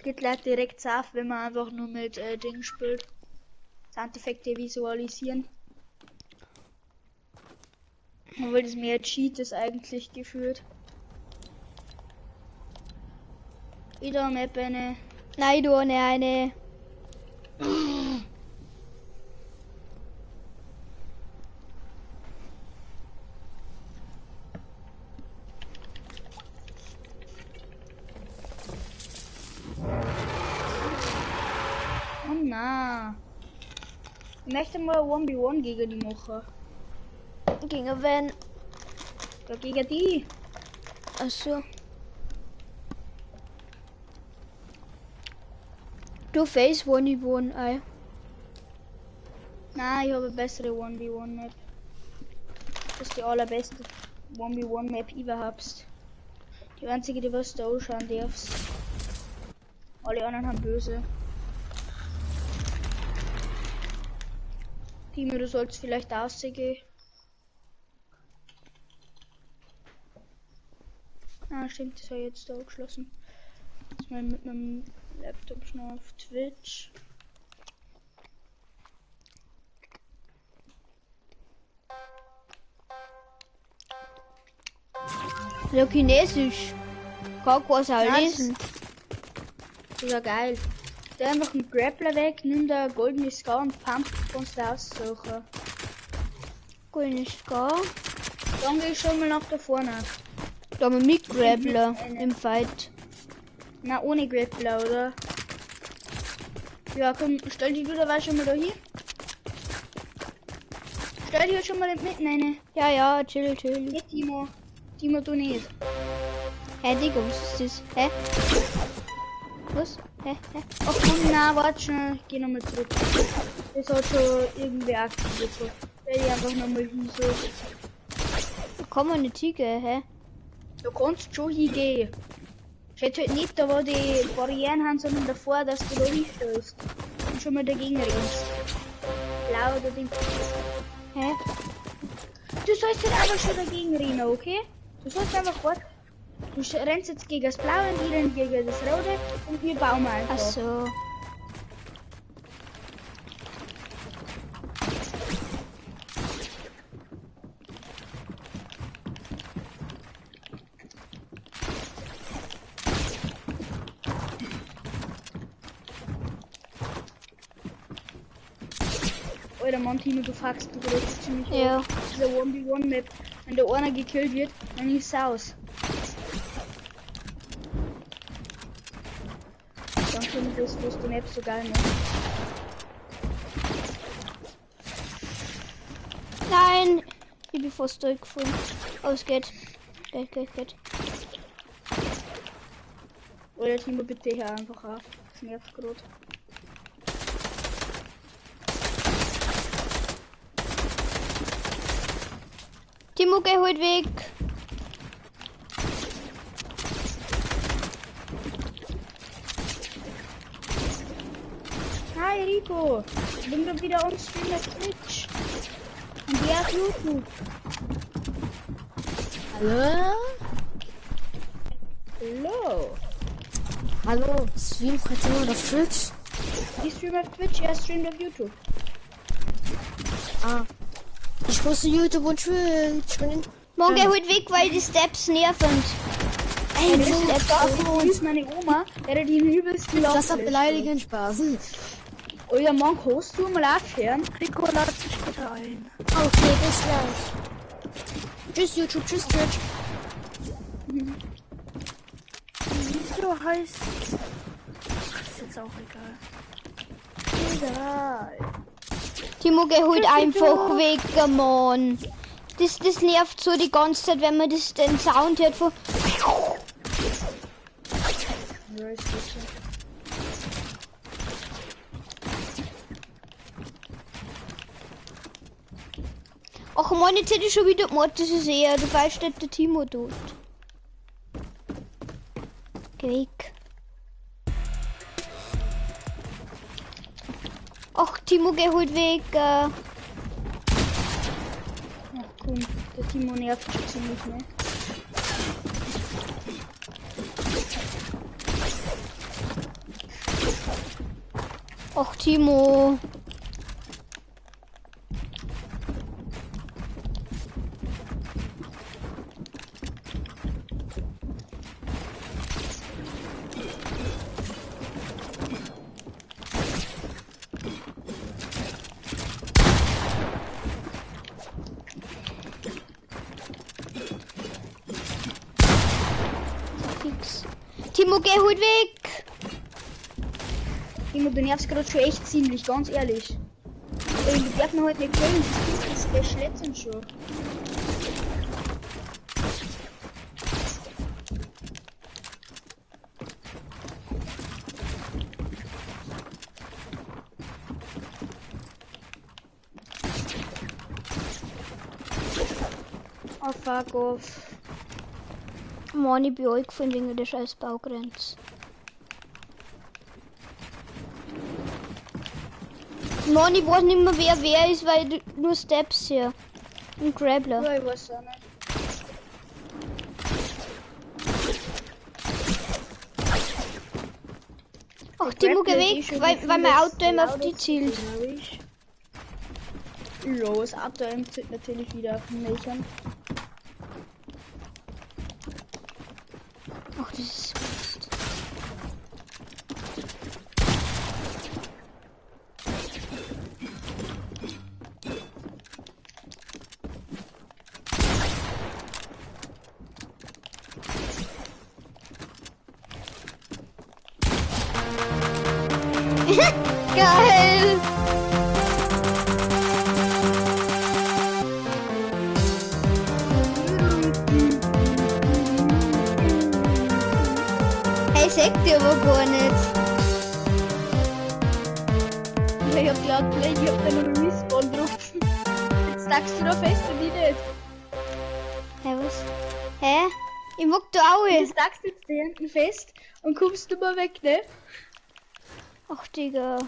Geht Leute direkt auf, wenn man einfach nur mit Ding spielt. Soundeffekte visualisieren. Obwohl das mehr Cheat ist eigentlich geführt. Wieder Map eine. Nein, du eine. Oh na. Ich möchte mal 1v1 gegen die machen. Gegen wen? Ja, gegen die. Achso. Du face 1v1 ei. Nein, ich habe eine bessere 1v1 Map. Das ist die allerbeste 1v1 Map überhaupt. Die einzige, die was da ausschauen darfst. Alle anderen haben böse. Timo, du sollst vielleicht aussehen. Ah, stimmt, das war jetzt da geschlossen. Jetzt mal mit meinem Laptop schnell auf Twitch. Ja, Chinesisch. Kann was auch lesen. Das ist ja geil. Der einfach einen Grappler weg, nimm da goldene Scar und Pump kannst du aussuchen. Goldene Scar. Dann gehe ich schon mal nach da vorne. Da haben wir mit Grappler im Fight. Na, ohne Grappler, oder? Ja, komm, stell die wieder schon mal da hier. stell dich jetzt schon mal mitten rein. Ja, ja, chill. Hey, Timo. Timo, du nicht. Hä, Digga, was ist das? Hä? Was? Hä? Ach komm, na, warte schnell. Geh nochmal zurück. Das hat schon irgendwie aktiviert. So. Stell dich einfach nochmal hin, so. Da kann man nicht hingehen, hä? Du kannst schon hingehen. Steht halt nicht da, wo die Barrieren haben, sondern davor, dass du da hinstößt. Und schon mal dagegen rennst. Blau oder Ding. Hä? Du sollst halt einfach schon dagegen rennen, okay? Du sollst einfach warten. Du rennst jetzt gegen das Blaue und die rennen gegen das Rote und wir bauen einfach. Ach so. Alter Mann, Tino, du fuckst, du redest ziemlich Ja. hoch. Dieser 1v1-Map, wenn der einer gekillt wird, dann ist es aus. Dann finde ich das die Map so geil, ne? Nein! Ich bin fast durchgefallen. Oh, es geht. Geht. Oder Timo, bitte hier einfach auf. Das nervt gerade. Timo, geh halt weg. Hi Rico, ich bin gerade wieder on Stream auf Twitch. Und der auf YouTube. Hallo? Hallo. Hallo, stream heute nur auf Twitch? Ich stream auf Twitch, er streamt auf YouTube. Ah. Ich wusste YouTube und Twitch. Morgen geh halt weg, weil die Steps nerven. Ey, das ist meine Oma, der hat ihn übelst gelacht. Das hat beleidigend Spaß. Oh ja, Mann, kannst du mal aufhören? Rico ladet sich bitte ein. Okay, bis gleich. Tschüss YouTube, tschüss Twitch. Wieso heißt... Ist jetzt auch egal. Timo, geh halt einfach weg, Mann. Das nervt so die ganze Zeit, wenn man den Sound hört von... Ja, ist sicher. Ach Mann, jetzt hätte ich schon wieder gemacht, das ist eher, du weißt nicht, der Timo tut. Geh weg. Ach, Timo, geh halt weg. Ach komm, der Timo nervt schon ziemlich, ne? Ach, Timo. Timo, geh halt weg! Timo, du nervst gerade schon echt ziemlich, ganz ehrlich. Ey, wir dürfen heute nicht killen, das ist schletzend schon. Oh fuck off. Mann, ich bin euch gefunden wegen der scheiß Baugrenze. Mann, ich weiß nicht mehr wer ist, weil nur Steps hier. Und Grappler. Ja, ich weiß auch nicht. Ach, Timo, geh weg, weil mein Auto immer auf die zielt. Los, Auto zielt natürlich wieder auf den Mädchen. Ach, das ist... Geil! deckt die aber gar nicht. Ich hab die outplayed, ich hab da noch einen Respawn gedruckt. Jetzt sagst du da fest und ich nicht. Hä, was? Hä? Ich mag da auch. Du sagst jetzt da hinten fest und kommst du mal weg, ne? Ach, Digga.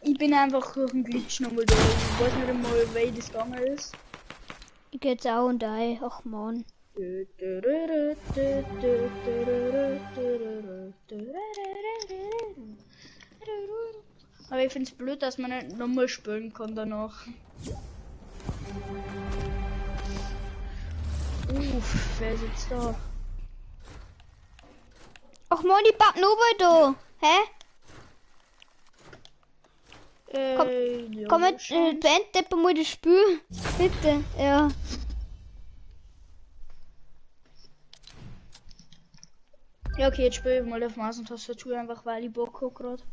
Ich bin einfach durch den Glitch nochmal da. Ich weiß nicht einmal, wie das gegangen ist. Ich geh jetzt auch und ein. Ach, Mann. Aber ich find's blöd, dass man nicht nochmal spielen kann danach. Wer ist jetzt da? Ach, Mann, die packen oben da. Hä? Ja, Komm mit, beende mal das Spiel. Bitte, ja. Ja, okay, jetzt spiele ich mal auf Maus und Tastatur einfach, weil ich Bock hab grad.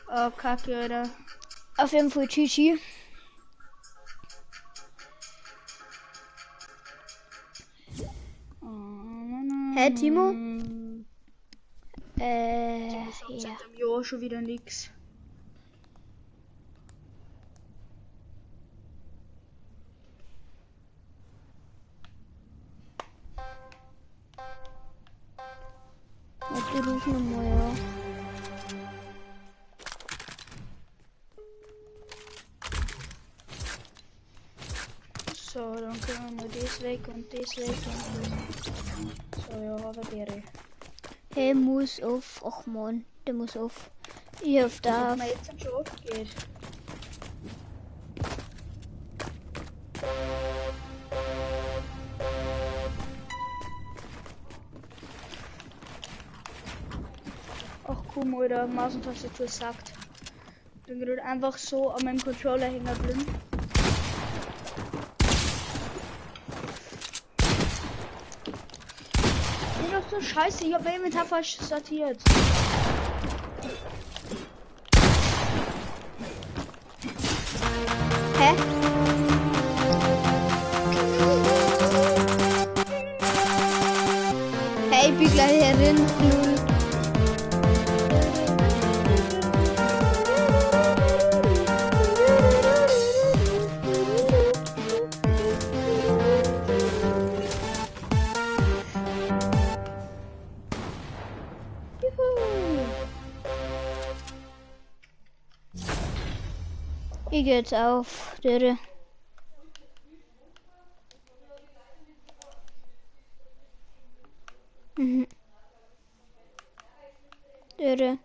Oh, Kacke, Alter. Auf jeden Fall GG. Hä, Timo? Ja. Seit einem Jahr schon wieder nix. Warte, ruf nochmal, ja. So, dann können wir das weg und das weg und das. So, ja, aber wäre. Hey, muss auf. Ach man, der muss auf. Ich hoffe da. Wenn man jetzt schon aufgeht. Ach komm, Alter, Maus und Tastatur sagt. Ich bin gerade einfach so an meinem Controller hängen geblieben. Nee, doch so scheiße, ich hab mein Inventar falsch sortiert. Hä? Hey, ich bin gleich herin. Ich geh jetzt auf, Dürre. Dürre.